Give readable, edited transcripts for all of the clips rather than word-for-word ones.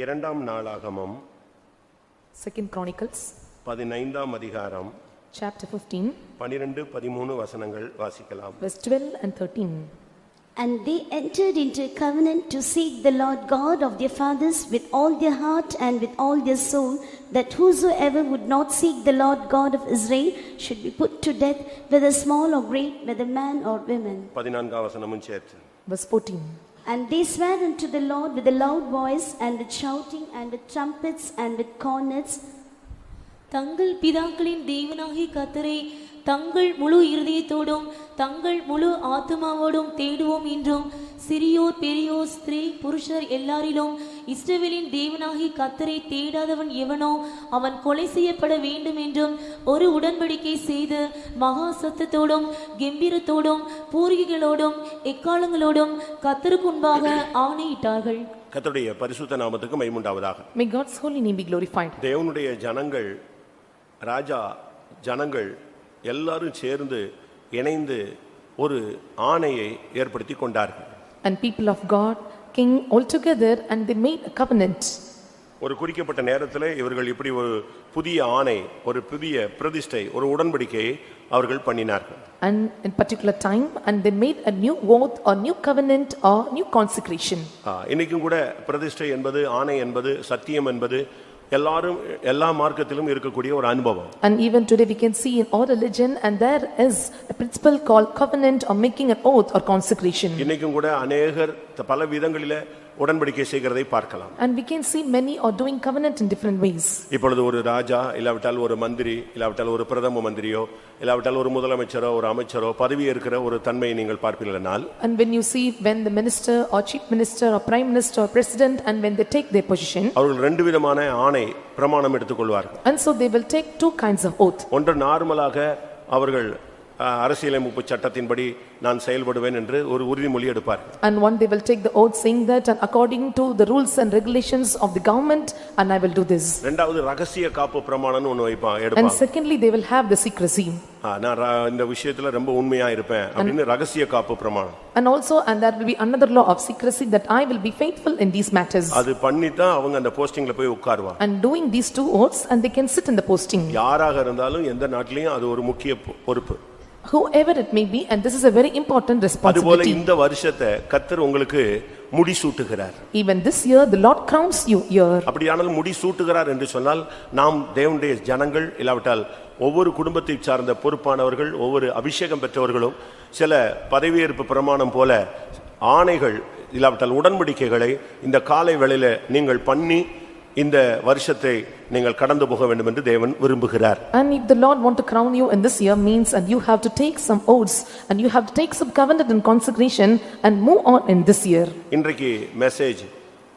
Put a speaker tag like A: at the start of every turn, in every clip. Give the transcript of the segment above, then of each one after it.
A: இரண்டாம் நாளாகமம்
B: Second Chronicles
A: 15ஆம் அதிகாரம்
B: chapter 15
A: 12-13 வசனங்கள் வாசிக்கலாம்.
B: verse 12 and 13.
C: And they entered into a covenant to seek the Lord God of their fathers with all their heart and with all their soul, that whosoever would not seek the Lord God of Israel should be put to death, whether small or great, whether man or women.
A: 14ஆம் வசனமும் சேர்த்து.
B: Verse 14.
C: And they sware unto the Lord with a loud voice and with shouting and with trumpets and with cornets.
D: தங்கள் பிதாக்களின் தேவனாகிய கர்த்தரை தங்கள் முழு இருதயத்தோடும் தங்கள் முழு ஆத்துமாவோடும் தேடுவோம் என்றும் சிறியோர் பெரியோர் ஸ்திரீ புருஷர் எல்லாரிலும் இஸ்ரவேலின் தேவனாகிய கர்த்தரை தேடாதவன் எவனோ அவன் கொலை செய்யப்பட வேண்டும் என்றும் ஒரு உடன்படிக்கை செய்து மகா சத்தத்தோடும் கெம்பீரத்தோடும் பூரிகைகளோடும் எக்காலங்களோடும் கர்த்தருக்கு முன்பாக ஆணையிட்டார்கள்.
A: கர்த்தருடைய பரிசுத்த நாமத்துக்கு மகிமை உண்டாவதாக.
B: May God's holy name be glorified.
A: தேவனுடைய ஜனங்கள், ராஜா ஜனங்கள் எல்லாரும் சேர்ந்து இணைந்து ஒரு ஆணையை ஏற்படுத்தி கொண்டார்கள்.
B: And people of God came all together and they made a covenant.
A: ஒரு குறிக்கப்பட்ட நேரத்தில் இவர்கள் இப்படி ஒரு புதிய ஆணை, ஒரு புதிய பிரதிஷ்டை, ஒரு உடன்படிக்கையை அவர்கள் பண்ணினார்கள்.
B: And in particular time and they made a new oath or new covenant or new consecration.
A: இன்னைக்கும் கூட பிரதிஷ்டை என்பது, ஆணை என்பது, சத்தியம் என்பது எல்லாரும் எல்லா மார்க்கத்திலும் இருக்கக்கூடிய ஒரு அனுபவம்.
B: And even today we can see in all religion and there is a principle called covenant or making an oath or consecration.
A: இன்னைக்கும் கூட अनेகர் பல விதங்களிலே உடன்படிக்கை செய்கிறதை பார்க்கலாம்.
B: And we can see many are doing covenant in different ways.
A: இப்பொழுது ஒரு ராஜா இல்லாவிட்டால் ஒரு மந்திரி இல்லாவிட்டால் ஒரு பிரதம மந்திரியோ இல்லாவிட்டால் ஒரு முதலமைச்சரோ ஒரு அமைச்சரோ பதவி இருக்கிற ஒரு தன்மையை நீங்கள் பார்ப்பீர்களானால்,
B: and when you see when the minister or chief minister or prime minister or president and when they take their position,
A: அவர்கள் ரெண்டு விதமான ஆணை பிரமாணம் எடுத்துக்கொள்வார்கள்.
B: and so they will take two kinds of oath.
A: ஒன்று நார்மலாக அவர்கள் அரசியலமைப்பு சட்டத்தின்படி நான் செயல்படுவேன் என்று ஒரு உறுதிமொழி எடுப்பார்கள்.
B: And one they will take the oath saying that and according to the rules and regulations of the government and I will do this.
A: இரண்டாவது ரகசிய காப்பு பிரமாணம்னு ஒன்னு எடுப்பாங்க.
B: And secondly they will have the secrecy.
A: நான் இந்த விஷயத்துல ரொம்ப உண்மையா இருப்பேன் அப்படின்னு ரகசிய காப்பு பிரமாணம்.
B: And also and there will be another law of secrecy that I will be faithful in these matters.
A: அது பண்ணிதான் அவங்க அந்த போஸ்டிங்ல போய் உட்காருவாங்க.
B: And doing these two oaths and they can sit in the posting.
A: யாராக இருந்தாலும் எந்த நாட்டிலயும் அது ஒரு முக்கிய பொறுப்பு.
B: Whoever it may be, and this is a very important responsibility.
A: அதுபோல இந்த வருஷத்தை கர்த்தர் உங்களுக்கு முடிசூட்டுகிறார்.
B: Even this year the Lord crowns you here.
A: அப்படியானால் முடிசூட்டுகிறார் என்று சொன்னால் நாம் தேவனுடைய ஜனங்கள் இல்லாவிட்டால் ஒவ்வொரு குடும்பத்தை சார்ந்த பொறுப்பானவர்கள், ஒவ்வொரு அபிஷேகம் பெற்றவர்களும் சில பதவியேற்பு பிரமாணம் போல ஆணைகள் இல்லாவிட்டால் உடன்படிக்கைகளை இந்த காலை வேளையில நீங்கள் பண்ணி இந்த வருஷத்தை நீங்கள் கடந்து போக வேண்டும் என்று தேவன் விரும்புகிறார்.
B: And if the Lord want to crown you in this year means and you have to take some oaths and you have to take some covenant and consecration and move on in this year.
A: இன்றைக்கு message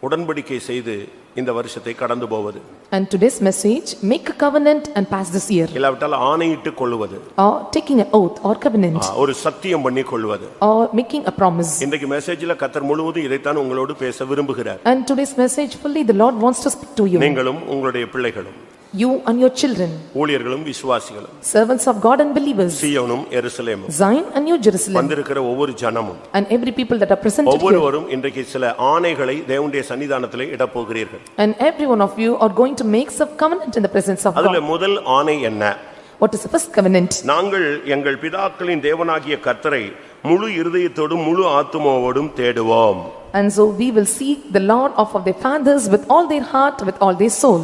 A: உடன்படிக்கை செய்து இந்த வருஷத்தை கடந்து போவது.
B: And today's message, make a covenant and pass this year.
A: இல்லாவிட்டால் ஆணையிட்டு கொள்வது,
B: or taking an oath or covenant,
A: ஒரு சத்தியம் பண்ணி கொள்வது,
B: or making a promise.
A: இன்றைக்கு மெசேஜ்ல கர்த்தர் முழுவதும் இதைத்தான் உங்களோடு பேச விரும்புகிறார்.
B: And today's message fully the Lord wants to speak to you.
A: நீங்களும் உங்களுடைய பிள்ளைகளும்,
B: you and your children,
A: ஊழியர்களும் விசுவாசிகளும்,
B: servants of God and believers,
A: சீயோனும் எருசலேமும்,
B: Zion and New Jerusalem,
A: வந்திருக்கிற ஒவ்வொரு ஜனமும்,
B: and every people that are present here,
A: ஒவ்வொருவரும் இன்றைக்கு சில ஆணைகளை தேவனுடைய சன்னிதானத்திலே இடப்போகிறீர்கள்.
B: and every one of you are going to make some covenant in the presence of
A: அதுல
B: God.
A: முதல் ஆணை என்ன?
B: What is the first covenant?
A: நாங்கள் எங்கள் பிதாக்களின் தேவனாகிய கர்த்தரை முழு இருதயத்தோடும் முழு ஆத்துமாவோடும் தேடுவோம்.
B: And so we will seek the Lord of their fathers with all their heart, with all their soul.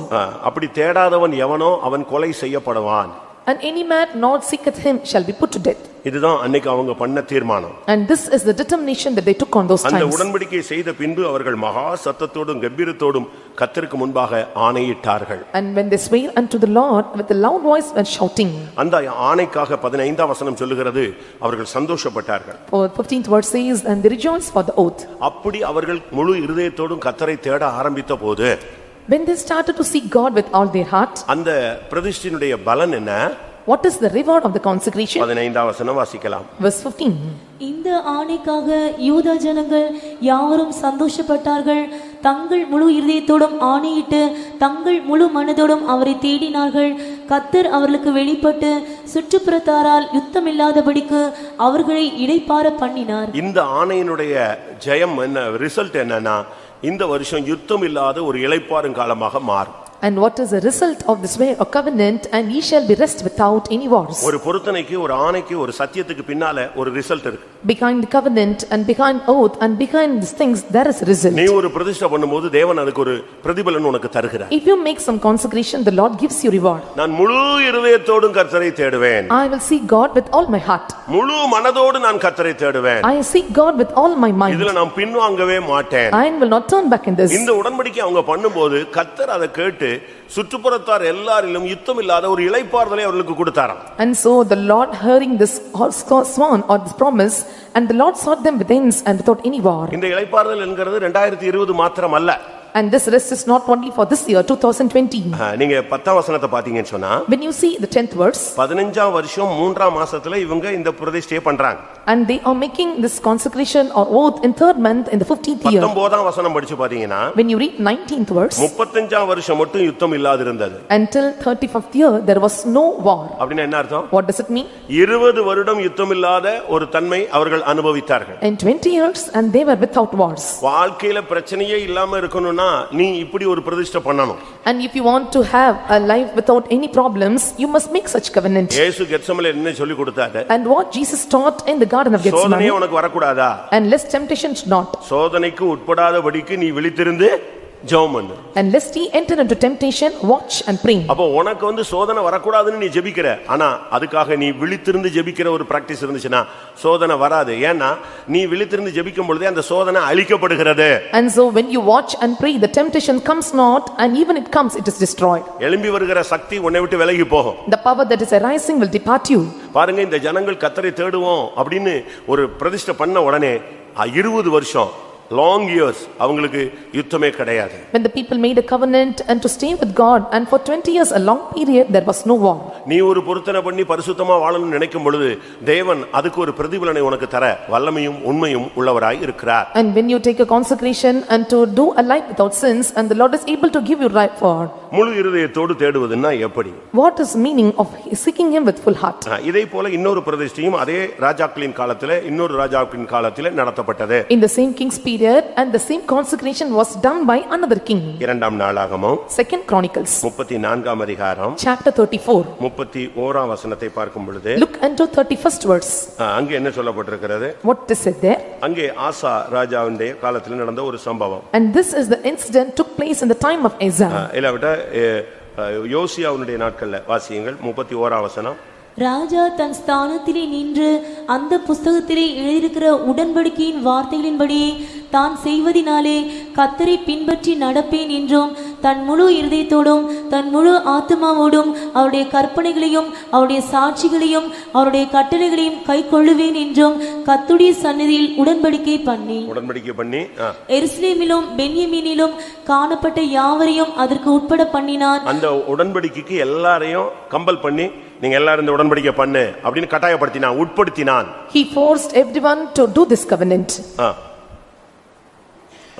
A: அப்படி தேடாதவன் எவனோ அவன் கொலை செய்யப்படுவான்.
B: And any man not seeketh him shall be put to death.
A: இதுதான் அன்னைக்கு அவங்க பண்ண தீர்மானம்.
B: And this is the determination that they took on those times.
A: அந்த உடன்படிக்கை செய்த பின்பு அவர்கள் மகா சத்தத்தோடும் கம்பீரத்தோடும் கர்த்தருக்கு முன்பாக ஆணையிட்டார்கள்.
B: And when they swore unto the Lord with a loud voice and shouting.
A: அந்த ஆணைக்காக 15ஆம் வசனம் சொல்லுகிறது அவர்கள் சந்தோஷப்பட்டார்கள்.
B: For 15th verse says and they rejoiced for the oath.
A: அப்படி அவர்கள் முழு இருதயத்தோடும் கர்த்தரை தேட ஆரம்பித்த போது,
B: when they started to seek God with all their heart,
A: அந்த பிரதிஷ்டையினுடைய பலன் என்ன?
B: what is the reward of the consecration?
A: 15ஆம் வசனம் வாசிக்கலாம்.
B: Verse 15.
D: இந்த ஆணைக்காக யூதா ஜனங்கள் யாவரும் சந்தோஷப்பட்டார்கள். தங்கள் முழு இருதயத்தோடும் ஆணையிட்டு தங்கள் முழு மனதோடும் அவரை தேடினார்கள். கர்த்தர் அவர்களுக்கு வெளிப்பட்டு சுற்றுப்புறத்தாரால் யுத்தமில்லாதபடிக்கு அவர்களை இளைப்பாற பண்ணினார்.
A: இந்த ஆணையினுடைய ஜெயம் என்ன, ரிசல்ட் என்னன்னா, இந்த வருஷம் யுத்தம் இல்லாத ஒரு இளைப்பாறும் காலமாக மாறும்.
B: And what is the result of this way of covenant? And ye shall be rest without any wars.
A: ஒரு பொருத்தனைக்கு ஒரு ஆணைக்கு ஒரு சத்தியத்துக்கு பின்னால ஒரு ரிசல்ட் இருக்கு.
B: Behind the covenant and behind oath and behind these things there is a result.
A: நீ ஒரு பிரதிஷ்டை பண்ணும்போது தேவன் அதுக்கு ஒரு பிரதிபலன் உனக்கு தருகிறார்.
B: If you make some consecration, the Lord gives you reward.
A: நான் முழு இருதயத்தோடும் கர்த்தரை தேடுவேன்.
B: I will seek God with all my heart.
A: முழு மனதோடு நான் கர்த்தரை தேடுவேன்.
B: I seek God with all my mind.
A: இதுல நான் பின்வாங்கவே மாட்டேன்.
B: I will not turn back in this.
A: இந்த உடன்படிக்கை அவங்க பண்ணும்போது கர்த்தர் அதை கேட்டு சுற்றுப்புறத்தார் எல்லாரிலும் யுத்தம் இல்லாத ஒரு இளைப்பாறுதலை அவர்களுக்கு கொடுத்தாராம்.
B: And so the Lord hearing this sworn or this promise, and the Lord sought them within and without any war.
A: இந்த இளைப்பாறுதல் என்கிறது 2020 மாத்திரம் அல்ல.
B: And this rest is not only for this year 2020.
A: நீங்க 10ஆம் வசனத்தை பாத்தீங்கன்னு சொன்னா,
B: When you see the 10th verse,
A: 15ஆம் வருஷம் 3ஆம் மாசத்துல இவங்க இந்த பிரதிஷ்டையை பண்றாங்க.
B: and they are making this consecration or oath in 3rd month in the 15th year.
A: 19ஆம் வசனம் படிச்சு பாத்தீங்கன்னா,
B: When you read 19th verse,
A: 35ஆம் வருஷம் மட்டும் யுத்தம் இல்லாது இருந்தது.
B: until 35th year there was no war.
A: அப்படினா என்ன அர்த்தம்?
B: What does it mean?
A: 20 வருடம் யுத்தம் இல்லாத ஒரு தன்மை அவர்கள் அனுபவித்தார்கள்.
B: In 20 years and they were without wars.
A: வாழ்க்கையில பிரச்சனையே இல்லாம இருக்கணும்னா நீ இப்படி ஒரு பிரதிஷ்டை பண்ணணும்.
B: And if you want to have a life without any problems, you must make such covenant.
A: இயேசு கெத்செமனேல என்ன சொல்லி கொடுத்தாரு?
B: And what Jesus taught in the garden of
A: சோதனை
B: Gethsemane,
A: உனக்கு வரக்கூடாதா?
B: and lest temptation should not,
A: சோதனைக்கு உட்படாதபடிக்கு நீ விழித்திருந்து ஜெபம் பண்ணு.
B: and lest he enter into temptation, watch and pray.
A: அப்ப உனக்கு சோதனை வரக்கூடாதுன்னு நீ ஜெபிக்கிற, ஆனா அதுக்காக நீ விழித்திருந்து ஜெபிக்கிற ஒரு பிராக்டீஸ் இருந்துச்சுன்னா சோதனை வராது. ஏன்னா நீ விழித்திருந்து ஜெபிக்கும் பொழுதே அந்த சோதனை அழிக்கப்படுகிறது.
B: And so when you watch and pray, the temptation comes not, and even it comes, it is destroyed.
A: எழும்பி வருகிற சக்தி உன்னை விட்டு விலகி போகும்.
B: The power that is arising will depart you.
A: பாருங்க, இந்த ஜனங்கள் கர்த்தரை தேடுவோம் அப்படின்னு ஒரு பிரதிஷ்டை பண்ண உடனே 20 வருஷம் long years அவங்களுக்கு யுத்தமே கிடையாது.
B: When the people made a covenant and to stay with God, and for 20 years, a long period, there was no war.
A: நீ ஒரு பொருத்தனை பண்ணி பரிசுத்தமா வாழணும்னு நினைக்கும் பொழுது தேவன் அதுக்கு ஒரு பிரதிபலனை உனக்கு தர வல்லமையும் உண்மையும் உள்ளவராய் இருக்கிறார்.
B: And when you take a consecration and to do a life without sins, and the Lord is able to give you right for.
A: முழு இருதயத்தோடு தேடுவதுன்னா எப்படி?
B: What is meaning of seeking him with full heart?
A: இதே போல இன்னொரு பிரதிஷ்டையும் அதே ராஜாக்களின் காலத்திலே இன்னொரு ராஜாக்களின் காலத்திலே நடத்தப்பட்டது.
B: In the same king's period, and the same consecration was done by another king.
A: இரண்டாம் நாளாகமம்
B: 2nd Chronicles
A: 34ஆம் அதிகாரம்
B: chapter 34.
A: 31ஆம் வசனத்தை பார்க்கும் பொழுது,
B: Look unto 31st verse.
A: அங்கே என்ன சொல்லப்பட்டிருக்கிறது?
B: What is said there?
A: அங்கே ஆசா ராஜாவுடைய காலத்தில் நடந்த ஒரு சம்பவம்.
B: And this is the incident took place in the time of Asa.
A: இல்லாவிட்டா யோசியாவுடைய நாட்கள்ல வாசியுங்கள். 31ஆம் வசனம்.
D: ராஜா தன் ஸ்தானத்திலே நின்று அந்த புஸ்தகத்திலே எழுதியிருக்கிற உடன்படிக்கையின் வார்த்தைகளின்படி தான் செய்வதினாலே கர்த்தரை பின்பற்றி நடப்பேன் என்றும் தன் முழு இருதயத்தோடும் தன் முழு ஆத்துமாவோடும் அவருடைய கற்பனைகளையும் அவருடைய சாட்சிகளையும் அவருடைய கட்டளைகளையும் கைக்கொள்ளுவேன் என்றும் கர்த்தருடைய சந்நிதியில் உடன்படிக்கை பண்ணி எருசலேமிலும் பென்யமீனிலும் காணப்பட்ட யாவரையும் அதற்கு உட்பட பண்ணினான்.
A: அந்த உடன்படிக்கைக்கு எல்லாரையும் கம்பல் பண்ணி நீங்க எல்லாரும் இந்த உடன்படிக்கை பண்ணு அப்படின்னு கட்டாயப்படுத்தினான், உட்படுத்தினான்.
B: He forced everyone to do this covenant.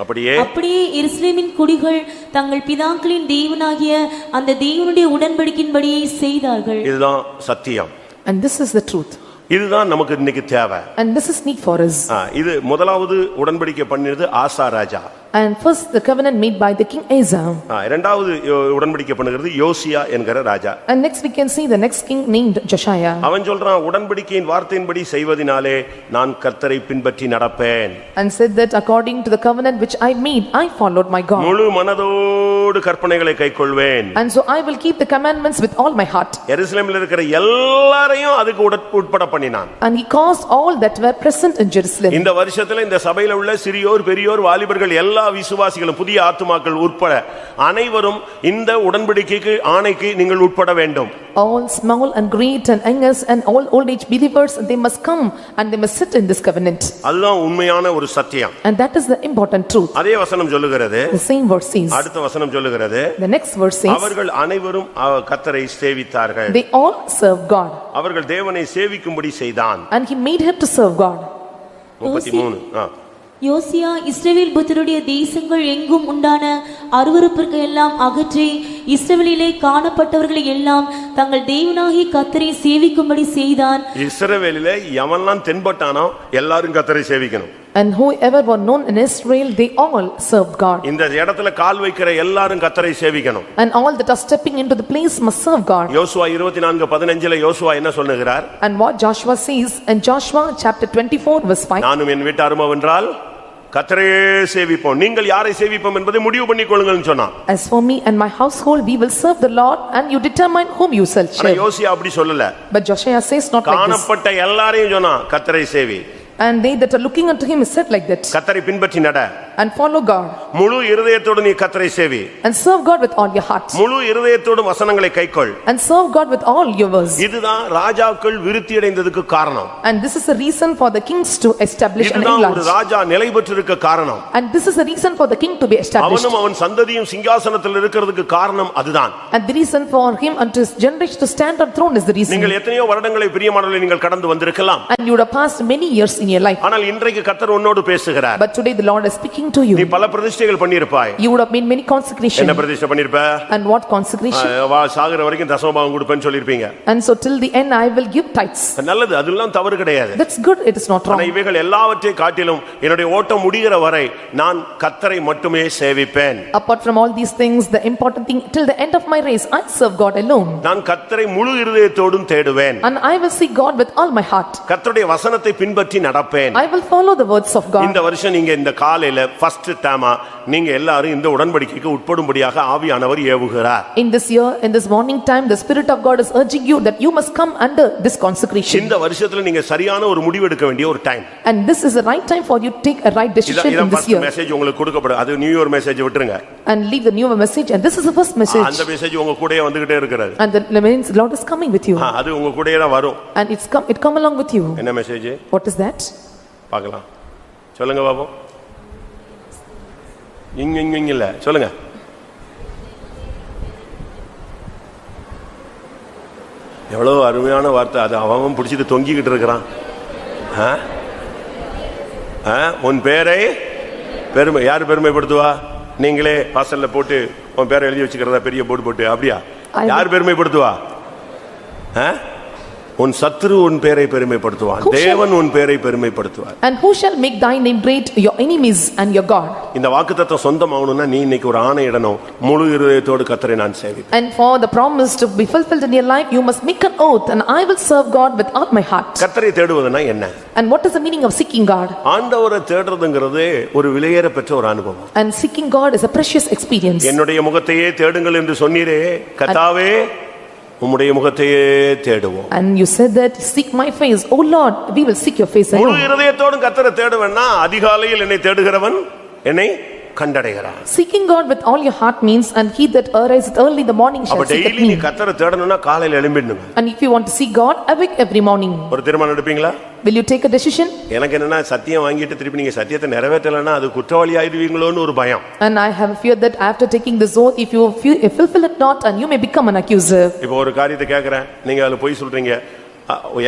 A: அப்படியே
D: எருசலேமின் குடிகள் தங்கள் பிதாக்களின் தேவனாகிய அந்த தேவனுடைய உடன்படிக்கையின்படியே செய்தார்கள்.
A: இதுதான் சத்தியம்.
B: And this is the truth.
A: இதுதான் நமக்கு இன்னைக்கு தேவை.
B: And this is need for us.
A: இது முதலாவது உடன்படிக்கை பண்ணினது ஆசா ராஜா.
B: And first the covenant made by the king Asa.
A: இரண்டாவது உடன்படிக்கை பண்ணுகிறது யோசியா என்கிற ராஜா.
B: And next we can see the next king named Josiah.
A: அவன் சொல்றான், உடன்படிக்கையின் வார்த்தையின்படி செய்வதினாலே நான் கர்த்தரை பின்பற்றி நடப்பேன்.
B: And said that according to the covenant which I made, I followed my God.
A: முழு மனதோடு கற்பனைகளை கைக்கொள்வேன்.
B: And so I will keep the commandments with all my heart.
A: எருசலேமில் இருக்கிற எல்லாரையும் அதுக்கு உட்பட பண்ணினான்.
B: And he caused all that were present in Jerusalem.
A: இந்த வருஷத்துல இந்த சபையில உள்ள சிறியோர் பெரியோர் வாலிபர்கள் எல்லா விசுவாசிகளும் புதிய ஆத்துமாக்கள் உட்பட அனைவரும் இந்த உடன்படிக்கைக்கு ஆணைக்கு நீங்கள் உட்பட வேண்டும்.
B: All small and great and youngers and all old age believers, they must come and they must sit in this covenant.
A: அதுதான் உண்மையான ஒரு சத்தியம்.
B: And that is the important truth.
A: அதே வசனம் சொல்லுகிறது,
B: The same verse says,
A: அடுத்த வசனம் சொல்லுகிறது,
B: the next verse says,
A: அவர்கள் அனைவரும் கர்த்தரை சேவித்தார்கள்.
B: they all serve God.
A: அவர்கள் தேவனை சேவிக்கும்படி செய்தான்.
B: And he made him to serve God.
A: 33.
D: யோசியா இஸ்ரவேல் புத்திரருடைய தேசங்கள் எங்கும் உண்டான அருவருப்பிற்கு எல்லாம் அகற்றி இஸ்ரவேலிலே காணப்பட்டவர்களை எல்லாம் தங்கள் தேவனாகிய கர்த்தரை சேவிக்கும்படி செய்தான்.
A: இஸ்ரவேலிலே எவன்லாம் தென்பட்டானோ எல்லாரும் கர்த்தரை சேவிக்கணும்.
B: And whoever were known in Israel, they all served God.
A: இந்த இடத்துல கால் வைக்கிற எல்லாரும் கர்த்தரை சேவிக்கணும்.
B: And all that are stepping into the place must serve God.
A: யோசுவா 24:15 யோசுவா என்ன சொல்லுகிறார்?
B: And what Joshua says in Joshua chapter 24 verse 5.
A: நானும் என் வீட்டாரும் வென்றால் கர்த்தரையே சேவிப்போம், நீங்கள் யாரை சேவிப்போம் என்பதை முடிவு பண்ணிக்கொள்ளுங்கள்னு சொன்னான்.
B: As for me and my household, we will serve the Lord, and you determine whom you shall serve.
A: யோசியா அப்படி சொல்லல.
B: But Joshua says not like this.
A: காணப்பட்ட எல்லாரையும் சொன்னான் கர்த்தரை சேவி.
B: And they that are looking unto him is said like that.
A: கர்த்தரை பின்பற்றி நட.
B: And follow God.
A: முழு இருதயத்தோடு நீ கர்த்தரை சேவி.
B: And serve God with all your heart.
A: முழு இருதயத்தோடு வசனங்களை கைக்கொள்.
B: And serve God with all your words.
A: இதுதான் ராஜாக்கள் விருத்தி அடைந்ததுக்கு காரணம்.
B: And this is the reason for the kings to establish and
A: இதுதான்
B: enlarge.
A: ஒரு ராஜா நிலை பெற்றிருக்க காரணம்.
B: And this is the reason for the king to be established.
A: அவனும் அவன் சந்ததியும் சிங்காசனத்தில் இருக்கிறதுக்கு காரணம் அதுதான்.
B: And the reason for him and his generation to stand on throne is the reason.
A: நீங்கள் எத்தனையோ வருடங்களை பிரியமானவர்களே நீங்கள் கடந்து வந்திருக்கலாம்.
B: And you would have passed many years in your life.
A: ஆனால் இன்றைக்கு கர்த்தர் உன்னோடு பேசுகிறார்.
B: But today the Lord is speaking to you.
A: நீ பல பிரதிஷ்டைகள் பண்ணியிருப்பாய்.
B: You would have made many consecration.
A: என்ன பிரதிஷ்டை பண்ணிருப்ப?
B: And what consecration?
A: சாகுற வரைக்கும் தசமபாகம் கொடுப்பேன்னு சொல்லிருப்பீங்க.
B: And so till the end I will give tithes.
A: நல்லது, அதெல்லாம் தவறு கிடையாது.
B: That's good, it is not wrong.
A: ஆனா இவைகள் எல்லாவற்றை காட்டிலும் என்னுடைய ஓட்டம் முடிகிற வரை நான் கர்த்தரை மட்டுமே சேவிப்பேன்.
B: Apart from all these things, the important thing, till the end of my race I serve God alone.
A: நான் கர்த்தரை முழு இருதயத்தோடும் தேடுவேன்.
B: And I will seek God with all my heart.
A: கர்த்தருடைய வசனத்தை பின்பற்றி நடப்பேன்.
B: I will follow the words of God.
A: இந்த வருஷம் நீங்க இந்த காலையில ஃபர்ஸ்ட் டைமா நீங்க எல்லாரும் இந்த உடன்படிக்கைக்கு உட்படும்படியாக ஆவியானவர் ஏவுகிறார்.
B: In this year, in this morning time, the Spirit of God is urging you that you must come under this consecration.
A: இந்த வருஷத்துல நீங்க சரியான ஒரு முடிவு எடுக்க வேண்டிய ஒரு time.
B: And this is the right time for you to take a right decision in this year.
A: இந்த மெசேஜ் உங்களுக்கு கொடுக்கப்படும். அது நியூ இயர் மெசேஜ் விட்டுருங்க.
B: And leave the new message, and this is the first message.
A: அந்த message உங்க கூடயே வந்துகிட்டே இருக்குது.
B: And the means the Lord is coming with you.
A: அது உங்க கூடயே தான் வரும்.
B: And it come along with you.
A: என்ன மெசேஜ்?
B: What is that?
A: பார்க்கலாம். சொல்லுங்க பாப்போம். இல்ல சொல்லுங்க. எவ்வளவு அருமையான வார்த்தை. அது அவன் பிடிச்சிட்டு தொங்கிக்கிட்டு இருக்கிறான். உன் பேரை பெருமை யாரு பெருமைப்படுத்துவா? நீங்களே வாசல்ல போட்டு உன் பேரை எழுதி வச்சுக்கிறதா பெரிய போர்டு போட்டு? அப்படியா? யார் பெருமைப்படுத்துவா? உன் சத்துரு உன் பேரை பெருமைப்படுத்துவான், தேவன் உன் பேரை பெருமைப்படுத்துவார்.
B: And who shall make thy name great? Your enemies and your God.
A: இந்த வாக்குத்தத்தம் சொந்தமாகணும்னா நீ இன்னைக்கு ஒரு ஆணை இடணும், முழு இருதயத்தோடு கர்த்தரை நான் சேவிப்பேன்.
B: And for the promise to be fulfilled in your life, you must make an oath, and I will serve God with all my heart.
A: கர்த்தரை தேடுவதுனா என்ன?
B: And what is the meaning of seeking God?
A: ஆண்டவரை தேடுறதுங்கிறது ஒரு விலையேற பெற்ற ஒரு அனுபவம்.
B: And seeking God is a precious experience.
A: என்னுடைய முகத்தையே தேடுங்கள் என்று சொன்னீரே, கர்த்தாவே உம்முடைய முகத்தையே தேடுவோம்.
B: And you said that seek my face, oh Lord, we will seek your face alone.
A: முழு இருதயத்தோடு கர்த்தரை தேடுவேன்னா அதிகாலையில் என்னை தேடுகிறவன் என்னை கண்டடைகிறான்.
B: Seeking God with all your heart means, and he that ariseth early in the morning shall seek
A: me. நீ கர்த்தரை தேடணும்னா காலையில எழும்பிடணும்.
B: And if you want to seek God, awake every morning.
A: ஒரு தீர்மானம் எடுப்பீங்களா?
B: Will you take a decision?
A: எனக்கு என்னன்னா சத்தியம் வாங்கிட்டு திருப்பி நீங்க சத்தியத்தை நிறைவேற்றலனா அது குற்றவாளி ஆயிடுவீங்களோன்னு ஒரு பயம்.
B: And I have a fear that after taking this oath, if you fulfill it not, and you may become an accuser.
A: இப்போ ஒரு காரியத்தை கேக்குறேன், நீங்க அதுல போய் சொல்றீங்க,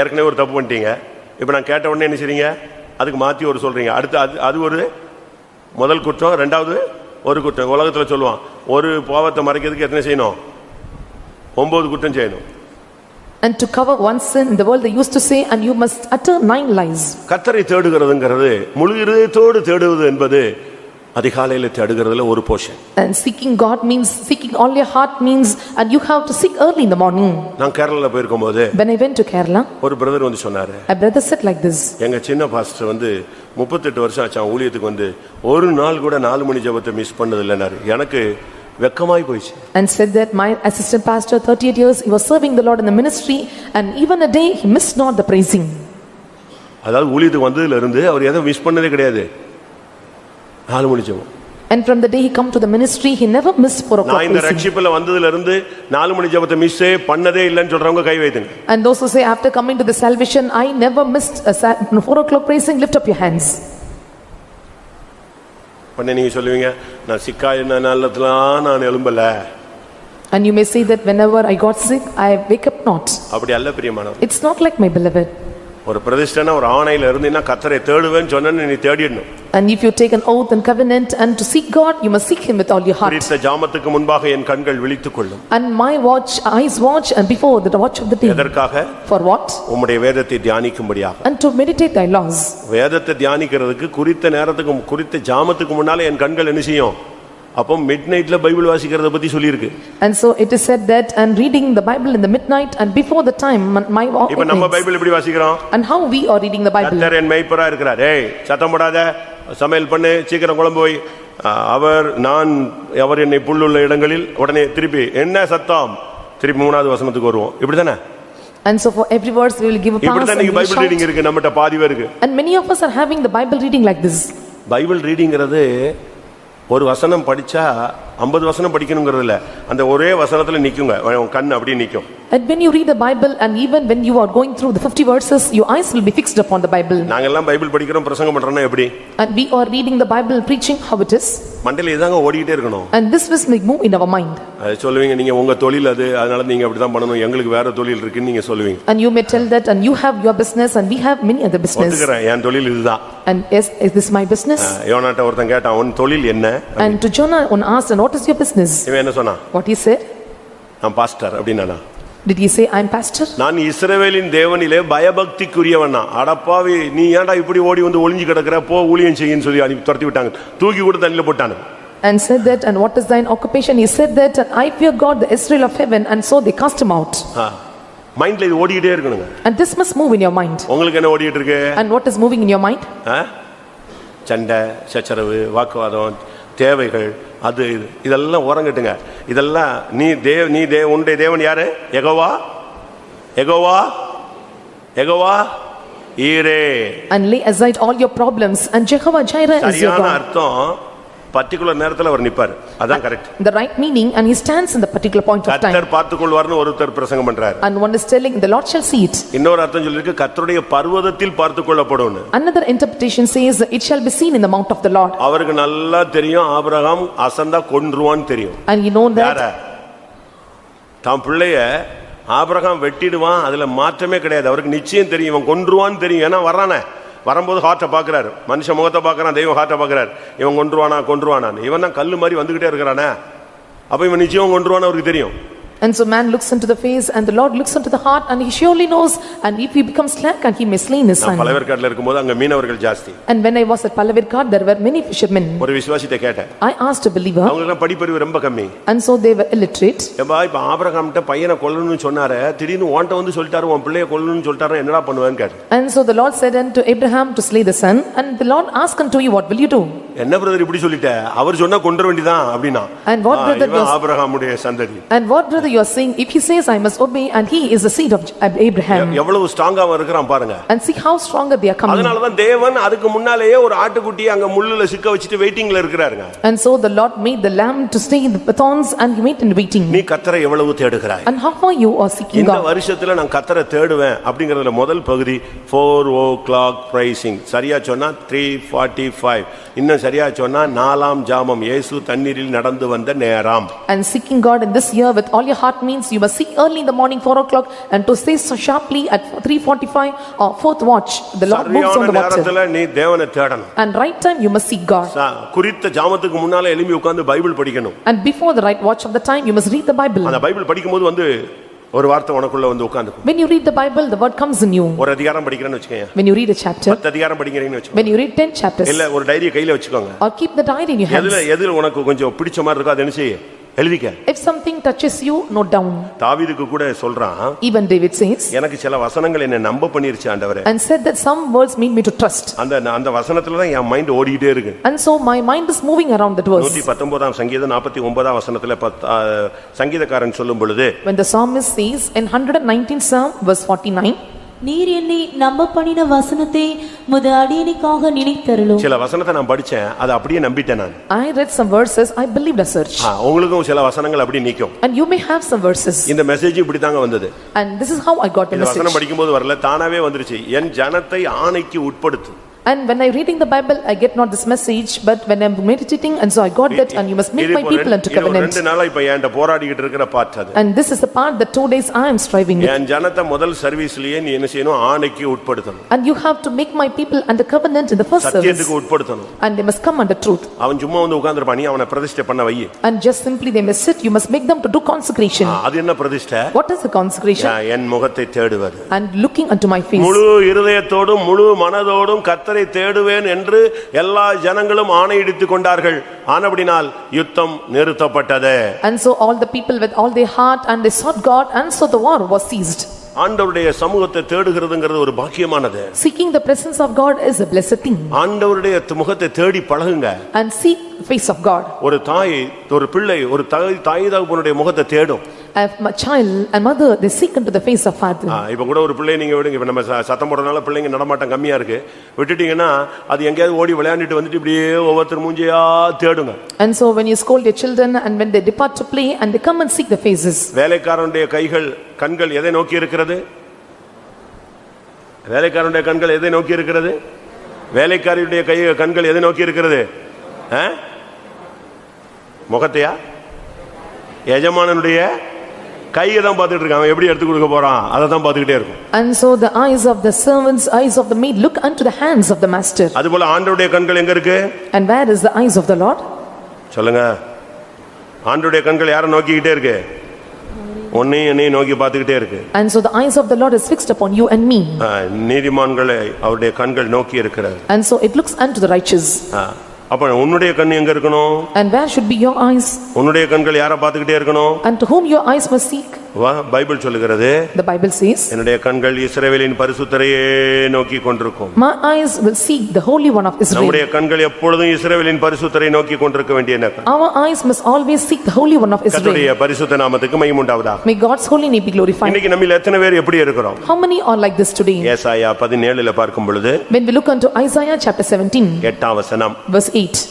A: ஏற்கனவே ஒரு தப்பு பண்ணிட்டீங்க, இப்போ நான் கேட்ட உடனே என்ன செய்றீங்க? அதுக்கு மாத்தி ஒரு சொல்றீங்க. அடுத்து அது ஒரு முதல் குற்றம், இரண்டாவது ஒரு குற்றம். உலகத்துல சொல்லுவான், ஒரு பாவத்தை மறைக்கிறதுக்கு எத்தனை செய்யணும்? 9 குற்றம் செய்யணும்.
B: And to cover one sin in the world, they used to say, and you must utter 9 lies.
A: கர்த்தரை தேடுகிறதுங்கிறது முழு இதயத்தோடு தேடுவது என்பது அதிகாலையில தேடுகிறதுல ஒரு Poshan.
B: And seeking God means, seeking all your heart means, and you have to seek early in the morning.
A: நான் கேரளால போயிருக்கும்போது,
B: when I went to Kerala,
A: ஒரு பிரதர் வந்து சொன்னாரு,
B: a brother said like this,
A: எங்க சின்ன பாஸ்டர் வந்து 38 வருஷம் ஆச்சு ஊழியத்துக்கு வந்து ஒரு நாள் கூட 4 மணி ஜெபத்தை மிஸ் பண்ணது இல்லைனாரு. எனக்கு வெக்கமாய் போயிச்சு.
B: And said that my assistant pastor 38 years he was serving the Lord in the ministry, and even a day he missed not the praising.
A: அதாவது ஊழியத்துக்கு வந்ததுல இருந்து அவர் எதை மிஸ் பண்ணதே கிடையாது. 4 மணி ஜெபம்.
B: And from the day he come to the ministry, he never missed 4 o'clock
A: praising. நான் இந்த ரட்சிப்புல வந்ததுல இருந்து 4 மணி ஜெபத்தை மிஸ்ஸே பண்ணதே இல்லன்னு சொல்றவங்க கை வைத்துங்க.
B: And those who say after coming to the salvation, I never missed a 4 o'clock praising, lift up your hands.
A: பண்ண நீங்க சொல்லுவீங்க, நான் சிக்காயின நாளத்துலாம் நான் எழும்பல.
B: And you may say that whenever I got sick, I wake up not.
A: அப்படி அல்ல பிரியமானவர்களே.
B: It's not like, my beloved.
A: ஒரு பிரதிஷ்டைனா ஒரு ஆணையில இருந்தீன்னா கர்த்தரை தேடுவேன்னு சொன்னேன்னு நீ தேடிடணும்.
B: And if you take an oath and covenant and to seek God, you must seek him with all your heart.
A: குறித்த ஜாமத்துக்கு முன்பாக என் கண்கள் விழித்துக் கொள்ளும்.
B: And my eyes watch and before the watch of the day.
A: எதற்காக?
B: For what?
A: உம்முடைய வேதத்தை தியானிக்கும்படியாக.
B: And to meditate thy laws.
A: வேதத்தை தியானிக்கிறதுக்கு குறித்த நேரத்துக்கு குறித்த ஜாமத்துக்கு முன்னால என் கண்கள் என்ன செய்யும்? அப்போ மிட்நைட்ல பைபிள் வாசிக்கிறத பத்தி சொல்லி இருக்கு.
B: And so it is said that and reading the Bible in the midnight and before the time my
A: இப்போ நம்ம பைபிள் எப்படி வாசிக்கிறோம்?
B: And how we are reading the Bible?
A: கர்த்தர் என் மேய்ப்பரா இருக்கிறார். ஏய் சத்தம் போடாத, சமையல் பண்ணு, சீக்கிரம் குழம்பு போய். அவர் என்னை புல்லுள்ள இடங்களில். உடனே திருப்பி என்ன சத்தம்? திருப்பி 3வது வசனத்துக்கு வருவோம். இப்படிதானே?
B: And so for every verse we will give a pass.
A: இப்படிதான் நீங்க பைபிள் ரீடிங் இருக்கு நம்மட்ட பாதி பேருக்கு.
B: And many of us are having the Bible reading like this.
A: Bible ரீடிங்கிறது ஒரு வசனம் படிச்சா 50 வசனம் படிக்கணும்ங்கிறது இல்ல, அந்த ஒரே வசனத்துல நிக்குங்க, கண் அப்படியே நிக்கும்.
B: And when you read the Bible and even when you are going through the 50 verses, your eyes will be fixed upon the Bible.
A: நாங்க எல்லாம் பைபிள் படிக்கிறோம், பிரசங்கம் பண்றோம்னா எப்படி?
B: And we are reading the Bible, preaching, how it is.
A: மண்டையில இதாங்க ஓடிட்டே இருக்கணும்.
B: And this will move in our mind.
A: அது சொல்லுவீங்க, நீங்க உங்க தொழில் அது, அதனால நீங்க அப்படி தான் பண்ணணும், எங்களுக்கு வேற தொழில் இருக்குன்னு நீங்க சொல்லுவீங்க.
B: And you may tell that and you have your business and we have many other business.
A: ஒத்துக்கறேன், என் தொழில் இதுதான்.
B: And yes, is this my business?
A: யோனாட்ட ஒருத்தன் கேட்டான், உன் தொழில் என்ன?
B: And to Jonah one asked, and what is your business?
A: இவன் என்ன சொன்னான்?
B: What he said?
A: நான் pastor அப்படினானா?
B: Did he say I'm pastor?
A: நான் இஸ்ரவேலின் தேவனிலே பயபக்திக்குரியவனா. அடப்பாவி, நீ ஏன்டா இப்படி ஓடி வந்து ஒளிஞ்சு கிடக்குற, போ ஊழியம் செய்யின்னு சொல்லி அனுப்பி துரத்தி விட்டாங்க, தூக்கி கூட தண்ணில போட்டாங்க.
B: And said that, and what is thine occupation? He said that, and I fear God, the Israel of heaven, and so they cast him out.
A: மைண்ட்ல இது ஓடிட்டே இருக்கணுங்க.
B: And this must move in your mind.
A: உங்களுக்கு என்ன ஓடிட்டு இருக்கு?
B: And what is moving in your mind?
A: சண்டை, சச்சரவு, வாக்குவாதம், தேவைகள், அது இதெல்லாம் ஓரங்கட்டுங்க. இதெல்லாம் நீ உன்னுடைய தேவன் யாரு? யெகோவா, யெகோவா, யெகோவா ஈரே.
B: And lay aside all your problems, and Jehovah Jireh is your
A: சரியான
B: God.
A: அர்த்தம் பர்టిక్యులர் நேரத்துல அவர் நிப்பார், அதான் correct.
B: The right meaning, and he stands in the particular point of time.
A: கர்த்தர் பார்த்துக்கொள்வார்னு ஒருத்தர் பிரசங்கம் பண்றார்.
B: And one is telling, the Lord shall see it.
A: இன்னொரு அர்த்தம் சொல்லிருக்கு, கர்த்தருடைய பர்வதத்தில் பார்த்துக்கொள்ளப்படும்னு.
B: Another interpretation says, it shall be seen in the mount of the Lord.
A: அவருக்கு நல்லா தெரியும், ஆபிரகாம் அசந்தா கொன்றுவான்னு தெரியும்.
B: And you know that
A: தாம் பிள்ளைய ஆபிரகாம் வெட்டிடுவான், அதுல மாற்றமே கிடையாது. அவருக்கு நிச்சயம் தெரியும், இவன் கொன்றுவான்னு தெரியும். ஏன்னா வர்றானே, வரும்போது ஹார்ட்டை பார்க்குறாரு, மனுஷ முகத்தை பார்க்குறான், தெய்வம் ஹார்ட்டை பார்க்குறாரு. இவன் கொன்றுவானான்னு. இவன் தான் கல் மாதிரி வந்துகிட்டே இருக்கிறானே, அப்போ இவன் நிச்சயம் கொன்றுவான்னு அவருக்கு தெரியும்.
B: And so man looks into the face and the Lord looks into the heart, and he surely knows, and if he becomes slack, and he may slay his son.
A: பலவேற்காட்டில் இருக்கும்போது அங்க மீனவர்கள் ஜாஸ்தி.
B: And when I was at Palavirkad, there were many fishermen.
A: ஒரு விசுவாசித்தை கேட்டேன்.
B: I asked a believer.
A: அவங்களுக்கு படிப்பறிவு ரொம்ப கம்மி.
B: And so they were illiterate.
A: ஏப்பா, இப்ப ஆபிரகாம்ட்ட பையனை கொல்லணும்னு சொன்னாரு, திடீர்னு உன்கிட்ட வந்து சொல்லிட்டாரு உன் பிள்ளையை கொல்லணும்னு சொல்லிட்டாரு, என்னடா பண்ணுவேன்னு கேட்டேன்.
B: And so the Lord said unto Abraham to slay the son, and the Lord asked unto you, what will you do?
A: என்ன பிரதர் இப்படி சொல்லிட்ட, அவர் சொன்னா கொன்ற வேண்டியதான் அப்படினா.
B: And what brother was
A: ஆபிரகாமுடைய சந்ததி.
B: And what brother you are saying, if he says I must obey, and he is the seed of Abraham.
A: எவ்வளவு ஸ்ட்ராங்கா இருக்கான் பாருங்க.
B: And see how stronger they are coming.
A: அதனால தான் தேவன் அதுக்கு முன்னாலேயே ஒரு ஆட்டுக்குட்டி அங்க முள்ளுல சிக்க வச்சிட்டு வெயிட்டிங்ல இருக்காருங்க.
B: And so the Lord made the lamb to stay in the thorns, and he wait in waiting.
A: நீ கர்த்தரை எவ்வளவு தேடுகிறாய்?
B: And how far you are seeking God?
A: இந்த வருஷத்துல நான் கர்த்தரை தேடுவேன் அப்படிங்கறதுல முதல் பகுதி 4 o'clock pricing. சரியா சொன்னா 3:45. இன்னும் சரியா சொன்னா 4ஆம் ஜாமம், இயேசு தண்ணீரில் நடந்து வந்த நேரம்.
B: And seeking God in this year with all your heart means you must seek early in the morning 4 o'clock, and to stay so sharply at 3:45 or 4th watch. The Lord moves on the water.
A: நேரத்துல நீ தேவனை தேடணும்.
B: And right time you must seek God.
A: குறித்த ஜாமத்துக்கு முன்னால எழும்பி உட்கார்ந்து Bible படிக்கணும்.
B: And before the right watch of the time you must read the Bible.
A: அந்த பைபிள் படிக்கும்போது வந்து ஒரு வார்த்தை உனக்குள்ள வந்து உட்கார்ந்துக்கும்.
B: When you read the Bible, the word comes in you.
A: ஒரு அதிகாரம் படிக்கிறேன்னு வெச்சுக்கங்க.
B: When you read a chapter,
A: 10 அதிகாரம் படிக்கிறீங்கன்னு வெச்சுக்கோங்க.
B: when you read 10 chapters,
A: இல்ல ஒரு டைரியை கையில வெச்சுக்கோங்க.
B: or keep the diary in your hands.
A: எதுல உனக்கு கொஞ்சம் பிடிச்ச மாதிரி இருக்கோ அதை என்ன செய்ய, எழுதிக்க.
B: If something touches you, note down.
A: தாவீதுக்கு கூட சொல்றான்,
B: even David says,
A: எனக்கு சில வசனங்கள் என்ன நம்ப பண்ணிருச்சு ஆண்டவரே,
B: and said that some words made me to trust.
A: அந்த வசனத்துல தான் என் மைண்ட் ஓடிட்டே இருக்கு.
B: And so my mind is moving around that verse.
A: 119ஆம் சங்கீதம் 49ஆம் வசனத்துல சங்கீதக்காரன் சொல்லும் பொழுது,
B: when the psalmist says in 119th Psalm verse 49,
D: நீர் என்னை நம்ப பண்ணின வசனத்தை முத அடியேனுக்காக நினைத்தருளும்.
A: சில வசனத்தை நான் படிச்சேன், அதை அப்படியே நம்பிட்டேன் நான்.
B: I read some verses, I believed as such.
A: உங்களுக்கும் சில வசனங்கள் அப்படி நிக்கும்.
B: And you may have some verses.
A: இந்த மெசேஜ் இப்படி தாங்க வந்தது.
B: And this is how I got the message.
A: வசனம் படிக்கும்போது வரல, தானாவே வந்துருச்சு. என் ஜனத்தை ஆணைக்கு உட்படுத்து.
B: And when I reading the Bible, I get not this message, but when I'm meditating, and so I got that, and you must make my people unto covenant.
A: ரெண்டு நாளா இப்ப என்கிட்ட போராடிக்கிட்டு இருக்கிற பார்ட் அது.
B: And this is the part that 2 days I am striving with.
A: என் ஜனத்தை முதல் சர்வீஸ்லயே நீ என்ன செய்யணும்? ஆணைக்கு உட்படுத்தணும்.
B: And you have to make my people under covenant in the first service.
A: சத்தியத்துக்கு உட்படுத்தணும்.
B: And they must come under truth.
A: அவன் சும்மா வந்து உட்கார்ந்திருப்பான், நீ அவனை பிரதிஷ்டை பண்ண வை.
B: And just simply they must sit, you must make them to do consecration.
A: அது என்ன பிரதிஷ்டை?
B: What is the consecration?
A: என் முகத்தை தேடுவது.
B: And looking unto my face.
A: முழு இருதயத்தோடும் முழு மனதோடும் கர்த்தரை தேடுவேன் என்று எல்லா ஜனங்களும் ஆணையிட்டுக் கொண்டார்கள். ஆனபடினால் யுத்தம் நிறுத்தப்பட்டது.
B: And so all the people with all their heart and they sought God, and so the war was ceased.
A: ஆண்டவருடைய சமூகத்தை தேடுகிறதுங்கிறது ஒரு பாக்கியமானது.
B: Seeking the presence of God is a blessed thing.
A: ஆண்டவருடைய முகத்தை தேடி பழகுங்க.
B: And seek the face of God.
A: ஒரு தாய், ஒரு பிள்ளை, ஒரு தாய் தகப்பனுடைய முகத்தை தேடும்.
B: A child and mother, they seek unto the face of father.
A: இப்ப கூட ஒரு பிள்ளை நீங்க விடுங்க, இப்ப நம்ம சத்தம் போடுறதுனால பிள்ளைங்க நடமாட்டம் கம்மியா இருக்கு, விட்டுட்டீங்கன்னா அது எங்கேயாவது ஓடி விளையாண்டுட்டு வந்துட்டு இப்படியே ஒவ்வொருத்தர் மூஞ்சியா தேடுங்க.
B: And so when you scold your children and when they depart to play and they come and seek the faces.
A: வேலைக்காரனுடைய கண்கள் எதை நோக்கி இருக்கிறது? வேலைக்காரனுடைய கண்கள் எதை நோக்கி இருக்கிறது? வேலைக்காரியுடைய கண்கள் எதை நோக்கி இருக்கிறது? முகத்தையா? எஜமானனுடைய கையை தான் பார்த்துட்டு இருக்கான், எப்படி எடுத்து கொடுக்க போறான் அதை தான் பார்த்துக்கிட்டே இருக்கும்.
B: And so the eyes of the servants, eyes of the maid look unto the hands of the master.
A: அதுபோல ஆண்டவருடைய கண்கள் எங்க இருக்கு?
B: And where is the eyes of the Lord?
A: சொல்லுங்க. ஆண்டவருடைய கண்கள் யாரை நோக்கிக்கிட்டே இருக்கு? உன்னை நோக்கி பார்த்துக்கிட்டே இருக்கு.
B: And so the eyes of the Lord is fixed upon you and me.
A: நீதிமான்களை அவருடைய கண்கள் நோக்கி இருக்கிறது.
B: And so it looks unto the righteous.
A: அப்ப உன்னுடைய கண் எங்க இருக்கணும்?
B: And where should be your eyes?
A: உன்னுடைய கண்கள் யாரை பார்த்துக்கிட்டே இருக்கணும்?
B: And to whom your eyes must seek?
A: Bible சொல்லுகிறது,
B: the Bible says,
A: என்னுடைய கண்கள் இஸ்ரவேலின் பரிசுத்தரையே நோக்கி கொண்டிருக்கும்.
B: My eyes will seek the holy one of Israel.
A: நம்முடைய கண்கள் எப்பொழுதும் இஸ்ரவேலின் பரிசுத்தரை நோக்கி கொண்டிருக்க வேண்டியன.
B: Our eyes must always seek the holy one of Israel.
A: கர்த்தருடைய பரிசுத்த நாமத்துக்கு மகிமை உண்டாவதாக.
B: May God's holy name be glorified.
A: இன்னைக்கு நம்மில் எத்தனை பேர் எப்படி இருக்கிறோம்?
B: How many are like this today?
A: ஏசாயா 17ல பார்க்கும் பொழுது,
B: when we look unto Isaiah chapter 17
A: 8ஆம் வசனம்,
B: verse 8,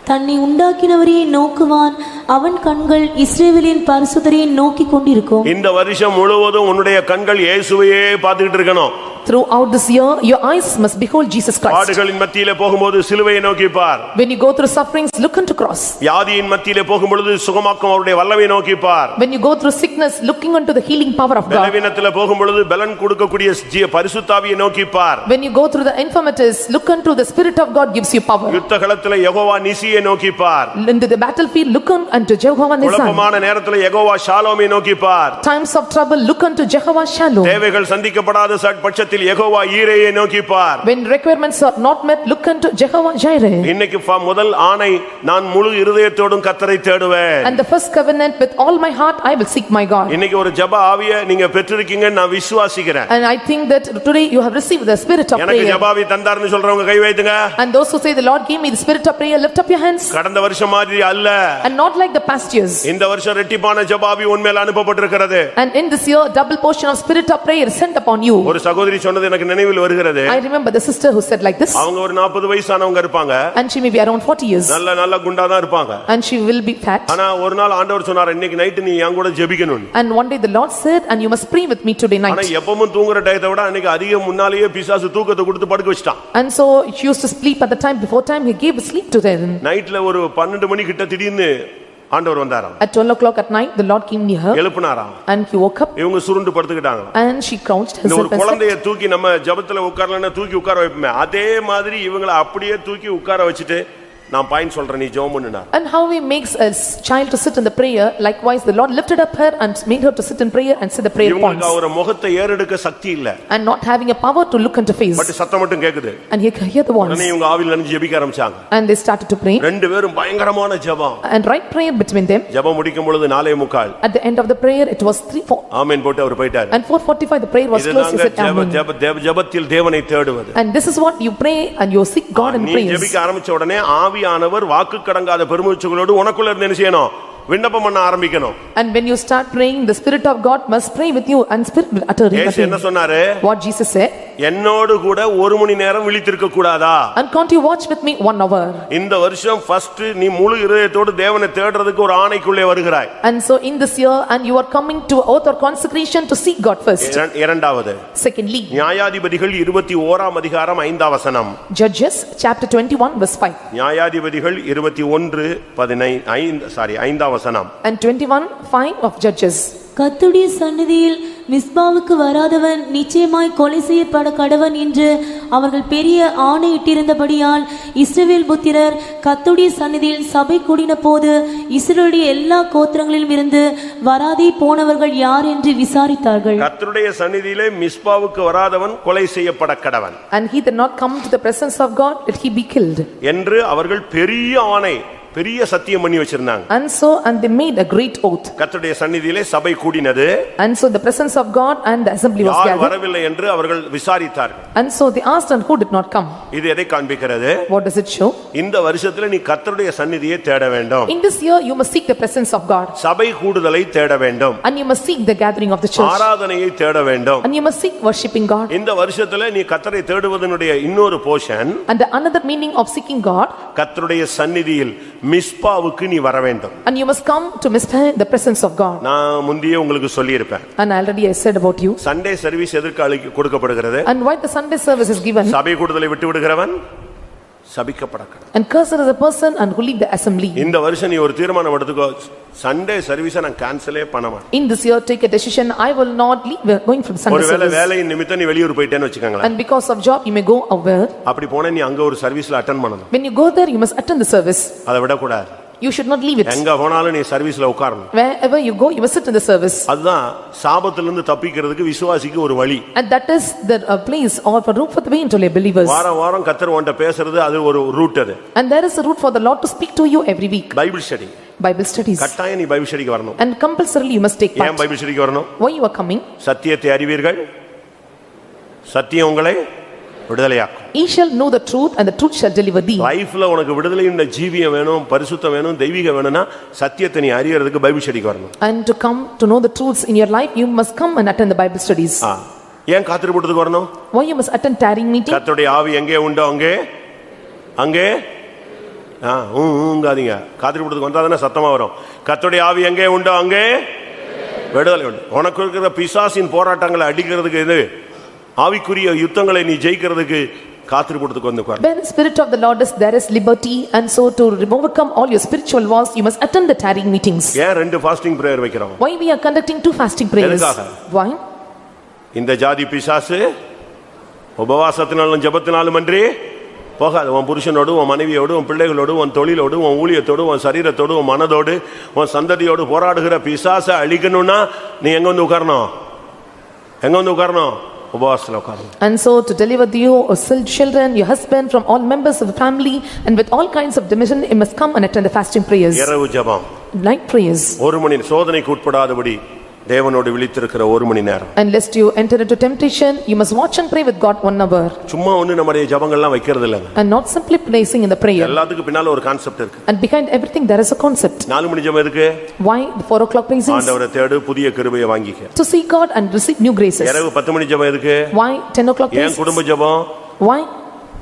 D: தன்னை உண்டாக்கினவரையே நோக்குவான், அவன் கண்கள் இஸ்ரவேலின் பரிசுத்தரை நோக்கி கொண்டிருக்கும்.
A: இந்த வருஷம் முழுவதும் உன்னுடைய கண்கள் இயேசுவையே பார்த்துக்கிட்டு இருக்கணும்.
B: throughout this year your eyes must behold Jesus Christ.
A: பாடுகளின் மத்தியிலே போகும்போது சிலுவையை நோக்கி பார்.
B: when you go through sufferings, look unto cross.
A: வியாதியின் மத்தியிலே போகும்போது சுகமாக்கும் அவருடைய வல்லமையை நோக்கி பார்.
B: when you go through sickness, looking unto the healing power of God.
A: பலவீனத்திலே போகும்போது பலன் கொடுக்கக்கூடிய பரிசுத்தாவியை நோக்கி பார்.
B: when you go through the infirmities, look unto the spirit of God gives you power.
A: யுத்தகளத்திலே Jehovah நிசியை நோக்கி பார்.
B: into the battlefield, look unto Jehovah Nissi.
A: குழப்பமான நேரத்திலே யெகோவா ஷாலோமை நோக்கி பார்.
B: times of trouble, look unto Jehovah Shalom.
A: தேவைகள் சந்திக்கப்படாத பட்சத்தில் யெகோவா ஈரேயை நோக்கி பார்.
B: when requirements are not met, look unto Jehovah Jireh.
A: இன்னைக்கு முதல் ஆணை, நான் முழு இருதயத்தோடும் கர்த்தரை தேடுவேன்.
B: and the first covenant, with all my heart I will seek my God.
A: இன்னைக்கு ஒரு ஜெப ஆவியை நீங்க பெற்றிருக்கீங்கன்னு நான் விசுவாசிக்கிறேன்.
B: and I think that today you have received the spirit of
A: எனக்கு
B: prayer.
A: ஜெப ஆவி தந்தார்னு சொல்றவங்க கை வைத்துங்க.
B: and those who say the Lord gave me the spirit of prayer, lift up your hands.
A: கடந்த வருஷம் மாதிரி அல்ல.
B: and not like the past years.
A: இந்த வருஷம் ரெட்டிப்பான ஜெப ஆவி உன்மேல் அனுப்பப்பட்டிருக்கிறது.
B: and in this year double portion of spirit of prayer is sent upon you.
A: ஒரு சகோதரி சொன்னது எனக்கு நினைவில் வருகிறது.
B: I remember the sister who said like this.
A: அவங்க ஒரு 40 வயசானவங்க இருப்பாங்க.
B: and she may be around 40 years.
A: நல்ல குண்டா தான் இருப்பாங்க.
B: and she will be fat.
A: ஆனா ஒரு நாள் ஆண்டவர் சொன்னார், இன்னைக்கு நைட் நீ என் கூட ஜெபிக்கணும்.
B: and one day the Lord said, and you must pray with me today night.
A: ஆனா எப்பவும் தூங்குற டயத்தை விட அன்னைக்கு அதிக முன்னாலேயே பிசாசு தூக்கத்தை கொடுத்து படுக்க வச்சிட்டான்.
B: and so she used to sleep at the time before time, he gave sleep to them.
A: நைட்ல ஒரு 12 மணி கிட்ட திடீர்னு ஆண்டவர் வந்தாராம்.
B: at 12 o'clock at night the Lord came near her.
A: எழுப்புனாராம்.
B: and he woke up.
A: இவங்க சுருண்டு படுத்துக்கிட்டாங்க.
B: and she crouched
A: ஒரு
B: herself.
A: குழந்தையை தூக்கி நம்ம ஜெபத்துல உட்காரலன்னா தூக்கி உட்கார வைப்போமே, அதே மாதிரி இவங்களை அப்படியே தூக்கி உட்கார வச்சிட்டு, நான் பாயிண்ட் சொல்றேன், நீ ஜெபம் பண்ணுனா.
B: and how he makes a child to sit in the prayer, likewise the Lord lifted up her and made her to sit in prayer and say the prayer points.
A: இவங்களுக்கு அவர முகத்தை ஏறெடுக்க சக்தி இல்ல.
B: and not having a power to look into face.
A: But சத்தம் மட்டும் கேக்குது.
B: and he could hear the voice.
A: உடனே இவங்க ஆவியில நின்னு ஜெபிக்க ஆரம்பிச்சாங்க.
B: and they started to pray.
A: ரெண்டு பேரும் பயங்கரமான ஜெபம்.
B: and right prayer between them.
A: ஜெபம் முடிக்கும் பொழுது 4:45.
B: at the end of the prayer it was 3:04.
A: ஆமென் போட்டு அவர் போயிட்டார்.
B: and 4:45 the prayer was closed. He said amen.
A: ஜெபத்தில் தேவனை தேடுவது.
B: and this is what you pray and you seek God in
A: நீ
B: prayer.
A: ஜெபிக்க ஆரம்பிச்ச உடனே ஆவியானவர் வாக்கு கடங்காத பெருமூச்சுகளோடு உனக்குள்ள இருந்து என்ன செய்யணும்? விண்ணப்பம் பண்ண ஆரம்பிக்கணும்.
B: And when you start praying, the Spirit of God must pray with you and Spirit will utter him.
A: இயேசு என்ன சொன்னாரு?
B: What Jesus said?
A: என்னோடு கூட 1 மணி நேரம் விழித்திருக்க கூடாதா?
B: And can't you watch with me 1 hour?
A: இந்த வருஷம் ஃபர்ஸ்ட் நீ முழு இதயத்தோடு தேவனை தேடுறதுக்கு ஒரு ஆணைக்குள்ளே வருகிறாய்.
B: And so in this year and you are coming to oath or consecration to seek God first.
A: இரண்டாவது,
B: Secondly,
A: நியாயாதிபதிகள் 21ஆம் அதிகாரம் 5ஆம் வசனம்.
B: Judges chapter 21 verse 5.
A: நியாயாதிபதிகள் 5ஆம் வசனம்.
B: And 21:5 of Judges.
D: கர்த்தருடைய சந்நிதியில் மிஸ்பாவுக்கு வராதவன் நிச்சயமாய் கொலை செய்யப்பட கடவன் என்று அவர்கள் பெரிய ஆணையிட்டிருந்தபடியால் இஸ்ரவேல் புத்திரர் கர்த்தருடைய சந்நிதியில் சபை கூடின போது இஸ்ரவேலுடைய எல்லா கோத்திரங்களிலும் இருந்து வராதே போனவர்கள் யார் என்று விசாரித்தார்கள்.
A: கர்த்தருடைய சந்நிதியிலே மிஸ்பாவுக்கு வராதவன் கொலை செய்யப்பட கடவன்.
B: And he did not come to the presence of God, that he be killed.
A: என்று அவர்கள் பெரிய ஆணை, பெரிய சத்தியம் பண்ணி வச்சிருந்தாங்க.
B: And they made a great oath.
A: கர்த்தருடைய சந்நிதியிலே சபை கூடினது.
B: And so the presence of God and the assembly was
A: யார்
B: gathered.
A: வரவில்லை என்று அவர்கள் விசாரித்தார்கள்.
B: And so they asked, and who did not come?
A: இது எதை காண்பிக்கிறது?
B: What does it show?
A: இந்த வருஷத்துல நீ கர்த்தருடைய சந்நிதியை தேட வேண்டும்.
B: In this year you must seek the presence of God.
A: சபை கூடுதலை தேட வேண்டும்.
B: And you must seek the gathering of the church.
A: ஆராதனையை தேட வேண்டும்.
B: And you must seek worshiping God.
A: இந்த வருஷத்துல நீ கர்த்தரை தேடுவதனுடைய இன்னொரு portion,
B: And the another meaning of seeking God,
A: கர்த்தருடைய சந்நிதியில் மிஸ்பாவுக்கு நீ வர வேண்டும்.
B: and you must come to Mizpah, the presence of God.
A: நான் முந்தியே உங்களுக்கு சொல்லி இருப்பேன்.
B: And already I said about you.
A: Sunday service எதற்கு கொடுக்கப்படுகிறது?
B: And why the Sunday service is given?
A: சபை கூடுதலை விட்டு விடுகிறவன் சபிக்கப்படக்கூடாது.
B: And cursed is the person and who leave the assembly.
A: இந்த வருஷம் நீ ஒரு தீர்மானம் எடுத்துக்கோ, சண்டே சர்வீஸை நான் கேன்சலே பண்ண மாட்டேன்.
B: In this year take a decision, I will not leave going from Sunday
A: ஒருவேளை
B: service.
A: வேலையின் நிமித்தம் நீ வெளியூர் போயிட்டேன்னு வச்சுக்கோங்களேன்.
B: And because of job you may go away.
A: அப்படி போனா நீ அங்க ஒரு சர்வீஸ்ல அட்டெண்ட் பண்ணணும்.
B: When you go there you must attend the service.
A: அதை விடக்கூடாது.
B: You should not leave it.
A: எங்க போனாலும் நீ சர்வீஸ்ல உட்காரணும்.
B: Wherever you go you must sit in the service.
A: அதுதான் சாபத்துல இருந்து தப்பிக்கிறதுக்கு விசுவாசிக்கு ஒரு வழி.
B: And that is the place or a route for the way into believers.
A: வாரம் கர்த்தர் உன்கிட்ட பேசுறது அது ஒரு ரூட் அது.
B: And there is a route for the Lord to speak to you every week.
A: Bible study.
B: Bible studies.
A: கட்டாயம் நீ Bible ஸ்டடிக்கு வரணும்.
B: And compulsorily you must take part.
A: ஏன் பைபிள் ஸ்டடிக்கு வரணும்?
B: Why you are coming?
A: சத்தியத்தை அறிவீர்கள், சத்தியம் உங்களை விடுதலையாக்கும்.
B: Ye shall know the truth and the truth shall deliver thee.
A: லைஃப்ல உனக்கு விடுதலையின் ஜீவியம் வேணும், பரிசுத்தம் வேணும், தெய்வீகம் வேணும்னா சத்தியத்தை நீ அறியறதுக்கு பைபிள் ஸ்டடிக்கு வரணும்.
B: And to come to know the truths in your life you must come and attend the Bible studies.
A: ஏன் காத்திருப்பதுக்கு வரணும்?
B: Why you must attend tarrying meeting?
A: கர்த்தருடைய ஆவி எங்கே உண்டோ அங்கே ஊங்காதீங்க. காத்திருப்பதுக்கு வந்தாதானே சத்தமா வரும். கர்த்தருடைய ஆவி எங்கே உண்டோ அங்கே விடுதலை உண்டு. உனக்கு இருக்கிற பிசாசின் போராட்டங்களை அடிக்கிறதுக்கு இது ஆவிக்குரிய யுத்தங்களை நீ ஜெயிக்கிறதுக்கு காத்திருப்பதுக்கு வந்து உட்கார்.
B: When the spirit of the Lord is there is liberty, and so to overcome all your spiritual wars you must attend the tarrying meetings.
A: ஏன் ரெண்டு ஃபாஸ்டிங் பிரேயர் வைக்கிறோம்?
B: Why we are conducting 2 fasting prayers? Why?
A: இந்த ஜாதி பிசாசு உபவாசத்தினாலும் ஜெபத்தினாலும் அன்றி போகாது. உன் புருஷனோடு, உன் மனைவியோடு, உன் பிள்ளைகளோடு, உன் தொழிலோடு, உன் ஊழியத்தோடு, உன் சரீரத்தோடு, உன் மனதோடு, உன் சந்ததியோடு போராடுகிற பிசாசை அழிக்கணும்னா நீ எங்க வந்து உட்காரணும்? உபவாசத்துல உட்காரணும்.
B: And so to deliver you or children, your husband, from all members of the family and with all kinds of division, you must come and attend the fasting prayers.
A: இரவு ஜெபம்,
B: Night prayers.
A: 1 மணி சோதனைக்கு உட்படாதபடி தேவனோடு விழித்திருக்கிற 1 மணி நேரம்.
B: And lest you enter into temptation, you must watch and pray with God 1 hour.
A: சும்மா ஒண்ணு நம்முடைய ஜெபங்கள்லாம் வைக்கிறது இல்ல.
B: And not simply placing in the prayer.
A: எல்லாத்துக்கு பின்னால ஒரு கான்செப்ட் இருக்கு.
B: And behind everything there is a concept.
A: 4 மணி ஜெபம் எதுக்கு?
B: Why the 4 o'clock praise?
A: ஆண்டவரை தேடு, புதிய கிருபையை வாங்கிக்க.
B: To seek God and receive new graces.
A: இரவு 10 மணி ஜெபம் எதுக்கு?
B: Why 10 o'clock praise?
A: ஏன் குடும்ப ஜெபம்?
B: Why?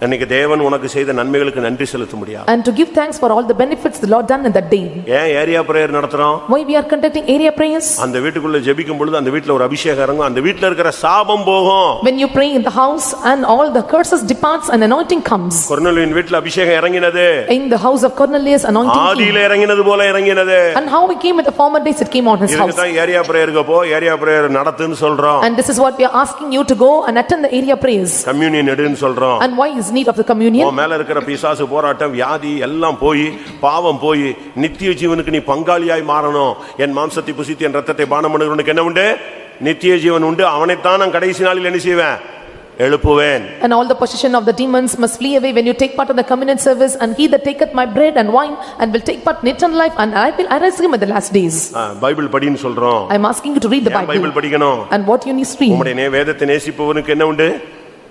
A: இன்னைக்கு தேவன் உனக்கு செய்த நன்மைகளுக்கு நன்றி செலுத்த முடியாது.
B: And to give thanks for all the benefits the Lord done in that day.
A: ஏன் ஏரியா பிரேயர் நடத்துறோம்?
B: Why we are conducting area prayers?
A: அந்த வீட்டுக்குள்ள ஜெபிக்கும் பொழுது அந்த வீட்ல ஒரு அபிஷேகம் இறங்கும், அந்த வீட்ல இருக்கிற சாபம் போகும்.
B: When you pray in the house and all the curses departs and anointing comes.
A: கொர்நேலியின் வீட்ல அபிஷேகம் இறங்கினது.
B: In the house of Cornelius anointing came.
A: ஆதியில இறங்கினது போல இறங்கினது.
B: And how it came in the former days, it came on his house.
A: இதுக்கு தான் area பிரேயருக்கு போ, area prayer நடத்துன்னு சொல்றோம்.
B: And this is what we are asking you to go and attend the area prayers.
A: Communion எடுன்னு சொல்றோம்.
B: And why is need of the communion?
A: மேல இருக்கிற பிசாசு போராட்டம், வியாதி எல்லாம் போய், பாவம் போய், நித்திய ஜீவனுக்கு நீ பங்காளியாய் மாறணும். என் மாம்சத்தை புசித்து என் ரத்தத்தை பானம் பண்ணுகிறவனுக்கு என்ன உண்டு? நித்திய ஜீவன் உண்டு. அவனைத்தான் நான் கடைசி நாளில் என்ன செய்வேன்? எழுப்புவேன்.
B: And all the possession of the demons must flee away when you take part of the communion service. And he that taketh my bread and wine and will take part in eternal life, and I will arise him at the last days.
A: Bible படின்னு சொல்றோம்.
B: I am asking you to read the Bible.
A: Bible படிக்கணும்.
B: And what you need to read?
A: உம்முடைய வேதத்தை நேசிப்பவனுக்கு என்ன உண்டு?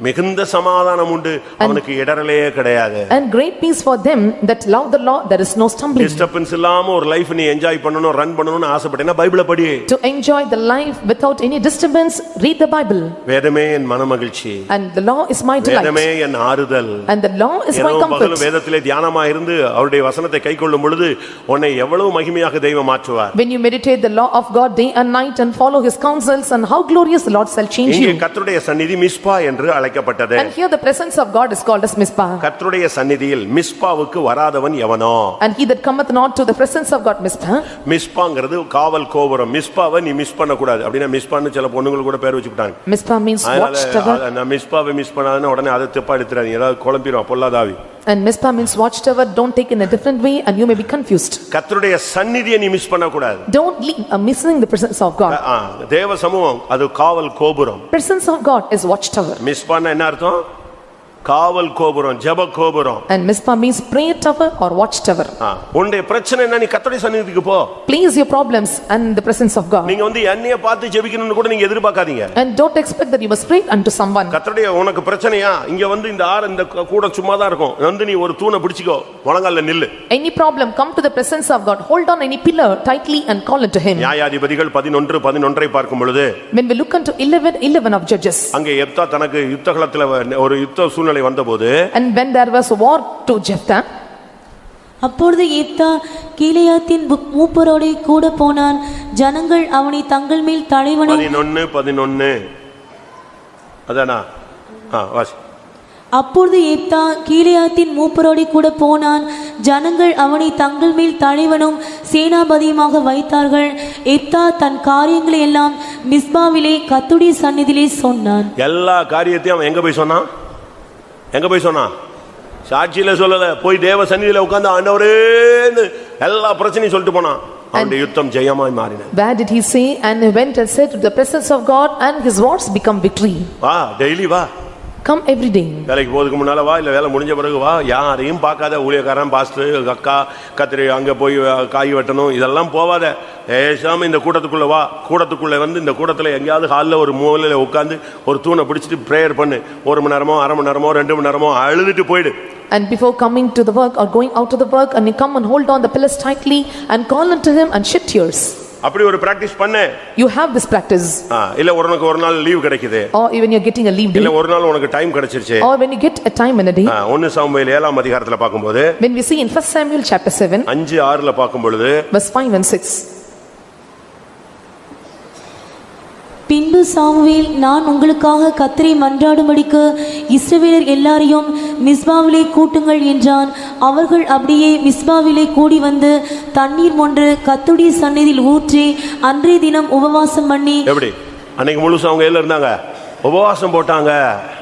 A: மிகுந்த சமாதானம் உண்டு, அவனுக்கு இடரலே கிடையாது.
B: And great peace for them that love the Lord, there is no stumbling.
A: Disturbance இல்லாம ஒரு லைஃப் நீ என்ஜாய் பண்ணனும், ரன் பண்ணனும்னு ஆசைப்பட்டேனா பைபிளை படி.
B: To enjoy the life without any disturbance, read the Bible.
A: வேதமே என் மனமகிழ்ச்சி,
B: And the law is my delight.
A: வேதமே என் ஆறுதல்,
B: And the law is my comfort.
A: பகலும் வேதத்திலே தியானமா இருந்து அவருடைய வசனத்தை கைக்கொள்ளும் பொழுது உன்னை எவ்வளவு மகிமையாக தெய்வம் மாற்றுவார்.
B: When you meditate the law of God day and night and follow his counsels, and how glorious the Lord shall change you.
A: இங்கே கர்த்தருடைய சந்நிதி மிஸ்பா என்று அழைக்கப்பட்டது.
B: And here the presence of God is called as Mizpah.
A: கர்த்தருடைய சந்நிதியில் மிஸ்பாவுக்கு வராதவன் எவனோ?
B: And he that cometh not to the presence of God, Mizpah.
A: மிஸ்பாங்கிறது காவல் கோபுரம். மிஸ்பாவை நீ மிஸ் பண்ண கூடாது. அப்படினா மிஸ்பான்னு சில பொண்ணுங்க கூட பேர் வச்சுட்டாங்க.
B: Mizpah means watchtower.
A: நான் மிஸ்பாவை மிஸ் பண்ணாதேன்னா உடனே அதை தப்பா எடுத்துறாதீங்க, ஏதாவது குழம்பிரும் பொல்லாதாவி.
B: And Mizpah means watchtower. Don't take in a different way and you may be confused.
A: கர்த்தருடைய சந்நிதியை நீ மிஸ் பண்ண கூடாது.
B: Don't leave missing the presence of God.
A: தேவ சமூகம் அது காவல் கோபுரம்.
B: Presence of God is watchtower.
A: மிஸ்பான்னா என்ன அர்த்தம்? காவல் கோபுரம், ஜெப கோபுரம்.
B: And Mizpah means prayer tower or watchtower.
A: உன்னுடைய பிரச்சனை என்ன, நீ கர்த்தருடைய சந்நிதிக்கு போ.
B: Place your problems and the presence of God.
A: நீங்க வந்து என்னைய பார்த்து ஜெபிக்கணும்னு கூட நீங்க எதிர்பார்க்காதீங்க.
B: And don't expect that you must pray unto someone.
A: கர்த்தருடைய உனக்கு பிரச்சனையா, இங்க வந்து இந்த கூட சும்மா தான் இருக்கும், வந்து நீ ஒரு தூணை பிடிச்சுக்கோ, முழங்கால்ல நில்லு.
B: Any problem, come to the presence of God, hold on any pillar tightly and call unto him.
A: நியாயாதிபதிகள் 11:11 பார்க்கும் பொழுது,
B: When we look unto 11:11 of Judges,
A: அங்கே யெப்தா தனக்கு யுத்தகளத்துல ஒரு யுத்த சூழ்நிலை வந்தபோது,
B: and when there was a war to Jephthah,
D: அப்பொழுது யெப்தா கீலேயாத்தின் மூப்பரோடே கூட போனான். ஜனங்கள் அவனை தங்கள் மேல் தலைவனும்
A: 11 அதானா வாசி.
D: அப்பொழுது யெப்தா கீலேயாத்தின் மூப்பரோடே கூட போனான். ஜனங்கள் அவனை தங்கள் மேல் தலைவனும் சேனாபதியுமாக வைத்தார்கள். யெப்தா தன் காரியங்களை எல்லாம் மிஸ்பாவிலே கர்த்தருடைய சந்நிதியிலே சொன்னான்.
A: எல்லா காரியத்தையும் அவன் எங்க போய் சொன்னான்? எங்க போய் சொன்னான்? சாட்சியில சொல்லல, போய் தேவ சந்நிதியில உட்கார்ந்து ஆண்டவரேன்னு எல்லா பிரச்சனையும் சொல்லிட்டு போனான். அவனுடைய யுத்தம் ஜெயமாய் மாறினது.
B: Where did he say? And he went and said to the presence of God, and his words become victory.
A: வா, டெய்லி வா.
B: Come every day.
A: வேலைக்கு போறதுக்கு முன்னால வா, இல்ல வேலை முடிஞ்ச பிறகு வா. யாரையும் பார்க்காத, ஊழியக்காரன், பாஸ்டர், அக்கா, கத்திரி, அங்க போய் காய் வெட்டணும், இதெல்லாம் போவாத. ஏசாம இந்த கூட்டத்துக்குள்ள வா. கூட்டத்துக்குள்ள வந்து இந்த கூட்டத்துல எங்கேயாவது ஹாலில் ஒரு மூலையில உட்காந்து ஒரு தூணை பிடிச்சிட்டு பிரேயர் பண்ணு. 1 மணி நேரமோ, அரை மணி நேரமோ, 2 மணி நேரமோ அழுதுட்டு போயிடு.
B: And before coming to the work or going out to the work, and you come and hold on the pillars tightly and call unto him and shed tears.
A: அப்படி ஒரு பிராக்டீஸ் பண்ணு.
B: You have this practice.
A: இல்ல உனக்கு ஒரு நாள் leave கிடைக்குது,
B: Or even you're getting a leave day.
A: இல்ல ஒரு நாள் உனக்கு டைம் கிடைச்சிருச்சு.
B: Or when you get a time in a day.
A: 1 Samuel 7ஆம் அதிகாரத்துல பார்க்கும்போது,
B: When we see in 1 Samuel chapter 7,
A: 5:6 பார்க்கும் பொழுது,
B: verse 5 and 6.
D: பின்பு சாமுவேல், நான் உங்களுக்காக கர்த்தரை மன்றாடும்படிக்கு இஸ்ரவேலர் எல்லாரையும் மிஸ்பாவிலே கூட்டுங்கள் என்றான். அவர்கள் அப்படியே மிஸ்பாவிலே கூடி வந்து தண்ணீர் ஒன்று கர்த்தருடைய சந்நிதியில் ஊற்றி அன்றைய தினம் உபவாசம் பண்ணி.
A: எப்படி அன்னைக்கு முழுசு அவங்க எல்லாம் இருந்தாங்க, உபவாசம் போட்டாங்க.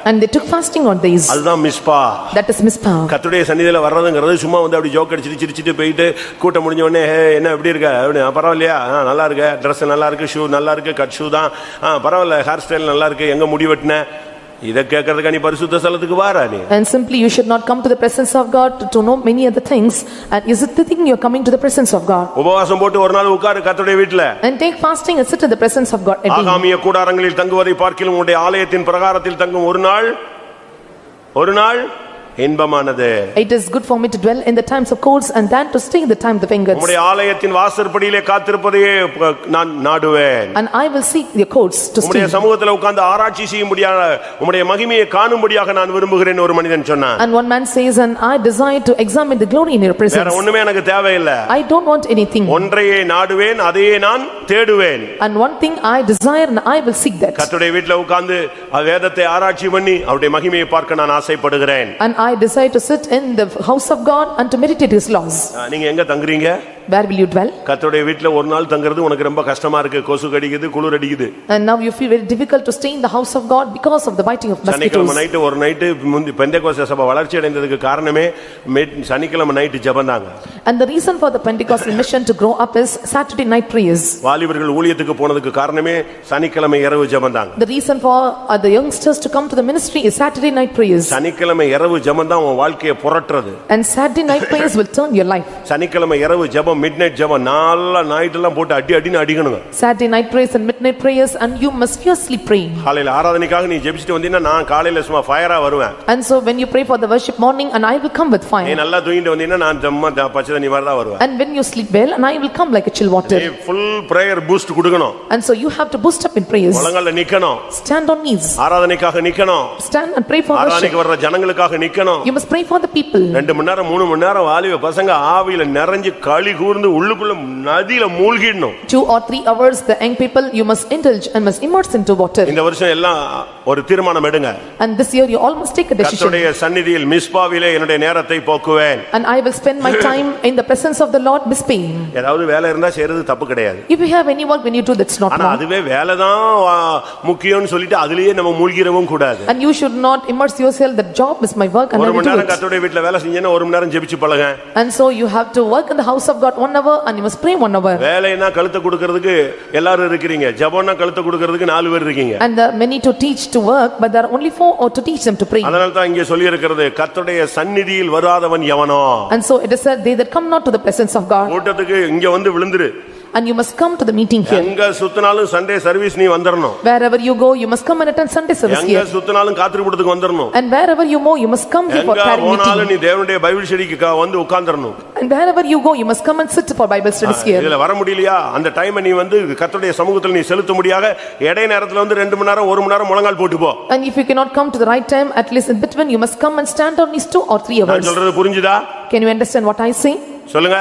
B: And they took fasting on days.
A: அதுதான் மிஸ்பா.
B: That is Mizpah.
A: கர்த்தருடைய சந்நிதியில வர்றதுங்கிறது சும்மா வந்து அப்படி ஜோக் அடிச்சிட்டு சிரிச்சிட்டு போயிட்டு கூட்டம் முடிஞ்ச உடனே என்ன எப்படி இருக்க, பரவாயில்லையா, நல்லா இருக்கு, ட்ரெஸ் நல்லா இருக்கு, ஷூ நல்லா இருக்கு, கட் ஷூ தான், பரவாயில்ல, ஹேர் ஸ்டைல் நல்லா இருக்கு, எங்க முடி வெட்டின, இதை கேட்கறதுக்கு நீ பரிசுத்த ஸ்தலத்துக்கு வாரா நீ?
B: And simply you should not come to the presence of God to know many other things. And is it the thing you are coming to the presence of God?
A: உபவாசம் போட்டு ஒரு நாள் உட்காரு கர்த்தருடைய வீட்ல.
B: And take fasting and sit in the presence of God every day.
A: ஆகாமிய கூடாரங்களில் தங்குவதை பார்க்கிலும் உம்முடைய ஆலயத்தின் பிரகாரத்தில் தங்கும் ஒரு நாள் இன்பமானது.
B: It is good for me to dwell in the times of courts and than to stay in the time of the vineyards.
A: உம்முடைய ஆலயத்தின் வாசற்படியிலே காத்திருப்பதையே நான் நாடுவேன்.
B: And I will seek your courts to stay.
A: உம்முடைய சமூகத்தில் உட்கார்ந்து ஆராய்ச்சி செய்யும்படியாக உம்முடைய மகிமையை காணும்படியாக நான் விரும்புகிறேன் ஒரு மனிதன் சொன்னான்.
B: And one man says, and I desire to examine the glory in your presence.
A: வேற ஒண்ணுமே எனக்கு தேவையில்லை.
B: I don't want anything.
A: ஒன்றையே நாடுவேன், அதையே நான் தேடுவேன்.
B: And one thing I desire and I will seek that.
A: கர்த்தருடைய வீட்டில் உட்கார்ந்து வேதத்தை ஆராய்ச்சி பண்ணி அவருடைய மகிமையை பார்க்க நான் ஆசைப்படுகிறேன்.
B: And I desire to sit in the house of God and to meditate his laws.
A: நீங்க எங்க தங்குறீங்க?
B: Where will you dwell?
A: கர்த்தருடைய வீட்டில் ஒரு நாள் தங்குறது உனக்கு ரொம்ப கஷ்டமா இருக்கு, கொசு கடிக்குது, குளிர் அடிக்குது.
B: And now you feel very difficult to stay in the house of God because of the biting of mosquitoes.
A: சனிக்கிழமை நைட்டு ஒரு நைட்டு முந்தி பெந்தேகோஸ்தே சபை வளர்ச்சி அடைந்ததுக்கு காரணமே சனிக்கிழமை night ஜெபம்தாங்க.
B: And the reason for the Pentecostal mission to grow up is Saturday night prayers.
A: வாலிபர்கள் ஊழியத்துக்கு போனதுக்கு காரணமே சனிக்கிழமை இரவு ஜெபம்தாங்க.
B: The reason for the youngsters to come to the ministry is Saturday night prayers.
A: சனிக்கிழமை இரவு ஜெபம் தான் உன் வாழ்க்கையை புரட்டுறது.
B: And Saturday night prayers will turn your life.
A: சனிக்கிழமை இரவு ஜெபம் ஜெபம் மிட்நைட் ஜெபம் நாளா நைட்டெல்லாம் போட்டு அடின்னு அடிக்கணுங்க.
B: Saturday night prayers and midnight prayers, and you must fiercely pray.
A: காலையில ஆராதனைக்காக நீ ஜெபிச்சிட்டு வந்தீனா நான் காலையில சும்மா ஃபயரா வருவேன்.
B: And so when you pray for the worship morning, and I will come with
A: நீ
B: fire.
A: நல்லா தூங்கிட்டு வந்தீனா நான் ஜம்மா பச்சை தண்ணி மாதிரி தான் வருவேன்.
B: And when you sleep well, and I will come like a chill water.
A: நீ full prayer boost கொடுக்கணும்.
B: And so you have to boost up in prayers.
A: முழங்கால்ல நிக்கணும்.
B: Stand on knees.
A: ஆராதனைக்காக நிக்கணும்.
B: Stand and pray for worship.
A: ஆராதனைக்கு வர்ற ஜனங்களுக்காக நிக்கணும்.
B: You must pray for the people.
A: 2 மணி நேரம் 3 மணி நேரம் வாலிப பசங்க ஆவியில நிறைஞ்சு களி கூர்ந்து உள்ளுக்குள்ள நதியில மூழ்கிடணும்.
B: 2 or 3 hours the young people you must indulge and must immerse into water.
A: இந்த வருஷம் எல்லாம் ஒரு தீர்மானம் எடுங்க.
B: And this year you all must take a decision.
A: கர்த்தருடைய சந்நிதியில் மிஸ்பாவிலே என்னுடைய நேரத்தை போக்குவேன்.
B: And I will spend my time in the presence of the Lord Mispaying.
A: ஏதாவது வேலை இருந்தா செய்யறது தப்பு கிடையாது.
B: If you have any work when you do, that's not
A: ஆனா
B: wrong.
A: அதுவே வேலை தான் முக்கியம்னு சொல்லிட்டு அதுலயே நம்ம மூழ்கிரவும் கூடாது.
B: And you should not immerse yourself that job is my work and I
A: ஒரு
B: will
A: மணி
B: do
A: நேரம்
B: it.
A: கர்த்தருடைய வீட்ல வேலை செஞ்சேன்னா 1 மணி நேரம் ஜெபிச்சு பழக.
B: And so you have to work in the house of God 1 hour and you must pray 1 hour.
A: வேலைனா கழுத்தை கொடுக்கிறதுக்கு எல்லாரும் இருக்கீங்க. ஜெபம்னா கழுத்தை கொடுக்கிறதுக்கு 4 பேர் இருக்கீங்க.
B: And there are many to teach to work, but there are only 4 or to teach them to pray.
A: அதனால தான் இங்கே சொல்லி இருக்கிறது கர்த்தருடைய சந்நிதியில் வராதவன் எவனோ.
B: And so it is said, they that come not to the presence of God.
A: கூட்டத்துக்கு இங்க வந்து விழுந்துரு.
B: And you must come to the meeting here.
A: எங்க சுத்தினாலும் சண்டே சர்வீஸ் நீ வந்தறணும்.
B: Wherever you go, you must come and attend Sunday service
A: எங்க
B: here.
A: சுத்தினாலும் காத்திருப்புறதுக்கு வந்தறணும்.
B: And wherever you go, you must come here for carrying
A: எங்க போனாலும்
B: meeting.
A: நீ தேவனுடைய Bible ஸ்டடிக்கு வந்து உட்கார்ந்தறணும்.
B: And wherever you go, you must come and sit for Bible studies here.
A: இதுல வர முடியலையா அந்த டைமை நீ வந்து கர்த்தருடைய சமூகத்துல நீ செலுத்த முடியாக இடை நேரத்துல வந்து 2 மணி நேரம் 1 மணி நேரம் முழங்கால் போட்டு போ.
B: And if you cannot come to the right time, at least in between, you must come and stand on these 2 or 3
A: நான்
B: hours.
A: சொல்றது புரிஞ்சுதா?
B: Can you understand what I say?
A: சொல்லுங்க.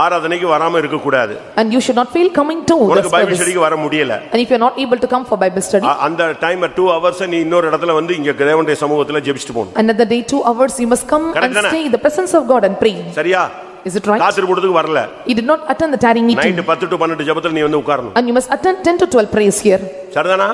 A: ஆராதனைக்கு வராம இருக்க கூடாது.
B: And you should not feel coming to the
A: உனக்கு Bible
B: service.
A: ஸ்டடிக்கு வர முடியல.
B: And if you are not able to come for Bible study,
A: அந்த டைம் 2 hours நீ இன்னொரு இடத்துல வந்து இங்க தேவனுடைய சமூகத்துல ஜெபிச்சிட்டு போணும்.
B: another day 2 hours you must come and stay in the presence of God and pray.
A: சரியா?
B: Is it right?
A: காத்திருப்புறதுக்கு வரல.
B: You did not attend the tarrying meeting.
A: Night 10 to 12 ஜெபத்துல நீ வந்து உட்காரணும்.
B: And you must attend 10 to 12 prayers here.
A: சரிதானா?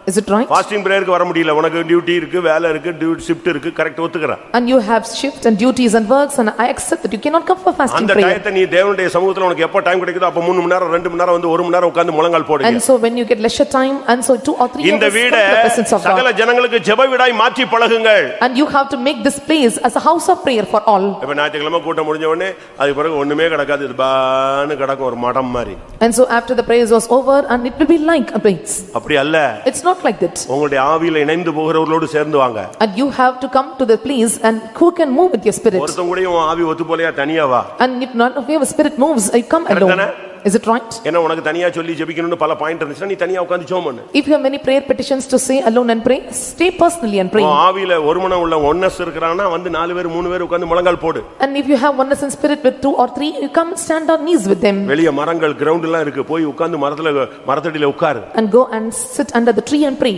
B: Is it right?
A: Fasting பிரேயருக்கு வர முடியல. உனக்கு டியூட்டி இருக்கு, வேலை இருக்கு, ஷிஃப்ட் இருக்கு, correct ஒத்துக்கறேன்.
B: And you have shift and duties and works, and I accept that you cannot come for fasting
A: அந்த
B: prayer.
A: டயத்தை நீ தேவனுடைய சமூகத்துல உனக்கு எப்ப டைம் கிடைக்குதோ அப்ப 3 மணி நேரம் 2 மணி நேரம் வந்து 1 மணி நேரம் உட்கார்ந்து முழங்கால் போடுங்க.
B: And so when you get leisure time, and so 2 or 3 hours
A: இந்த
B: come
A: வீடை
B: to the presence of
A: சகல
B: God.
A: ஜனங்களுக்கு ஜெப வீடாய் மாற்றி பழகுங்கள்.
B: And you have to make this place as a house of prayer for all.
A: இப்ப ஞாயிற்றுக்கிழமை கூட்டம் முடிஞ்ச உடனே அதுக்கு பிறகு ஒண்ணுமே கிடக்காது. இது பான்னு கிடக்கும் ஒரு மடம் மாதிரி.
B: And so after the prayers was over, and it will be like a place.
A: அப்படி அல்ல.
B: It's not like that.
A: உங்களுடைய ஆவியில இணைந்து போகிறவர்களோடு சேர்ந்து வாங்க.
B: And you have to come to the place and who can move with your spirit.
A: ஒருத்தன் கூட உன் ஆவி ஒத்து போலையா தனியா வா.
B: And if none of your spirit moves, you come alone. Is it right?
A: ஏன்னா உனக்கு தனியா சொல்லி ஜெபிக்கணும்னு பல பாயிண்ட் இருந்துச்சுன்னா நீ தனியா உட்கார்ந்து ஜெபம் பண்ணு.
B: If you have many prayer petitions to say alone and pray, stay personally and pray.
A: ஆவியில ஒரு மனம் உள்ள ஒன்னஸ் இருக்கறானா வந்து 4 பேர் 3 பேர் உட்கார்ந்து முழங்கால் போடு.
B: And if you have oneness in spirit with 2 or 3, you come and stand on knees with them.
A: வெளிய மரங்கள் கிரவுண்ட் எல்லாம் இருக்கு. போய் உட்கார்ந்து மரத்தடியில உட்காரு.
B: And go and sit under the tree and pray.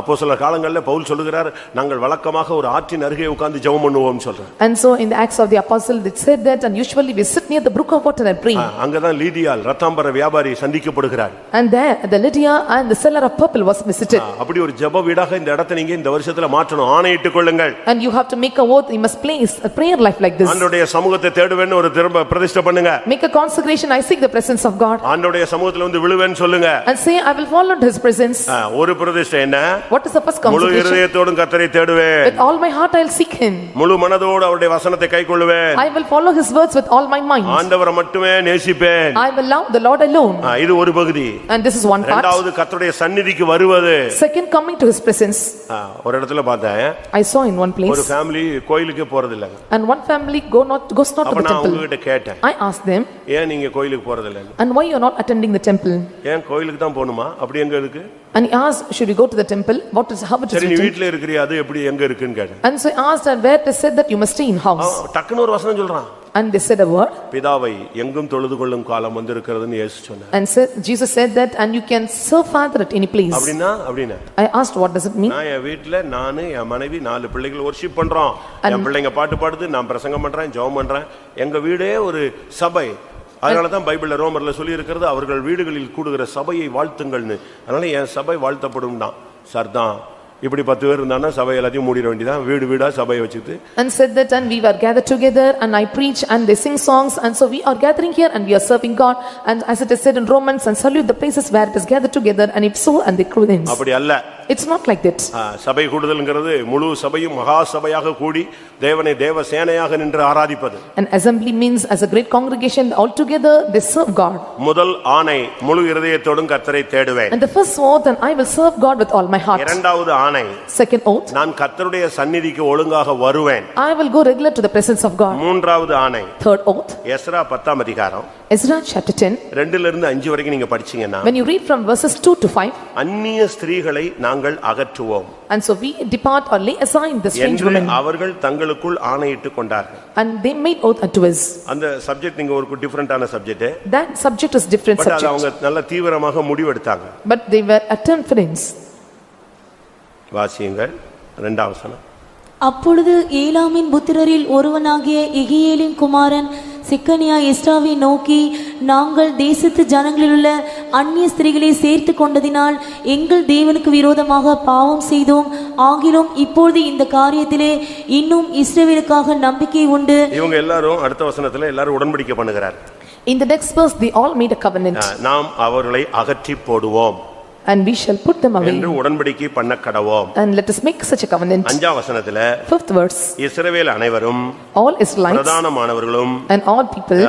A: அப்போஸ்தலர் காலங்களிலே பவுல் சொல்லுகிறார் நாங்கள் வழக்கமாக ஒரு ஆற்றின் அருகே உட்கார்ந்து ஜெபம் பண்ணுவோம்னு சொல்றார்.
B: And so in the Acts of the Apostle they said that, and usually we sit near the brook of water and pray.
A: அங்கதான் லீதியால் ரத்தாம்பர வியாபாரி சந்திக்கப்படுகிறார்.
B: And there the Lydia and the seller of purple was visited.
A: அப்படி ஒரு ஜெப வீடாக இந்த இடத்தை நீங்க இந்த வருஷத்துல மாற்றணும். ஆணையிட்டுக் கொள்ளுங்கள்.
B: And you have to make a oath, you must place a prayer life like this.
A: ஆண்டவருடைய சமூகத்தை தேடுவேன்னு ஒரு திரும்ப பிரதிஷ்டை பண்ணுங்க.
B: Make a consecration, I seek the presence of God.
A: ஆண்டவருடைய சமூகத்துல வந்து விழுவேன்னு சொல்லுங்க.
B: And say I will fall into his presence.
A: ஒரு பிரதிஷ்டை என்ன?
B: What is the first
A: முழு
B: consecration?
A: இதயத்தோடும் கர்த்தரை தேடுவேன்.
B: With all my heart I will seek him.
A: முழு மனதோடு அவருடைய வசனத்தை கைக்கொள்ளுவேன்.
B: I will follow his words with all my mind.
A: ஆண்டவரை மட்டுமே நேசிப்பேன்.
B: I will love the Lord alone.
A: இது ஒரு பகுதி.
B: And this is one part.
A: இரண்டாவது கர்த்தருடைய சந்நிதிக்கு வருவது.
B: Second, coming to his presence.
A: ஒரு இடத்துல பார்த்தேன்.
B: I saw in one place.
A: ஒரு ஃபேமிலி கோயிலுக்கு போறது இல்ல.
B: And one family goes not to the temple.
A: நான் அவங்ககிட்ட கேட்டேன்.
B: I asked them.
A: ஏன் நீங்க கோயிலுக்கு போறது இல்ல?
B: And why you are not attending the temple?
A: ஏன் கோயிலுக்கு தான் போணுமா? அப்படி எங்க இருக்கு?
B: And he asked, should we go to the temple? What is how it is
A: சரி நீ
B: written?
A: வீட்ல இருக்கறியா? அது எப்படி எங்க இருக்குன்னு கேட்டேன்.
B: And so I asked, and where it is said that you must stay in house?
A: டக்குனு ஒரு வசனம் சொல்றான்.
B: And they said a word.
A: பிதாவை எங்கும் தொழுது கொள்ளும் காலம் வந்திருக்கிறதுன்னு இயேசு சொன்னார்.
B: And said, Jesus said that, and you can serve Father at any place.
A: அப்படினா
B: I asked, what does it mean?
A: நான் என் வீட்ல நானு என் மனைவி 4 பிள்ளைகள் வொர்ஷிப் பண்றோம். என் பிள்ளைங்க பாட்டு பாடுது, நான் பிரசங்கம் பண்றேன், ஜெபம் பண்றேன். எங்க வீடே ஒரு சபை. அதனால தான் பைபிள்ல ரோமர்ல சொல்லி இருக்கிறது அவர்கள் வீடுகளில் கூடுகிற சபையை வாழ்த்துங்கள்னு. அதனால என் சபை வாழ்த்தப்படும்னா சர்தான். இப்படி 10 பேர் இருந்தானா சபை எல்லாத்தையும் மூடிர வேண்டியதான். வீடு வீடா சபையை வச்சிட்டு.
B: And said that, and we were gathered together, and I preach and they sing songs, and so we are gathering here and we are serving God. And as it is said in Romans, and salute the places where it is gathered together, and if so, and they clothe.
A: அப்படி அல்ல.
B: It's not like that.
A: சபை கூடுதல்ங்கிறது முழு சபையும் மகா சபையாக கூடி தேவனை தேவ சேனையாக நின்று ஆராதிப்பது.
B: An assembly means as a great congregation altogether they serve God.
A: முதல் ஆணை முழு இருதயத்தோடும் கர்த்தரை தேடுவேன்.
B: And the first oath, and I will serve God with all my heart.
A: இரண்டாவது ஆணை,
B: Second oath,
A: நான் கர்த்தருடைய சந்நிதிக்கு ஒழுங்காக வருவேன்.
B: I will go regular to the presence of God.
A: மூன்றாவது ஆணை,
B: Third oath,
A: எஸ்ரா 10ஆம் அதிகாரம்
B: Ezra chapter 10.
A: 2 லிருந்து 5 வரைக்கும் நீங்க படிச்சீங்கன்னா,
B: When you read from verses 2 to 5,
A: அந்நிய ஸ்திரீகளை நாங்கள் அகற்றுவோம்
B: and so we depart or lay aside the strange
A: என்று
B: women,
A: அவர்கள் தங்களுக்குள் ஆணையிட்டுக் கொண்டார்கள்.
B: and they made oath unto us.
A: அந்த சப்ஜெக்ட் நீங்க ஒரு டிஃபரண்டான subject,
B: That subject is different
A: but அது
B: subject,
A: அவங்க நல்ல தீவிரமாக முடிவெடுத்தாங்க.
B: but they were attempt friends.
A: வாசியுங்கள் 2ஆம் வசனம்.
D: அப்பொழுது ஏலாமின் புத்திரரில் ஒருவனாகிய எகியேலின் குமாரன் செக்கனியா எஸ்ராவை நோக்கி, நாங்கள் தேசத்து ஜனங்களிலுள்ள அந்நிய ஸ்திரீகளை சேர்த்து கொண்டதினால் எங்கள் தேவனுக்கு விரோதமாக பாவம் செய்தோம். ஆகிலும் இப்பொழுது இந்த காரியத்திலே இன்னும் இஸ்ரவேலுக்காக நம்பிக்கை உண்டு.
A: இவங்க எல்லாரும் அடுத்த வசனத்துல எல்லாரும் உடன்படிக்கை பண்ணுகிறார்.
B: In the next verse they all made a covenant,
A: நாம் அவர்களை அகற்றி போடுவோம்
B: and we shall put them away,
A: என்று உடன்படிக்கை பண்ண கடவோம்.
B: and let us make such a covenant.
A: 5ஆம் வசனத்துல
B: Fifth verse,
A: இஸ்ரவேல் அனைவரும்
B: all Israelites
A: பிரதானமானவர்களும்
B: and all people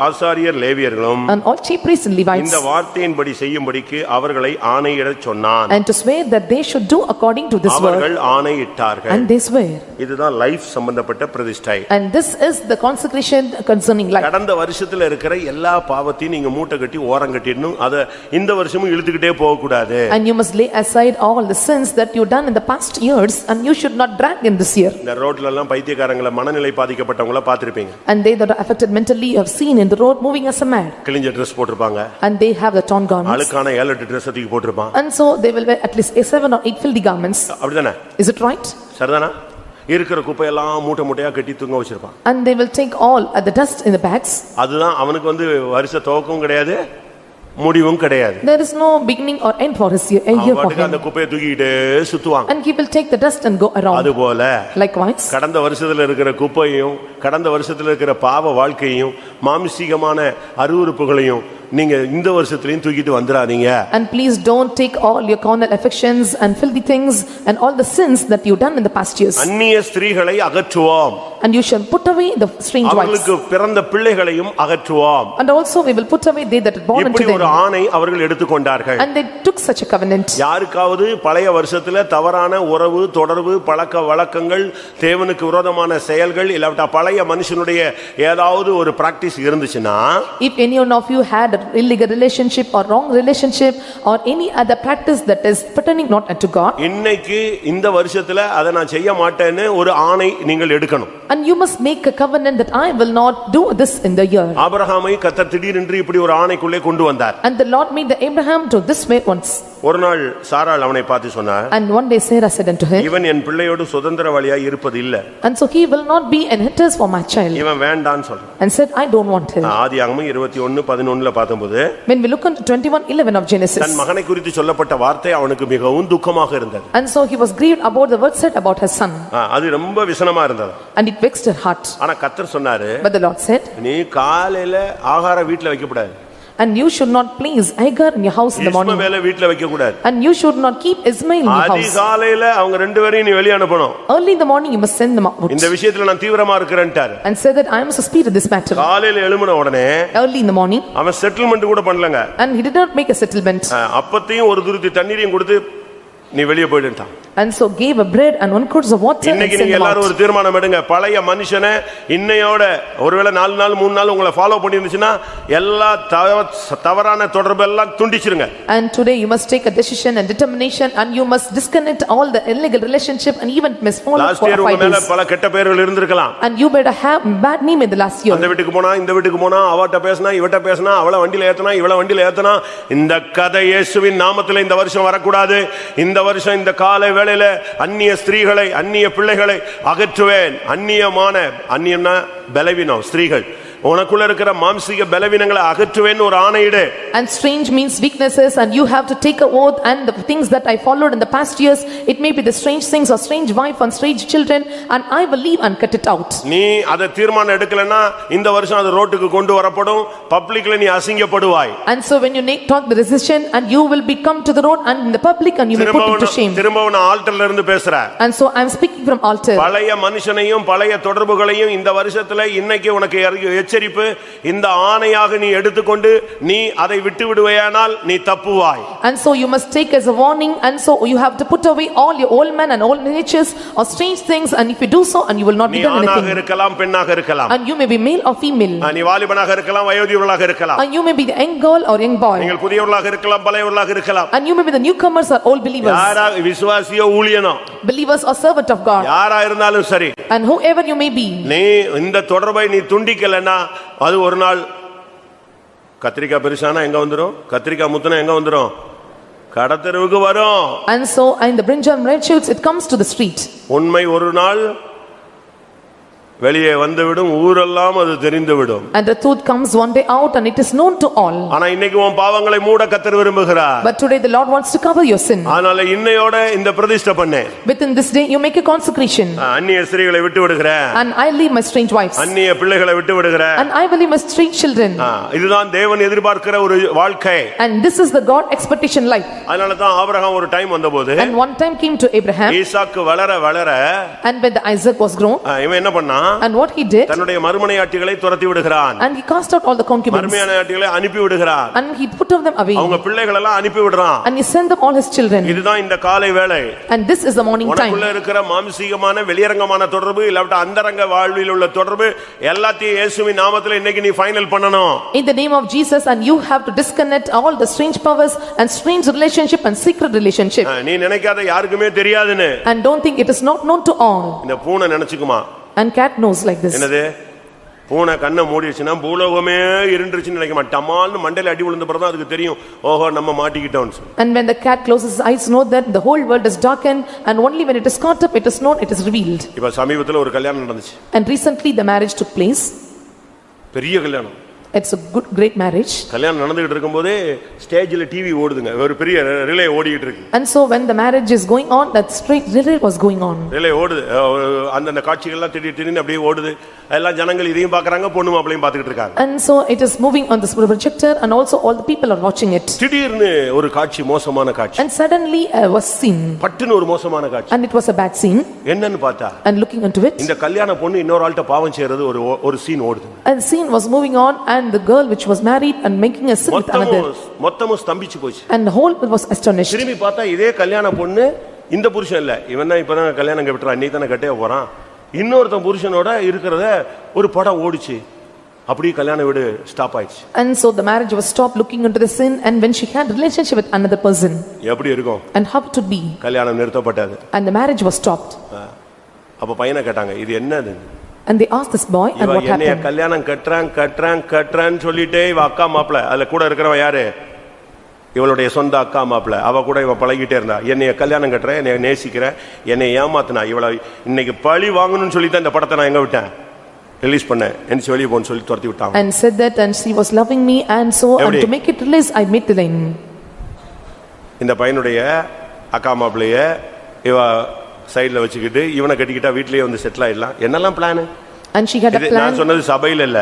A: ஆசாரியர் லேவியர்களும்
B: and all chief priests and Levites,
A: இந்த வார்த்தையின்படி செய்யும்படிக்கு அவர்களை ஆணையிடச் சொன்னான்.
B: and to swear that they should do according to this word,
A: அவர்கள் ஆணையிட்டார்கள்.
B: and they swear.
A: இதுதான் லைஃப் சம்பந்தப்பட்ட பிரதிஷ்டை.
B: And this is the consecration concerning life.
A: கடந்த வருஷத்துல இருக்கிற எல்லா பாவத்தையும் நீங்க மூட்டை கட்டி ஓரம் கட்டிடணும். அத இந்த வருஷமும் இழுத்துக்கிட்டே போக கூடாது.
B: And you must lay aside all the sins that you done in the past years, and you should not drag in this year.
A: இந்த ரோட்ல எல்லாம் பைத்தியக்காரங்கள மனநிலை பாதிக்கப்பட்டவங்கள பாத்திருப்பீங்க.
B: And they that are affected mentally you have seen in the road moving as a mad,
A: கிழிஞ்ச Dress போட்டுருப்பாங்க.
B: and they have the torn garments,
A: அழுக்கான 7-8 Dress தூக்கி போட்டுருப்பான்.
B: and so they will wear at least 7 or 8 filthy garments.
A: அப்படிதானே?
B: Is it right?
A: சரிதானா? இருக்கிற குப்பையெல்லாம் மூட்டை மூட்டையா கட்டி தூங்க வச்சிருப்பான்.
B: And they will take all at the dust in the bags.
A: அதுதான் அவனுக்கு வருஷ துவக்கம் கிடையாது, முடிவும் கிடையாது.
B: There is no beginning or end for his year for him,
A: அந்த குப்பையை தூக்கிட்டே சுத்துவாங்க.
B: and he will take the dust and go around.
A: அதுபோல
B: Likewise,
A: கடந்த வருஷத்துல இருக்கிற குப்பையும் கடந்த வருஷத்துல இருக்கிற பாவ வாழ்க்கையும் மாம்சீகமான அருவருப்புகளையும் நீங்க இந்த வருஷத்துலயும் தூக்கிட்டு வந்துறாதீங்க.
B: and please don't take all your carnal affections and filthy things and all the sins that you done in the past years.
A: அந்நிய ஸ்திரீகளை அகற்றுவோம்,
B: And you shall put away the strange wives,
A: அவர்களுக்கு பிறந்த பிள்ளைகளையும் அகற்றுவோம்.
B: and also we will put away they that are born unto
A: இப்படி ஒரு
B: them.
A: ஆணை அவர்கள் எடுத்துக்கொண்டார்கள்.
B: And they took such a covenant.
A: யாருக்காவது பழைய வருஷத்துல தவறான உறவு தொடர்பு பழக்க வழக்கங்கள் தேவனுக்கு விரோதமான செயல்கள் இல்லாவிட்டா பழைய மனுஷனுடைய ஏதாவது ஒரு பிராக்டிஸ் இருந்துச்சுன்னா,
B: If any one of you had an illegal relationship or wrong relationship or any other practice that is pertaining not unto God,
A: இன்னைக்கு இந்த வருஷத்துல அதை நான் செய்ய மாட்டேன்னு ஒரு ஆணை நீங்கள் எடுக்கணும்.
B: and you must make a covenant that I will not do this in the year.
A: ஆபிரகாமை கர்த்தர் திடீரென்று இப்படி ஒரு ஆணைக்குள்ளே கொண்டு வந்தார்.
B: And the Lord made the Abraham to this way once.
A: ஒரு நாள் சாராள் அவனை பார்த்து சொன்னார்,
B: And one day Sarah said unto him,
A: இவன் என் பிள்ளையோடு சுதந்திரவாளியாய் இருப்பது இல்ல,
B: and so he will not be an inheritors for my child,
A: இவன் வேண்டான்னு சொல்றான்.
B: and said, I don't want him.
A: ஆதியாகமம் 21:11 பார்த்தபோது
B: When we look into 21:11 of Genesis,
A: தன் மகனை குறித்து சொல்லப்பட்ட வார்த்தை அவனுக்கு மிகவும் துக்கமாக இருந்தது.
B: and so he was grieved about the word said about his son,
A: அது ரொம்ப விசனமா இருந்தது.
B: and it vexed her heart.
A: ஆனா கர்த்தர் சொன்னாரு,
B: But the Lord said,
A: நீ காலையில ஆகார வீட்ல வைக்க கூடாது,
B: and you should not place Hagar in your house in the morning,
A: இஸ்மவேலை வீட்ல வைக்க கூடாது,
B: and you should not keep Ismail in your house.
A: அதிகாலையில அவங்க ரெண்டு பேரையும் நீ வெளிய அனுப்பணும்.
B: Early in the morning you must send them out,
A: இந்த விஷயத்துல நான் தீவிரமா இருக்கிறேன்ட்டாரு.
B: and said that I am a speed in this matter.
A: காலையில எழும்பின உடனே
B: Early in the morning,
A: அவன் செட்டில்மெண்ட் கூட பண்ணலங்க.
B: and he did not make a settlement,
A: அப்பத்தையும் ஒரு துருத்தி தண்ணீரையும் கொடுத்து நீ வெளிய போயிடுட்டான்.
B: and so gave a bread and 1 cruse of water and
A: இன்னைக்கு
B: sent
A: நீங்க
B: them
A: எல்லாரும் ஒரு
B: out.
A: தீர்மானம் எடுங்க, பழைய மனுஷனை இன்னையோட ஒருவேளை 4 நாள் 3 நாள் உங்களை ஃபாலோ பண்ணி இருந்துச்சுன்னா எல்லா தவறான தொடர்பு எல்லாம் துண்டிச்சிருங்க.
B: And today you must take a decision and determination, and you must disconnect all the illegal relationship and even miss follow
A: last
B: for
A: year
B: 5
A: உங்க மேல
B: days.
A: பல கெட்ட பெயர்கள் இருந்திருக்கலாம்.
B: And you better have bad name in the last year.
A: அந்த வீட்டுக்கு போனா இந்த வீட்டுக்கு போனா அவட்ட பேசினா இவட்ட பேசினா அவளை வண்டியில ஏத்தனா இவளை வண்டியில ஏத்தனா, இந்த கதை இயேசுவின் நாமத்துல இந்த வருஷம் வரக்கூடாது. இந்த வருஷம் இந்த காலை வேளையில அந்நிய ஸ்திரீகளை அந்நிய பிள்ளைகளை அகற்றுவேன். அந்நியமான அந்நியம்னா பலவீனம் ஸ்திரீகள் உனக்குள்ள இருக்கிற மாம்சீக பலவீனங்களை அகற்றுவேன்னு ஒரு ஆணையிடு.
B: And strange means weaknesses, and you have to take a oath, and the things that I followed in the past years, it may be the strange things or strange wife and strange children, and I will leave and cut it out.
A: நீ அத தீர்மானம் எடுக்கலனா இந்த வருஷம் அது ரோட்டுக்கு கொண்டு வரப்படும், பப்ளிக்ல நீ அசிங்கப்படுவாய்.
B: And so when you talk the decision, and you will become to the road and in the public, and you will put into shame.
A: திரும்பவும் நான் ஆல்டர்ல இருந்து பேசுறேன்.
B: And so I am speaking from altar.
A: பழைய மனுஷனையும் பழைய தொடர்புகளையும் இந்த வருஷத்துல இன்னைக்கு உனக்கு எச்சரிப்பு, இந்த ஆணையாக நீ எடுத்துக்கொண்டு நீ அதை விட்டு விடுவையானால் நீ தப்புவாய்.
B: And so you must take as a warning, and so you have to put away all your old men and old natures or strange things, and if you do so, and you will not be done anything.
A: நீ ஆணாக இருக்கலாம், பெண்ணாக இருக்கலாம்.
B: And you may be male or female.
A: நீ வாலிபனாக இருக்கலாம், வயோதிபனாக இருக்கலாம்.
B: And you may be the young girl or young boy.
A: நீங்கள் புதியவர்களாக இருக்கலாம், பழையவர்களாக இருக்கலாம்.
B: And you may be the newcomers or old believers.
A: யாரா விசுவாசியோ ஊழியனோ,
B: believers or servant of God.
A: யாரா இருந்தாலும் சரி.
B: And whoever you may be.
A: நீ இந்த தொடர்பை நீ துண்டிக்கலனா அது ஒரு நாள் கத்திரிக்காய் பெருசானா எங்க வந்துரும், கத்திரிக்காய் முத்துனா எங்க வந்துரும், கடத்தெருவுக்கு வரும்.
B: And so in the brinjal red shoots, it comes to the street.
A: உண்மை ஒரு நாள் வெளியே வந்துவிடும், ஊரெல்லாம் அது தெரிந்துவிடும்.
B: And the truth comes one day out, and it is known to all.
A: ஆனா இன்னைக்கு உன் பாவங்களை மூட கர்த்தர் விரும்புகிறார்.
B: But today the Lord wants to cover your sin.
A: அதனால இன்னையோட இந்த பிரதிஷ்டை பண்ணு.
B: Within this day you make a consecration.
A: அந்நிய ஸ்திரீகளை விட்டு விடுகிறேன்.
B: And I leave my strange wives.
A: அந்நிய பிள்ளைகளை விட்டு விடுகிறேன்.
B: And I will leave my strange children.
A: இதுதான் தேவன் எதிர்பார்க்கிற ஒரு வாழ்க்கை.
B: And this is the God expectation life.
A: அதனால தான் ஆபிரகாம் ஒரு டைம் வந்தபோது,
B: And one time came to Abraham.
A: ஈசாக்கு வளர வளர,
B: And when the Isaac was grown,
A: இவன் என்ன பண்ணா,
B: and what he did,
A: தன்னுடைய மறுமனையாட்டிகளை துரத்தி விடுகிறான்.
B: and he cast out all the concubines.
A: மறுமனையாட்டிகளை அனுப்பி விடுகிறான்.
B: And he put them away.
A: அவங்க பிள்ளைகளை எல்லாம் அனுப்பி விடுறான்.
B: And he sent them all his children.
A: இதுதான் இந்த காலை வேளை.
B: And this is the morning time.
A: உனக்குள்ள இருக்கிற மாம்சீகமான வெளியரங்கமான தொடர்பு இல்லாட்ட அந்தரங்க வாழ்வில் உள்ள தொடர்பு எல்லாத்தையும் இயேசுவின் நாமத்தில் இன்னைக்கு நீ ஃபைனல் பண்ணணும்.
B: In the name of Jesus, and you have to disconnect all the strange powers and strange relationship and secret relationship.
A: நீ நினைக்காத யாருக்குமே தெரியாதுன்னு.
B: And don't think it is not known to all.
A: இந்த பூனை நினைச்சுக்குமா?
B: And cat knows like this.
A: என்னது? பூனை கண்ணை மூடிடுச்சுன்னா பூலோகமே இருண்டுருச்சுன்னு நினைக்குமா? டமால்னு மண்டையில அடி விழுந்த பிறகு அதுக்கு தெரியும், ஓஹோ நம்ம மாட்டிக்கிட்டோம்னு சொல்லி.
B: And when the cat closes his eyes, know that the whole world is darkened, and only when it is caught up, it is known, it is revealed.
A: இப்ப சமீபத்துல ஒரு கல்யாணம் நடந்துச்சு.
B: And recently the marriage took place.
A: பெரிய கல்யாணம்.
B: It's a good great marriage.
A: கல்யாணம் நடந்துகிட்டு இருக்கும்போதே ஸ்டேஜ்ல டிவி ஓடுதுங்க, ஒரு பெரிய ரிலே ஓடிட்டு இருக்கு.
B: And so when the marriage is going on, that straight relay was going on.
A: Relay ஓடுது, அந்த காட்சிகள் எல்லாம் திடீர்னு அப்படியே ஓடுது. எல்லாம் ஜனங்கள் இதையும் பார்க்கறாங்க, பொண்ணு மாப்பிளையும் பார்த்துக்கிட்டு இருக்காங்க.
B: And so it is moving on this projector, and also all the people are watching it.
A: திடீர்னு ஒரு காட்சி, மோசமான காட்சி.
B: And suddenly was seen.
A: பட்டுன்னு ஒரு மோசமான காட்சி.
B: And it was a bad scene.
A: என்னன்னு பார்த்தா,
B: And looking into it,
A: இந்த கல்யாண பொண்ணு இன்னொரு ஆள்கிட்ட பாவம் செய்யறது ஒரு சீன் ஓடுது.
B: and the scene was moving on, and the girl which was married and making a sin with another.
A: மொத்தமும் ஸ்தம்பிச்சு போச்சு.
B: And the whole was astonished.
A: திரும்பி பார்த்தா இதே கல்யாண பொண்ணு இந்த புருஷன் இல்ல, இவன் தான் இப்பதான் கல்யாணம் கட்டறான், நீ தான கட்டே போறான், இன்னொருத்தன் புருஷனோட இருக்கிறத ஒரு படம் ஓடிச்சு. அப்படியே கல்யாண வீடு ஸ்டாப் ஆயிடுச்சு.
B: And so the marriage was stopped, looking into the sin, and when she had relationship with another person.
A: எப்படி இருக்கும்?
B: And how it would be?
A: கல்யாணம் நிறுத்தப்பட்டது.
B: And the marriage was stopped.
A: அப்ப பையனை கேட்டாங்க, இது என்னது?
B: And they asked this boy, and what
A: என்னைய
B: happened?
A: கல்யாணம் கட்டுறான்னு சொல்லிட்டே இவ அக்கா மாப்பிள, அதுல கூட இருக்கிறவன் யாரு? இவளுடைய சொந்த அக்கா மாப்பிள. அவ கூட இவன் பழகிட்டே இருந்தா, என்னைய கல்யாணம் கட்டுற, என்னைய நேசிக்கிற, என்னை ஏமாத்தினா, இவளை இன்னைக்கு பழி வாங்கணும்னு சொல்லி தான் இந்த படத்தை நான் எங்க விட்டேன், ரிலீஸ் பண்ணேன், என்ன வெளியே போன்னு சொல்லி துரத்தி விட்டான்.
B: And said that, and she was loving me, and so and to make it release, I made the line.
A: இந்த பையனுடைய அக்கா மாப்பிளைய இவ சைடுல வச்சுக்கிட்டு இவனை கட்டிக்கிட்டா வீட்லயே வந்து செட்டில் ஆயிடலாம், என்னெல்லாம் plan.
B: And she had a plan.
A: நான் சொன்னது சபையில இல்ல,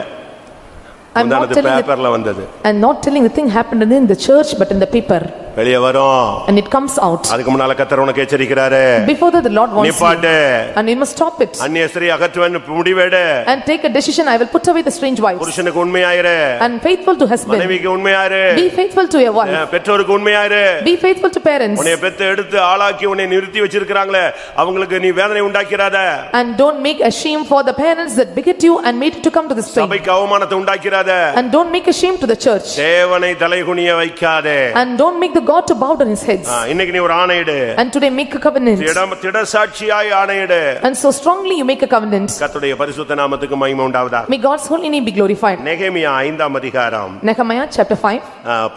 A: பேப்பர்ல வந்தது.
B: And not telling the thing happened in the church, but in the paper.
A: வெளியே வரும்.
B: And it comes out.
A: அதுக்கு முன்னால கர்த்தர் உனக்கு எச்சரிக்கிறாரு.
B: Before that the Lord wants
A: நிப்பாட்டு.
B: you. And you must stop it.
A: அந்நிய ஸ்திரீ அகற்றுவேன் முடிவெடு.
B: And take a decision, I will put away the strange wives.
A: புருஷனுக்கு உண்மையாயிரு.
B: And faithful to husband.
A: மனைவிக்கு உண்மையாயிரு.
B: Be faithful to your wife.
A: பெற்றோருக்கு உண்மையாயிரு.
B: Be faithful to parents.
A: உன்னை பெத்து எடுத்து ஆளாக்கி உன்னை நிறுத்தி வச்சிருக்காங்களே, அவங்களுக்கு நீ வேதனை உண்டாக்கிராத.
B: And don't make a shame for the parents that beget you and made you to come to this place.
A: சபைக்கு அவமானத்தை உண்டாக்கிராத.
B: And don't make a shame to the church.
A: தேவனை தலைகுனிய வைக்காதே.
B: And don't make the God to bow down his heads.
A: இன்னைக்கு நீ ஒரு ஆணையிடு.
B: And today make a covenant.
A: திட சாட்சியாய் ஆணையிடு.
B: And so strongly you make a covenant.
A: கர்த்தருடைய பரிசுத்த நாமத்துக்கு மகிமை உண்டாவதாக.
B: May God's holy name be glorified.
A: நெகேமியா 5ஆம் அதிகாரம்
B: Nehemiah chapter 5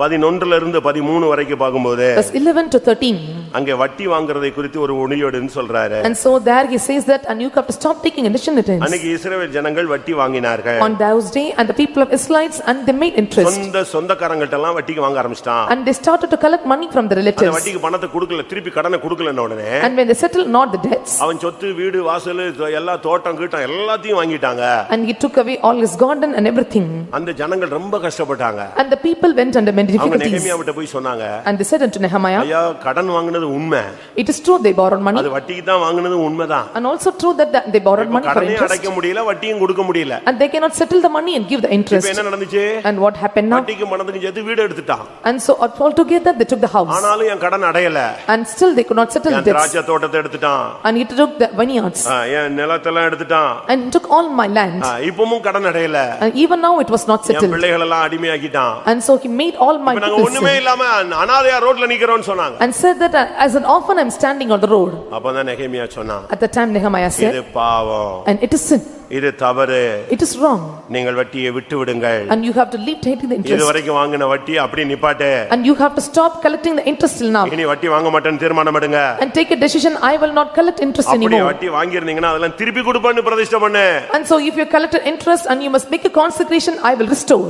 A: 11 இருந்து 13 வரைக்கும் பாக்கும்போது
B: verse 11 to 13.
A: அங்கே வட்டி வாங்குறதை குறித்து ஒரு ஒளியோடுன்னு சொல்றாரு.
B: And so there he says that and you have to stop taking initiatives.
A: அன்னைக்கு இஸ்ரவேல் ஜனங்கள் வட்டி வாங்கினார்கள்.
B: On those day and the people of Israelites and they made interest.
A: சொந்தக்காரங்கள்ட்ட எல்லாம் வட்டிக்கு வாங்க ஆரம்பிச்சிட்டான்.
B: And they started to collect money from the relatives.
A: அந்த வட்டிக்கு பணத்தை கொடுக்கல, திருப்பி கடனை கொடுக்கலன்ன உடனே
B: and when they settled not the debts
A: அவன் சொத்து வீடு வாசல் எல்லா தோட்டம் கீட்டம் எல்லாத்தையும் வாங்கிட்டாங்க.
B: and he took away all his garden and everything.
A: அந்த ஜனங்கள் ரொம்ப கஷ்டப்பட்டாங்க.
B: And the people went under many difficulties.
A: அவங்க நெகேமியாவிட்ட போய் சொன்னாங்க.
B: And they said unto Nehemiah,
A: ஐயா கடன் வாங்குனது உண்மை.
B: it is true they borrowed money.
A: அது வட்டிக்கு தான் வாங்குனது உண்மைதான்.
B: And also true that they borrowed money for interest.
A: அடைக்க முடியல, வட்டியும் கொடுக்க முடியல.
B: And they cannot settle the money and give the interest.
A: இப்போ என்ன நடந்துச்சு?
B: And what happened now?
A: வட்டிக்கு பணத்துக்கு சேர்த்து வீடு எடுத்துட்டான்.
B: And so altogether they took the house.
A: ஆனாலும் என் கடன் அடையல.
B: And still they could not settle the debts.
A: திராட்சை தோட்டத்தை எடுத்துட்டான்.
B: And he took the vineyards.
A: என் நிலத்தெல்லாம் எடுத்துட்டான்.
B: And took all my land.
A: இப்பவும் கடன் அடையல.
B: And even now it was not settled.
A: என் பிள்ளைகள் எல்லாம் அடிமையாக்கிட்டான்.
B: And so he made all my people
A: நாங்க ஒண்ணுமே இல்லாம அனாதையா ரோட்ல நிக்கறோம்னு சொன்னாங்க.
B: And said that as an orphan I am standing on the road.
A: அப்பதான் நெகேமியா சொன்னான்.
B: At the time Nehemiah said,
A: இது பாவம்.
B: and it is sin.
A: இது தவறு.
B: It is wrong.
A: நீங்கள் வட்டியை விட்டு விடுங்கள்.
B: And you have to leave taking the interest.
A: இதுவரைக்கும் வாங்குன வட்டி அப்படியே நிப்பாட்டு.
B: And you have to stop collecting the interest till now.
A: இனி வட்டி வாங்க மாட்டேன்னு தீர்மானம் எடுங்க.
B: And take a decision, I will not collect interest anymore.
A: அப்படியே வட்டி வாங்கி இருந்தீங்கன்னா அதெல்லாம் திருப்பி கொடுப்பேன்னு பிரதிஷ்டை பண்ணு.
B: And so if you collected interest and you must make a consecration, I will restore.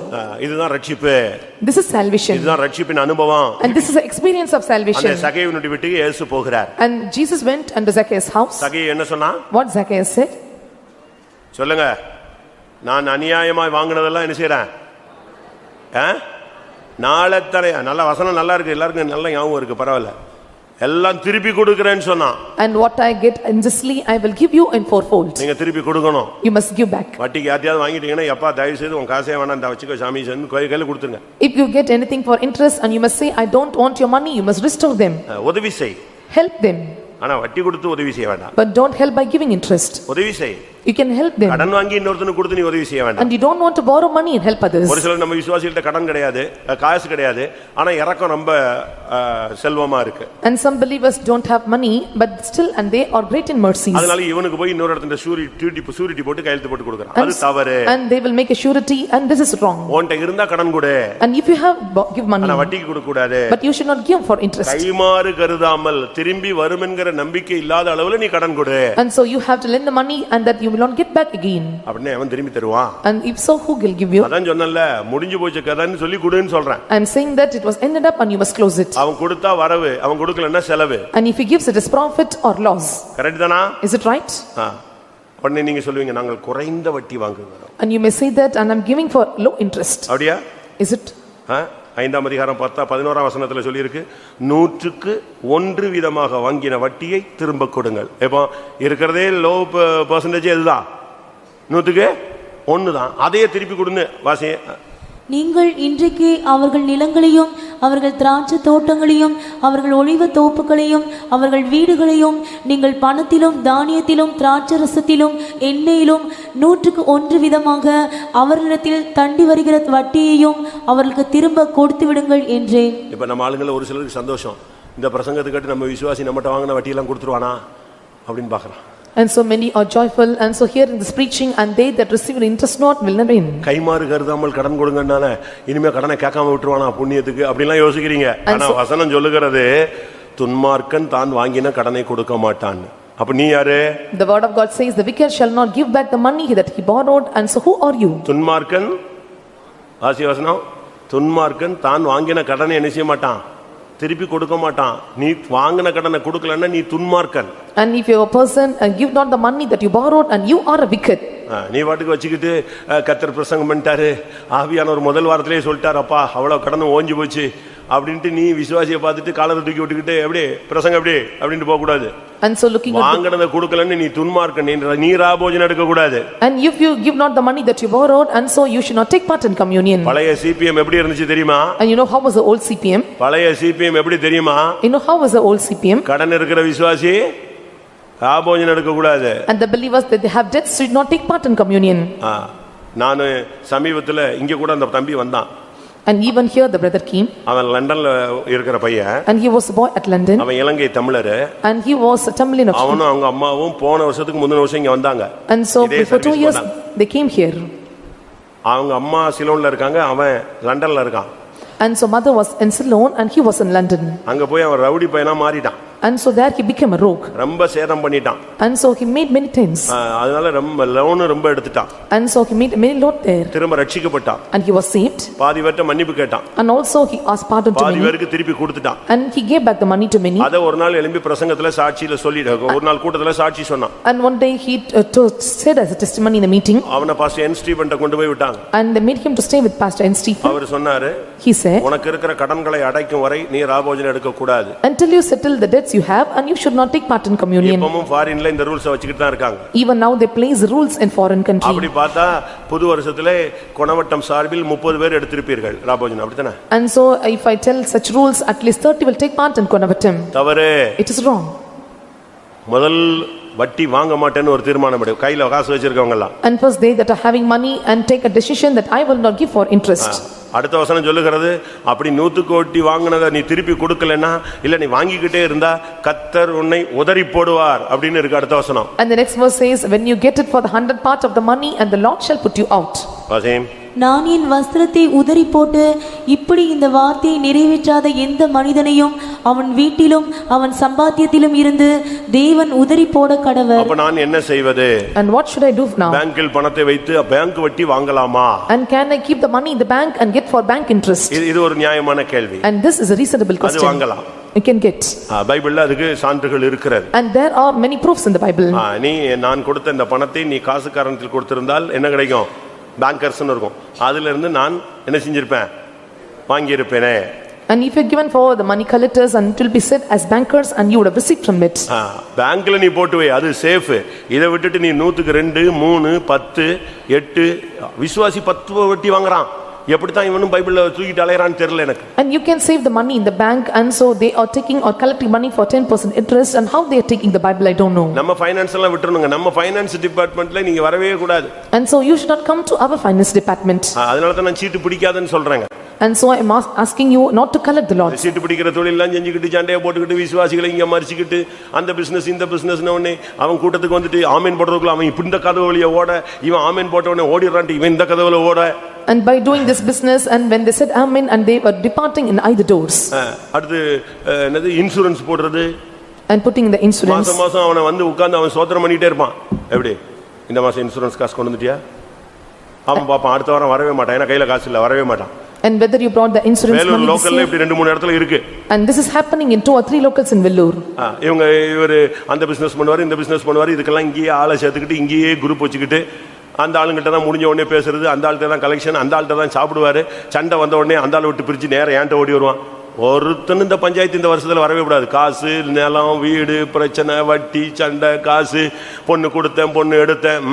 A: இதுதான் ரட்சிப்பு.
B: This is salvation.
A: இதுதான் ரட்சிப்பின் அனுபவம்.
B: And this is the experience of salvation.
A: அந்த சகேயுவின் வீட்டுக்கு இயேசு போகிறார்.
B: And Jesus went unto Zacchaeus' house.
A: சகேயு என்ன சொன்னா?
B: What Zacchaeus said?
A: சொல்லுங்க. நான் அநியாயமாய் வாங்குனதெல்லாம் என்ன செய்றேன்? நாளத்தனை நல்ல வசனம் நல்லா இருக்கு, எல்லாருக்கும் நல்ல ஞாபகம் இருக்கு, பரவாயில்ல. எல்லாம் திருப்பி கொடுக்கிறேன்னு சொன்னான்.
B: And what I get unjustly I will give you in fourfold.
A: நீங்க திருப்பி கொடுக்கணும்.
B: You must give back.
A: வட்டிக்கு யாரையாவது வாங்கிட்டீங்கன்னா எப்பா தயவு செய்து உங்க காசே வேணாம், இந்த வச்சுக்கோ சாமி சென்னு கையில கொடுத்துங்க.
B: If you get anything for interest and you must say I don't want your money, you must restore them.
A: உதவி செய்.
B: Help them.
A: ஆனா வட்டி கொடுத்து உதவி செய்ய வேண்டாம்.
B: But don't help by giving interest.
A: உதவி செய்.
B: You can help them.
A: கடன் வாங்கி இன்னொருத்தனுக்கு கொடுத்து நீ உதவி செய்ய வேண்டாம்.
B: And you don't want to borrow money and help others.
A: ஒரு சிலர் நம்ம விசுவாசிகள்ட்ட கடன் கிடையாது, காசு கிடையாது, ஆனா இரக்கம் ரொம்ப செல்வமா இருக்கு.
B: And some believers don't have money but still and they are great in mercies.
A: அதனால இவனுக்கு போய் இன்னொரு இடத்துல சூரிட்டி போட்டு கையெழுத்து போட்டு கொடுக்கறான். அது தவறு.
B: And they will make a surety and this is wrong.
A: உன்கிட்ட இருந்தா கடன் கொடு.
B: And if you have give money.
A: ஆனா வட்டிக்கு கொடுக்க கூடாது.
B: But you should not give for interest.
A: கைமாறு கருதாமல் திரும்பி வரும் என்கிற நம்பிக்கை இல்லாத அளவுல நீ கடன் கொடு.
B: And so you have to lend the money and that you will not get back again.
A: அப்படினே அவன் திரும்பி தருவான்.
B: And if so, who will give you?
A: அதான் சொன்னல்ல, முடிஞ்சு போச்ச கதைன்னு சொல்லி கொடுன்னு சொல்றேன்.
B: I am saying that it was ended up and you must close it.
A: அவன் கொடுத்தா வரவு, அவன் கொடுக்கலன்னா செலவு.
B: And if he gives it as profit or loss.
A: Correct தானா?
B: Is it right?
A: உடனே நீங்க சொல்லுவீங்க நாங்கள் குறைந்த வட்டி வாங்குகிறோம்.
B: And you may say that and I am giving for low interest.
A: அப்படியா?
B: Is it?
A: 5ஆம் அதிகாரம் 11ஆம் வசனத்துல சொல்லி இருக்கு, 100க்கு 1 வீதமாக வாங்கின வட்டியை திரும்ப கொடுங்கள். இப்போ இருக்கிறதே லோ பெர்சன்டேஜ் இதுதான், 100க்கு 1 தான், அதையே திருப்பி கொடுன்னு வாசி.
D: நீங்கள் இன்றைக்கு அவர்கள் நிலங்களையும் அவர்கள் திராட்சை தோட்டங்களையும் அவர்கள் ஒலிவ தோப்புகளையும் அவர்கள் வீடுகளையும் நீங்கள் பணத்திலும் தானியத்திலும் திராட்சை ரசத்திலும் எண்ணெயிலும் 100க்கு 1 விதமாக அவர்களிடத்தில் தண்டி வருகிற வட்டியையும் அவர்களுக்கு திரும்ப கொடுத்து விடுங்கள் என்றேன்.
A: இப்ப நம்ம ஆளுங்கள ஒரு சிலருக்கு சந்தோஷம், இந்த பிரசங்கத்தை கேட்டு நம்ம விசுவாசி நம்மகிட்ட வாங்கின வட்டியெல்லாம் கொடுத்துருவானா அப்படின்னு பார்க்கலாம்.
B: And so many are joyful and so here in this preaching and they that receive interest not will not win.
A: கைமாறு கருதாமல் கடன் கொடுங்கன்னால இனிமே கடனை கேட்காம விட்டுருவானா புண்ணியத்துக்கு அப்படிலாம் யோசிக்கிறீங்க. ஆனா வசனம் சொல்லுகிறது துன்மார்க்கன் தான் வாங்கின கடனை கொடுக்க மாட்டான். அப்ப நீ யாரு?
B: The word of God says the wicked shall not give back the money that he borrowed. And so who are you?
A: துன்மார்க்கன், ஆசி வசனம், துன்மார்க்கன் தான் வாங்கின கடனை என்ன செய்ய மாட்டான், திருப்பி கொடுக்க மாட்டான். நீ வாங்கின கடனை கொடுக்கலன்னா நீ துன்மார்க்கன்.
B: And if you are a person and give not the money that you borrowed and you are a wicked.
A: நீ வாட்டுக்கு வச்சுக்கிட்டு கர்த்தர் பிரசங்கம் பண்ணிட்டாரு, ஆவியானவர் முதல் வாரத்திலேயே சொல்லிட்டாரு, அப்பா அவ்வளவு கடனை ஓஞ்சி போச்சு அப்படின்ட்டு நீ விசுவாசியை பார்த்துட்டு காலத்தை தூக்கி விட்டுக்கிட்டு எப்படி பிரசங்கம் எப்படி அப்படின்ட்டு போக கூடாது.
B: And so looking at
A: வாங்குனத கொடுக்கலன்னு நீ துன்மார்க்கன், நீ ராபோஜனம் எடுக்க கூடாது.
B: And if you give not the money that you borrowed and so you should not take part in communion.
A: பழைய சிபிஎம் எப்படி இருந்துச்சு தெரியுமா?
B: And you know how was the old CPM?
A: பழைய சிபிஎம் எப்படி தெரியுமா?
B: You know how was the old CPM?
A: கடன் இருக்கிற விசுவாசி ராபோஜனம் எடுக்க கூடாது.
B: And the believers that they have debts should not take part in communion.
A: நான் சமீபத்துல இங்க கூட அந்த தம்பி வந்தான்.
B: And even here the brother came.
A: அவன் லண்டன்ல இருக்கிற பையன்.
B: And he was a boy at London.
A: அவன் இலங்கை தமிழரு.
B: And he was a Tamilian of.
A: அவனும் அவங்க அம்மாவும் போன வருஷத்துக்கு முந்தின வருஷம் இங்க வந்தாங்க.
B: And so before 2 years they came here.
A: அவங்க அம்மா சிலோன்ல இருக்காங்க, அவன் லண்டன்ல இருக்கான்.
B: And so mother was in Ceylon and he was in London.
A: அங்க போய் அவன் ரவுடி பையனா மாறிட்டான்.
B: And so there he became a rogue.
A: ரொம்ப சேதம் பண்ணிட்டான்.
B: And so he made many things.
A: அதனால ரொம்ப லோன் ரொம்ப எடுத்துட்டான்.
B: And so he made many lot there.
A: திரும்ப ரட்சிக்கப்பட்டான்.
B: And he was saved.
A: பாதி பேர்ட்ட மன்னிப்பு கேட்டான்.
B: And also he asked pardon to
A: பாதி
B: many.
A: பேருக்கு திருப்பி கொடுத்துட்டான்.
B: And he gave back the money to many.
A: அத ஒரு நாள் எழும்பி பிரசங்கத்துல சாட்சியில சொல்லிட்டாங்க. ஒரு நாள் கூட்டத்துல சாட்சி சொன்னான்.
B: And one day he said as a testimony in the meeting.
A: அவனை பாஸ்டர் என் ஸ்டீவன்ட்ட கொண்டு போய் விட்டாங்க.
B: And they made him to stay with Pastor N. Stephen.
A: அவர் சொன்னாரு,
B: He said,
A: உனக்கு இருக்கிற கடன்களை அடைக்கும் வரை நீ ராபோஜனம் எடுக்க கூடாது.
B: until you settle the debts you have, and you should not take part in communion.
A: இப்பவும் ஃபாரின்ல இந்த ரூல்ஸ் வச்சிட்டு தான் இருக்காங்க.
B: Even now they place rules in foreign country.
A: அப்படி பார்த்தா புது வருஷத்திலே கொணவட்டம் சார்பில் 30 பேர் எடுத்திருப்பீர்கள் ராபோஜனம், அப்படிதானே?
B: And so if I tell such rules, at least 30 will take part in Konavatam.
A: தவறு.
B: It is wrong.
A: முதல் வட்டி வாங்க மாட்டேன்னு ஒரு தீர்மானம் எடு. கையில காசு வச்சிருக்கவங்க எல்லாம்.
B: And first they that are having money and take a decision that I will not give for interest.
A: அடுத்த வசனம் சொல்லுகிறது, அப்படி 100 கோடி வாங்குனதை நீ திருப்பி கொடுக்கலன்னா, இல்ல நீ வாங்கிக்கிட்டே இருந்தா கர்த்தர் உன்னை உதறி போடுவார் அப்படின்னு இருக்கு அடுத்த வசனம்.
B: And the next verse says, when you get it for the 100 part of the money, and the Lord shall put you out.
A: Wasim.
D: நான் என் வஸ்திரத்தை உதறி போட்டு இப்படி இந்த வார்த்தையை நிறைவேற்றாத எந்த மனிதனையும் அவன் வீட்டிலும் அவன் சம்பாத்தியத்திலும் இருந்து தேவன் உதறி போட கடவர்.
A: அப்ப நான் என்ன செய்வது?
B: And what should I do now?
A: பேங்கில் பணத்தை வைத்து பேங்க் வட்டி வாங்கலாமா?
B: And can I keep the money in the bank and get for bank interest?
A: இது ஒரு நியாயமான கேள்வி.
B: And this is a reasonable
A: அது
B: question.
A: வாங்கலாம்.
B: You can get.
A: பைபிள்ல அதுக்கு சான்றுகள் இருக்கிறது.
B: And there are many proofs in the Bible.
A: நீ நான் கொடுத்த இந்த பணத்தை நீ காசுக்காரனில் கொடுத்திருந்தால் என்ன கிடைக்கும்? பேங்கர்ஸ்னு இருக்கும். அதில இருந்து நான் என்ன செஞ்சிருப்பேன்? வாங்கி இருப்பேனே.
B: And if you given for the money collectors, and it will be said as bankers, and you would have received from it.
A: பேங்க்ல நீ போட்டு வை, அது சேஃப். இதை விட்டுட்டு நீ 100க்கு 2 3 10 8 விசுவாசி 10 வட்டி வாங்குறான். எப்படிதான் இவனும் பைபிள்ல தூக்கிட்டு அலையறான்னு தெரியல எனக்கு.
B: And you can save the money in the bank, and so they are taking or collecting money for 10% interest, and how they are taking the Bible I don't know.
A: நம்ம ஃபைனான்ஸ் எல்லாம் விட்டுறணுங்க. நம்ம ஃபைனான்ஸ் டிபார்ட்மென்ட்ல நீங்க வரவே கூடாது.
B: And so you should not come to our finance department.
A: அதனால தான் நான் சீட்டு பிடிக்காதன்னு சொல்றேன்.
B: And so I am asking you not to collect the lots.
A: சீட்டு பிடிக்கிற தொழில் எல்லாம் செஞ்சுக்கிட்டு சண்டையை போட்டுக்கிட்டு விசுவாசிகளை இங்க மறிச்சிக்கிட்டு அந்த பிசினஸ் இந்த பிசினஸ்ன உடனே அவன் கூட்டத்துக்கு வந்துட்டு ஆமேன் போடுறதுக்குள்ள அவன் இப்ப இந்த கதவு வழியா ஓட, இவன் ஆமேன் போட்ட உடனே ஓடிடுறான்ட்டு இவன் இந்த கதவுல ஓட.
B: And by doing this business, and when they said amen, and they were departing in either doors.
A: அடுத்து என்னது இன்சூரன்ஸ் போடுறது.
B: And putting the insurance.
A: மாசம் மாசம் அவனை வந்து உட்கார்ந்து அவன் சோத்திரம் பண்ணிட்டே இருப்பான். எப்படி இந்த மாசம் இன்சூரன்ஸ் காசு கொண்டு வந்துட்டியா? அவன் பாப்பான் அடுத்த வாரம் வரவே மாட்டான். ஏன்னா கையில காசு இல்ல, வரவே மாட்டான்.
B: And whether you brought the insurance money.
A: Vellore லோக்கல்ல இப்படி 2 3 இடத்துல இருக்கு.
B: And this is happening in 2 or 3 locals in Vellore.
A: இவரு அந்த பிசினஸ் பண்ணுவாரு, இந்த பிசினஸ் பண்ணுவாரு, இதுக்கெல்லாம் இங்கேயே ஆளை சேர்த்துக்கிட்டு இங்கேயே குரூப் வச்சுக்கிட்டு அந்த ஆளுங்கிட்ட தான் முடிஞ்ச உடனே பேசுறது, அந்த ஆள்கிட்ட தான் கலெக்ஷன், அந்த ஆள்கிட்ட தான் சாப்பிடுவாரு. சண்டை வந்த உடனே அந்த ஆளை விட்டு பிரிச்சு நேரம் ஏன்ட்ட ஓடி வருவான். ஒருத்தன் இந்த பஞ்சாயத்து இந்த வருஷத்துல வரவே கூடாது. காசு, நிலம், வீடு பிரச்சனை, வட்டி, சண்டை, காசு, பொண்ணு கொடுத்தேன் பொண்ணு எடுத்தேன்,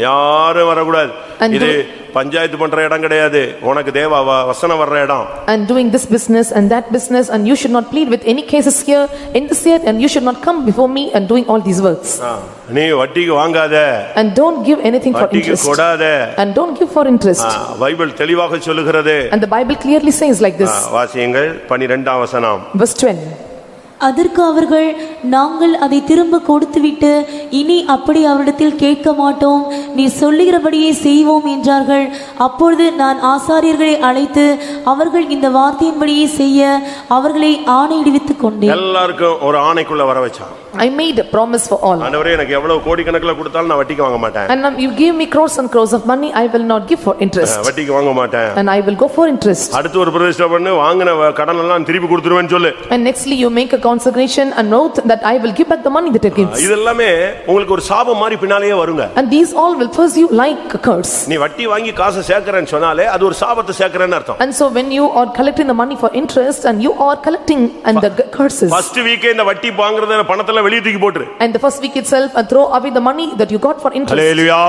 A: யாரும் வரக்கூடாது. இது பஞ்சாயத்து பண்ற இடம் கிடையாது, உனக்கு தேவ வசனம் வர்ற இடம்.
B: And doing this business and that business, and you should not plead with any cases here in this year, and you should not come before me and doing all these works.
A: நீ வட்டிக்கு வாங்காத.
B: And don't give anything for
A: வட்டிக்கு
B: interest.
A: கொடாத.
B: And don't give for interest.
A: Bible தெளிவாக சொல்லுகிறது.
B: And the Bible clearly says like this.
A: வாசியுங்கள் 12ஆம் வசனம்.
B: Verse 12.
D: அதற்கு அவர்கள், நாங்கள் அதை திரும்ப கொடுத்துவிட்டு இனி அப்படி அவரிடத்தில் கேட்க மாட்டோம், நீ சொல்லுகிறபடியே செய்வோம் என்றார்கள். அப்பொழுது நான் ஆசாரியர்களை அழைத்து அவர்கள் இந்த வார்த்தையின்படியே செய்ய அவர்களை ஆணையிடுவித்துக் கொண்டேன்.
A: எல்லாருக்கும் ஒரு ஆணைக்குள்ள வர வச்சான்.
B: I made a promise for all.
A: ஆண்டவரே எனக்கு எவ்வளவு கோடி கணக்குல கொடுத்தாலும் நான் வட்டிக்கு வாங்க மாட்டேன்.
B: And you give me crores and crores of money, I will not give for interest.
A: வட்டிக்கு வாங்க மாட்டேன்.
B: And I will go for interest.
A: அடுத்து ஒரு பிரதிஷ்டை பண்ணு, வாங்குன கடன் எல்லாம் திருப்பி கொடுத்துருவேன்னு சொல்லு.
B: And nextly you make a consecration and oath that I will give back the money that I give.
A: இதெல்லாமே உங்களுக்கு ஒரு சாபம் மாதிரி பின்னாலேயே வருங்க.
B: And these all will pursue like a curse.
A: நீ வட்டி வாங்கி காசு சேர்க்கறேன்னு சொன்னாலே அது ஒரு சாபத்தை சேர்க்கறேன்னு அர்த்தம்.
B: And so when you are collecting the money for interest, and you are collecting and the curses.
A: First week இந்த வட்டி வாங்குறத பணத்தெல்லாம் வெளிய தூக்கி போட்டுரு.
B: And the first week itself, and throw away the money that you got for interest.
A: ஹல்லேலூயா.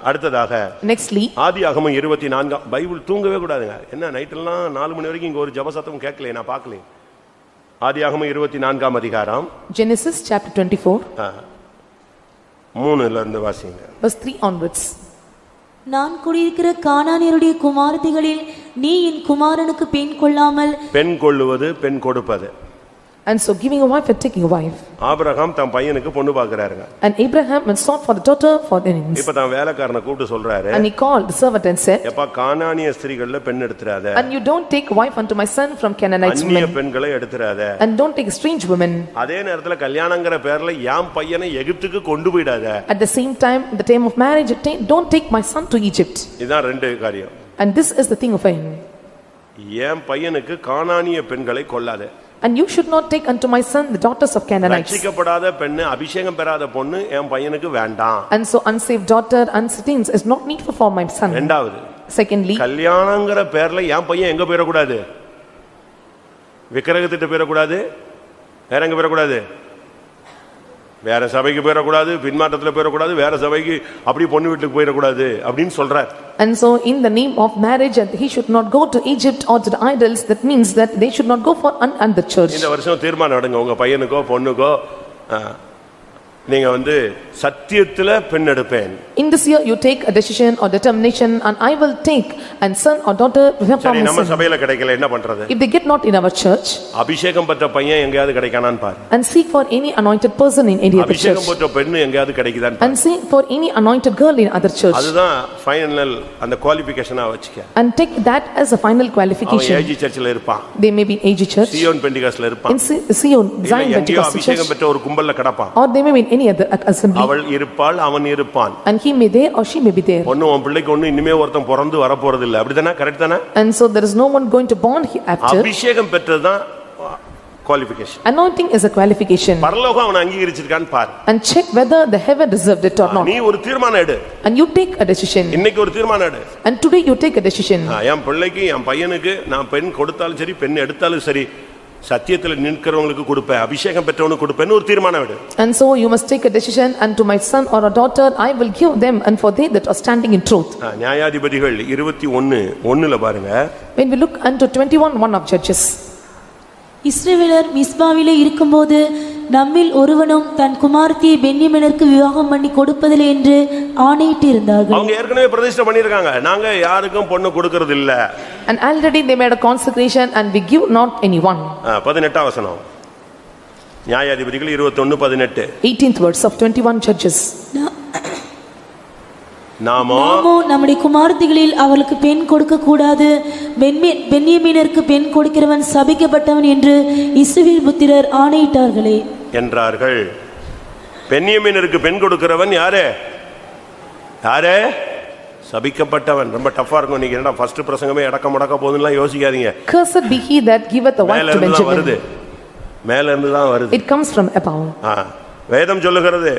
A: அடுத்ததாக
B: Nextly,
A: ஆதியாகமம் 24. Bible தூங்கவே கூடாதுங்க. என்ன நைட் எல்லாம் 4 மணி வரைக்கும் இங்க ஒரு ஜெப சத்தம் கேட்கல, நான் பார்க்கல. ஆதியாகமம் 24ஆம் அதிகாரம்.
B: Genesis chapter 24.
A: 3ல இருந்து வாசிங்க.
B: Verse 3 onwards.
D: நான் குடியிருக்கிற கானானியருடைய குமாரத்திகளில் நீ என் குமாரனுக்கு பெண் கொள்ளாமல்.
A: பெண் கொள்ளுவது, பெண் கொடுப்பது.
B: And so giving a wife and taking a wife.
A: Abraham தன் பையனுக்கு பொண்ணு பார்க்கறாருங்க.
B: And Abraham went sought for the daughter for their names.
A: இப்ப தான் வேலைக்காரனை கூப்பிட்டு சொல்றாரு.
B: And he called the servant and said,
A: எப்பா கானானிய ஸ்திரீகள பெண் எடுத்துறாத.
B: And you don't take wife unto my son from Canaanite women.
A: அந்நிய பெண்களை எடுத்துறாத.
B: And don't take strange women.
A: அதே நேரத்துல கல்யாணங்கற பேர்ல யாம் பையனை எகிப்துக்கு கொண்டு போய்டாத.
B: At the same time, the time of marriage, don't take my son to Egypt.
A: இதான் ரெண்டு காரியம்.
B: And this is the thing of him.
A: என் பையனுக்கு கானானிய பெண்களை கொள்ளாத.
B: And you should not take unto my son the daughters of Canaanites.
A: ரட்சிக்கப்படாத பெண்ணு அபிஷேகம் பெறாத பொண்ணு என் பையனுக்கு வேண்டாம்.
B: And so unsaved daughter, unseen is not needful for my son.
A: இரண்டாவது,
B: Secondly,
A: கல்யாணங்கற பேர்ல என் பையன் எங்க போயிர கூடாது? விக்கிரகத்திட்ட போயிர கூடாது. வேற எங்க போயிர கூடாது? வேற சபைக்கு போயிர கூடாது, பின்மாற்றத்துல போயிர கூடாது, வேற சபைக்கு அப்படி பொண்ணு வீட்டுக்கு போயிர கூடாது அப்படினு சொல்றார்.
B: And so in the name of marriage, and he should not go to Egypt or to the idols, that means that they should not go for and the church.
A: இந்த வருஷம் தீர்மானம் எடுங்க, உங்க பையனுக்கோ பொண்ணுக்கோ நீங்க வந்து சத்தியத்துல பெண் எடுப்பேன்.
B: In this year you take a decision or determination, and I will take and son or daughter from
A: சரி, நம்ம
B: my son.
A: சபையில கிடைக்கல என்ன பண்றது?
B: If they get not in our church,
A: அபிஷேகம் பெற்ற பையன் எங்கயாவது கிடைக்கானான்னு பாரு.
B: and seek for any anointed person in any other church,
A: அபிஷேகம் பெற்ற பெண்ணு எங்கயாவது கிடைக்குதான்னு பாரு.
B: and seek for any anointed girl in other church,
A: அதுதான் ஃபைனல் அந்த குவாலிஃபிகேஷனா வச்சுக்க.
B: and take that as a final
A: அவன்
B: qualification.
A: ஏஜி சர்ச்சில் இருப்பான்,
B: They may be in AG church,
A: Sion பெண்டிகாஸ்ல இருப்பான்,
B: in Sion Zion
A: எங்கேயோ
B: Pentecostal church,
A: அபிஷேகம் பெற்ற ஒரு கும்பல்ல கிடப்பான்.
B: or they may be in any other assembly,
A: அவள் இருப்பாள், அவன் இருப்பான்.
B: and he may there or she may be there.
A: ஒண்ணு உன் பிள்ளைக்கு ஒண்ணு இனிமே ஒருத்தன் பிறந்து வர போறது இல்ல, அப்படிதானே? கரெக்ட் தானே?
B: And so there is no one going to born after.
A: அபிஷேகம் பெற்றதுதான் qualification.
B: Anointing is a qualification.
A: பரலோகம் அவனை அங்கீகரிச்சிருக்கான்னு பாரு.
B: And check whether the heaven deserved it or not.
A: நீ ஒரு தீர்மானம் எடு.
B: And you take a decision.
A: இன்னைக்கு ஒரு தீர்மானம் எடு.
B: And today you take a decision.
A: என் பிள்ளைக்கு என் பையனுக்கு நான் பெண் கொடுத்தாலும் சரி பெண் எடுத்தாலும் சரி சத்தியத்துல நிற்கிறவங்களுக்கு கொடுப்பேன், அபிஷேகம் பெற்றவனுக்கு கொடுப்பேன்னு ஒரு தீர்மானம் எடு.
B: And so you must take a decision, and to my son or a daughter I will give them, and for they that are standing in truth.
A: நியாயாதிபதிகள் 21:1 பாருங்க.
B: When we look unto 21:1 of Judges,
D: இஸ்ரவேலர் மிஸ்பாவிலே இருக்கும்போது நம்மில் ஒருவனும் தன் குமாரத்தியை பென்யமீனருக்கு விவாகம் பண்ணி கொடுப்பதில்லை என்று ஆணையிட்டு இருந்தார்கள்.
A: அவங்க ஏற்கனவே பிரதிஷ்டை பண்ணிருக்காங்க, நாங்க யாருக்கும் பொண்ணு கொடுக்கிறது இல்ல.
B: and already they made a consecration, and we give not anyone.
A: 18ஆம் வசனம், நியாயாதிபதிகள் 21:18.
B: 18th verse of 21 Judges.
D: நாமோ நம்முடைய குமாரத்திகளில் அவளுக்கு பெண் கொடுக்க கூடாது, பென்யமீனருக்கு பெண் கொடுக்கிறவன் சபிக்கப்பட்டவன் என்று இஸ்ரவேல் புத்திரர் ஆணையிட்டார்களே
A: என்றார்கள். பென்யமீனருக்கு பெண் கொடுக்கிறவன் யாரு? யாரு? சபிக்கப்பட்டவன். ரொம்ப டஃபா இருக்கும். நீங்க என்னடா ஃபர்ஸ்ட் பிரசங்கமே அடக்க முடக்க போதுன்னா யோசிக்காதீங்க.
B: Cursed be he that giveth a wife to Benjamin.
A: மேல இருந்து தான் வருது.
B: It comes from above.
A: வேதம் சொல்லுகிறது,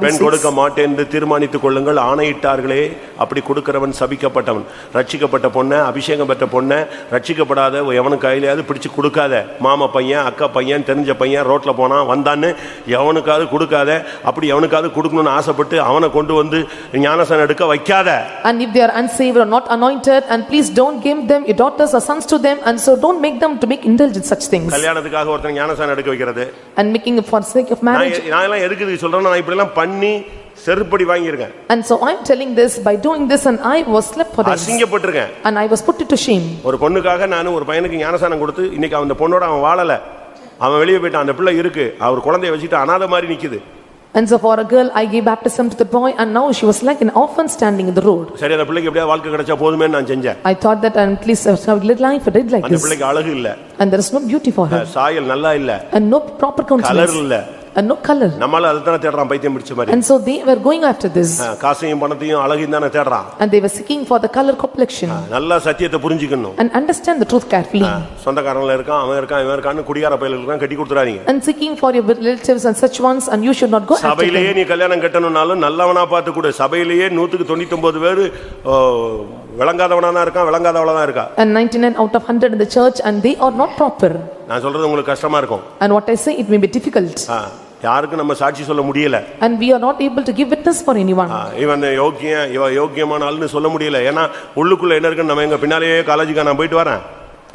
A: பெண் கொடுக்க மாட்டேன் என்று தீர்மானித்துக் கொள்ளுங்கள், ஆணையிட்டார்களே. அப்படி கொடுக்கிறவன் சபிக்கப்பட்டவன். ரட்சிக்கப்பட்ட பொண்ணை, அபிஷேகம் பெற்ற பொண்ணை ரட்சிக்கப்படாத எவனுக்கு கையிலையாவது பிடிச்சு கொடுக்காத. மாமா பையன், அக்கா பையன், தெரிஞ்ச பையன் ரோட்ல போனா வந்தான்னு எவனுக்காவது கொடுக்காத. அப்படி எவனுக்காவது கொடுக்கணும்னு ஆசைப்பட்டு அவனை கொண்டு வந்து ஞானஸ்நானம் எடுக்க வைக்காத.
B: And if they are unsaved or not anointed, and please don't give them your daughters or sons to them, and so don't make them to make indulge in such things.
A: கல்யாணத்துக்காக ஒருத்தன் ஞானஸ்நானம் எடுக்க வைக்கிறது,
B: and making it for sake of marriage.
A: நான் எல்லாம் எதுக்கு சொல்றேன்னா, நான் இப்படி எல்லாம் பண்ணி செருப்படி வாங்கியிருக்கேன்.
B: And so I am telling this, by doing this, and I was slept for this,
A: அசிங்கப்பட்டிருக்கேன்,
B: and I was put to shame.
A: ஒரு பொண்ணுக்காக நான் ஒரு பையனுக்கு ஞானஸ்நானம் கொடுத்து இன்னைக்கு அந்த பொண்ணோட அவன் வாழல, அவன் வெளியே போயிட்டான். அந்த பிள்ளை இருக்கு, அவர் குழந்தைய வச்சுட்டு அனாதை மாதிரி நிக்குது.
B: And so for a girl I gave baptism to the boy, and now she was like an orphan standing in the road.
A: சரி, அந்த பிள்ளைக்கு எப்படியா வாழ்க்கை கிடைச்சா போதுமே நான் செஞ்சேன்.
B: I thought that at least have little life or did like
A: அந்த
B: this.
A: பிள்ளைக்கு அழகு இல்ல,
B: And there is no beauty for her,
A: சாயல் நல்லா இல்ல,
B: and no proper countenance,
A: colour இல்ல,
B: and no color.
A: நம்மால அதுதானே தேடுறான், பைத்தியம் பிடிச்ச மாதிரி.
B: And so they were going after this,
A: காசையும் பணத்தையும் அழகையும் தானே தேடுறான்.
B: and they were seeking for the color complexion.
A: நல்லா சத்தியத்தை புரிஞ்சுக்கணும்,
B: And understand the truth carefully.
A: சொந்தக்காரங்கள இருக்கான், அவன் இருக்கான், இவன் இருக்கான்னு குடியார பையல இருக்கான், கட்டி கொடுத்துறாதீங்க.
B: And seeking for your relatives and such ones, and you should not go after
A: சபையிலேயே
B: them.
A: நீ கல்யாணம் கட்டணும்னாலும் நல்லவனா பார்த்து கொடு. சபையிலேயே 199 பேர் விளங்காதவனா தான் இருக்கான், விளங்காதவளா தான் இருக்கா.
B: And 99 out of 100 in the church, and they are not proper.
A: நான் சொல்றது உங்களுக்கு கஷ்டமா இருக்கும்.
B: And what I say, it may be difficult.
A: யாருக்கு நம்ம சாட்சி சொல்ல முடியல.
B: And we are not able to give witness for anyone.
A: இவன் யோக்கியம், இவ யோக்கியமான ஆளுன்னு சொல்ல முடியல. ஏன்னா உள்ளுக்குள்ள என்ன இருக்குன்னு நம்ம எங்க பின்னாலேயே காலேஜுக்கு நான் போயிட்டு வரேன்.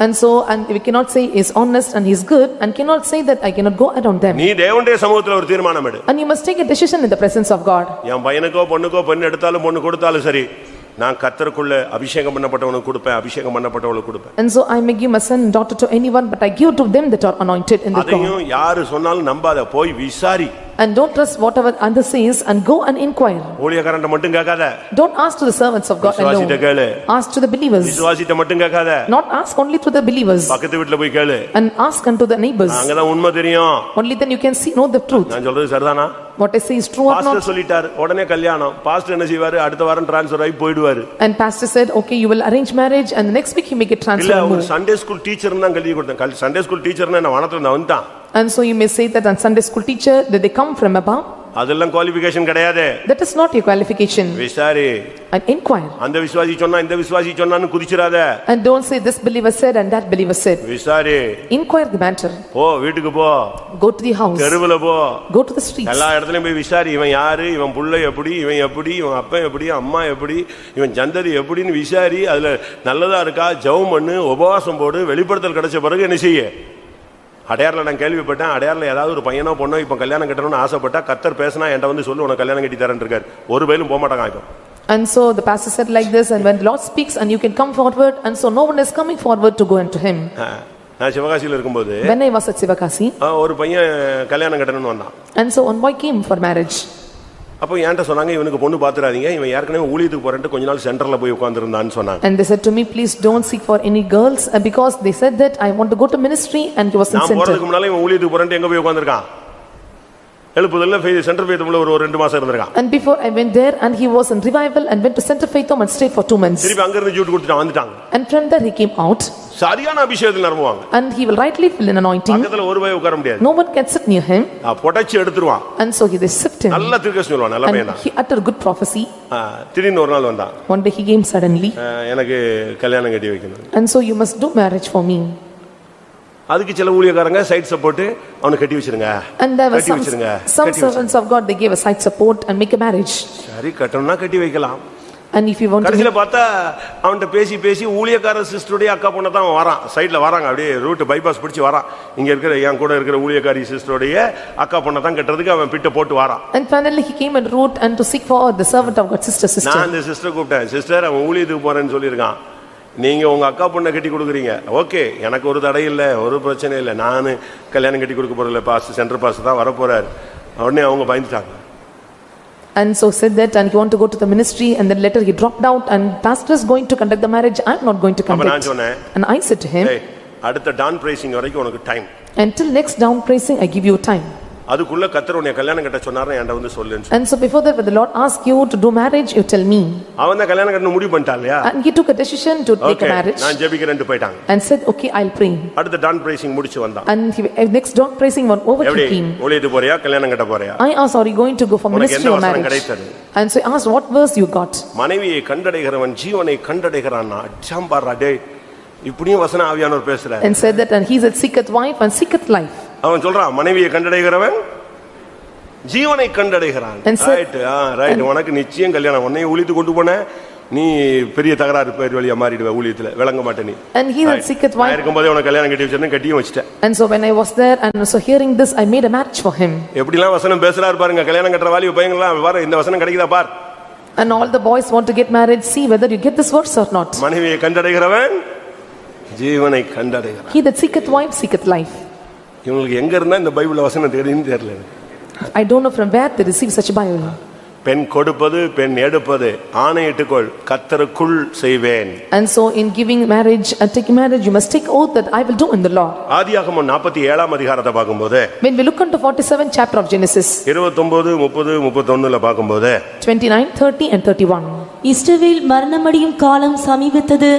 B: And so, and we cannot say he is honest and he is good, and cannot say that I cannot go around them.
A: நீ தேவனுடைய சமூகத்துல ஒரு தீர்மானம் எடு.
B: And you must take a decision in the presence of God.
A: என் பையனுக்கோ பொண்ணுக்கோ பெண் எடுத்தாலும் பொண்ணு கொடுத்தாலும் சரி, நான் கர்த்தருக்குள்ள அபிஷேகம் பண்ணப்பட்டவனுக்கு கொடுப்பேன், அபிஷேகம் பண்ணப்பட்டவனுக்கு கொடுப்பேன்.
B: And so I may give my son and daughter to anyone, but I give to them that are anointed in the God.
A: அதையும் யாரு சொன்னாலும் நம்பாத, போய் விசாரி.
B: And don't trust whatever other says, and go and inquire.
A: ஊழியக்காரன்ட்ட மட்டும் கேட்காத.
B: Don't ask to the servants of God alone.
A: விசுவாசிட்ட கேளு.
B: Ask to the believers.
A: விசுவாசிட்ட மட்டும் கேட்காத.
B: Not ask only to the believers.
A: பக்கத்து வீட்ல போய் கேளு.
B: And ask unto the neighbors.
A: அங்கதான் உண்மை தெரியும்.
B: Only then you can know the truth.
A: நான் சொல்றது சரிதானா?
B: What I say is true or not?
A: Pastor சொல்லிட்டார், உடனே கல்யாணம். பாஸ்டர் என்ன செய்வாரு? அடுத்த வாரம் ட்ரான்ஸ்ஃபர் ஆகி போய்டுவாரு.
B: And pastor said, okay, you will arrange marriage, and the next week he make a transfer.
A: இல்ல, ஒரு சண்டே ஸ்கூல் டீச்சர் தான் கல்வி கொடுத்தேன். சண்டே ஸ்கூல் டீச்சர்னா நான் வானத்துல இருந்து வந்துட்டான்.
B: And so you may say that on Sunday school teacher, that they come from above.
A: அதெல்லாம் குவாலிஃபிகேஷன் கிடையாது.
B: That is not your qualification.
A: விசாரி.
B: And inquire.
A: அந்த விசுவாசி சொன்னா இந்த விசுவாசி சொன்னான்னு குதிச்சிராத.
B: And don't say this believer said and that believer said.
A: விசாரி.
B: Inquire the matter.
A: போ, வீட்டுக்கு போ.
B: Go to the house.
A: தெருவுல போ.
B: Go to the streets.
A: எல்லா இடத்துலயும் போய் விசாரி. இவன் யாரு, இவன் புள்ள எப்படி, இவன் எப்படி, இவன் அப்பன் எப்படி, அம்மா எப்படி, இவன் சந்ததி எப்படின்னு விசாரி. அதுல நல்லதா இருக்கா ஜெபம் பண்ணு, உபவாசம் போடு. வெளிப்படுத்தல் கிடைச்ச பிறகு என்ன செய்ய? அடையாரில் நான் கேள்விப்பட்டேன், அடையாரில் ஏதாவது ஒரு பையனோ பொண்ணோ இப்போ கல்யாணம் கட்டணும்னு ஆசைப்பட்டா கர்த்தர் பேசினா என்கிட்ட வந்து சொல்லு, உனக்கு கல்யாணம் கட்டி தரேன் இருக்காரு. ஒரு பயிலும் போக மாட்டாங்க இப்போ.
B: And so the pastor said like this, and when the Lord speaks and you can come forward, and so no one is coming forward to go into him.
A: நான் சிவகாசியில் இருக்கும்போது
B: When I was at Sivakasi,
A: ஒரு பையன் கல்யாணம் கட்டணும்னு வந்தான்.
B: and so one boy came for marriage.
A: அப்போ என்கிட்ட சொன்னாங்க, இவனுக்கு பொண்ணு பாத்துறாதீங்க, இவன் ஏற்கனவே ஊழியத்துக்கு போறேன்ட்டு கொஞ்ச நாள் சென்டர்ல போய் உட்கார்ந்திருந்தான்னு சொன்னாங்க.
B: And they said to me, please don't seek for any girls, because they said that I want to go to ministry, and he was in
A: நான்
B: center.
A: போறதுக்கு முன்னால இவன் ஊழியத்துக்கு போறேன்ட்டு எங்க போய் உட்கார்ந்திருக்கான்? எழுப்புதல்ல சென்டர் ஃபெய்த்ல ஒரு 2 மாசம் இருந்திருக்கான்.
B: And before I went there, and he was in revival and went to Center Faith Home and stayed for 2 months.
A: திருப்பி அங்க இருந்து ஜூட் கொடுத்துட்டு வந்துட்டாங்க.
B: And from there he came out.
A: சரியான அபிஷேகத்தில் நிரம்புவாங்க.
B: And he will rightly fill an anointing.
A: பக்கத்துல ஒரு பய உட்கார முடியாது.
B: No one can sit near him.
A: பொடச்சி எடுத்துருவான்.
B: And so he they sift him.
A: நல்ல தீர்க்கதரிசி சொல்லுவான், நல்ல பையனா.
B: And he uttered good prophecy.
A: திடீர்னு ஒரு நாள் வந்தான்.
B: One day he came suddenly.
A: எனக்கு கல்யாணம் கட்டி வைக்கணும்.
B: And so you must do marriage for me.
A: அதுக்கு சில ஊழியக்காரங்க சைட் சப்போர்ட் அவனுக்கு கட்டி வச்சிருங்க.
B: And there were some servants of God, they gave a side support and make a marriage.
A: சரி, கட்டணும்னா கட்டி வைக்கலாம்.
B: And if you want
A: கடைசில பார்த்தா அவன்கிட்ட பேசி பேசி ஊழியக்கார சிஸ்டருடைய அக்கா பொண்ணை தான் வரான். சைட்ல வராங்க, அப்படியே ரூட் பைபாஸ் பிடிச்சி வரான். இங்க இருக்கிற என் கூட இருக்கிற ஊழியக்காரி சிஸ்டருடைய அக்கா பொண்ணை தான் கட்டுறதுக்கு அவன் பிட்ட போட்டு வரான்.
B: And finally he came en route and to seek for the servant of God, sister.
A: நான் அந்த சிஸ்டர் கூப்பிட்டேன், சிஸ்டர் அவன் ஊழியத்துக்கு போறேன்னு சொல்லியிருக்கான், நீங்க உங்க அக்கா பொண்ணை கட்டி கொடுக்குறீங்க, ஓகே, எனக்கு ஒரு தடை இல்லை, ஒரு பிரச்சனை இல்லை, நான் கல்யாணம் கட்டி கொடுக்க போறதில்ல, பாஸ் சென்டர் பாஸ் தான் வரப்போறாரு. உடனே அவங்க பயந்துட்டாங்க.
B: And so said that, and he want to go to the ministry, and then later he dropped out, and pastor is going to conduct the marriage, I am not going to conduct. And I said to him,
A: அடுத்த Don pricing வரைக்கும் உனக்கு time.
B: Until next down praising I give you time.
A: அதுக்குள்ள கர்த்தர் உன்னை கல்யாணம் கட்ட சொன்னாருன்னு என்கிட்ட வந்து சொல்லுன்னு.
B: And so before that, when the Lord asked you to do marriage, you tell me.
A: அவன் தான் கல்யாணம் கட்டணும் முடிவு பண்ணிட்டான் இல்லையா?
B: And he took a decision to take a marriage.
A: நான் ஜெபிக்கிறேன்னு போய்ட்டாங்க.
B: And said, okay, I'll pray.
A: அடுத்த டான் பிரைசிங் முடிச்சு வந்தான்.
B: And next dawn praising one over he came.
A: ஊழியத்துக்கு போறியா கல்யாணம் கட்ட போறியா?
B: I asked, are you going to go for ministry or marriage? And so I asked, what verse you got?
A: மனைவியை கண்டடைகிறவன் ஜீவனை கண்டடைகிறான்னா ஜம்பாரா டேய், இப்படியும் வசன ஆவியானவர் பேசுறார்.
B: And said that, and he that seeketh wife and seeketh life.
A: அவன் சொல்றான், மனைவியை கண்டடைகிறவன் ஜீவனை கண்டடைகிறான். ரைட், உனக்கு நிச்சயம் கல்யாணம். உன்னை ஊழியத்து கொண்டு போன நீ பெரிய தகராறு பேர் வழியா மாறிடுவ, ஊழியத்துல விளங்க மாட்டே நீ.
B: And he that seeketh wife,
A: இருக்கும்போதே உனக்கு கல்யாணம் கட்டி வச்சிருந்தேன், கட்டியும் வச்சிட்டேன்.
B: And so when I was there and so hearing this, I made a marriage for him.
A: எப்படிலாம் வசனம் பேசுறாரு பாருங்க, கல்யாணம் கட்டற வாலிப பையங்களா பாரு, இந்த வசனம் கிடைக்குதா பார்.
B: And all the boys want to get married, see whether you get this verse or not.
A: மனைவியை கண்டடைகிறவன் ஜீவனை கண்டடைகிறான்.
B: He that seeketh wife seeketh life.
A: இவங்களுக்கு எங்க இருந்தா இந்த பைபிள் வசனம் தெரியும்னு தெரியல.
B: I don't know from where they receive such a Bible.
A: பெண் கொடுப்பது பெண் எடுப்பது ஆணையிட்டுக்கொள், கர்த்தருக்குள் செய்வேன்.
B: And so in giving marriage and taking marriage, you must take oath that I will do in the Lord.
A: ஆதியாகமம் 47ஆம் அதிகாரத்தை பாக்கும்போது,
B: when we look into 47th chapter of Genesis,
A: 29 30 31ல பாக்கும்போது,
B: 29 30 and 31,
D: இஸ்ரவேல் மரணமடையும் காலம் சமீபித்தது.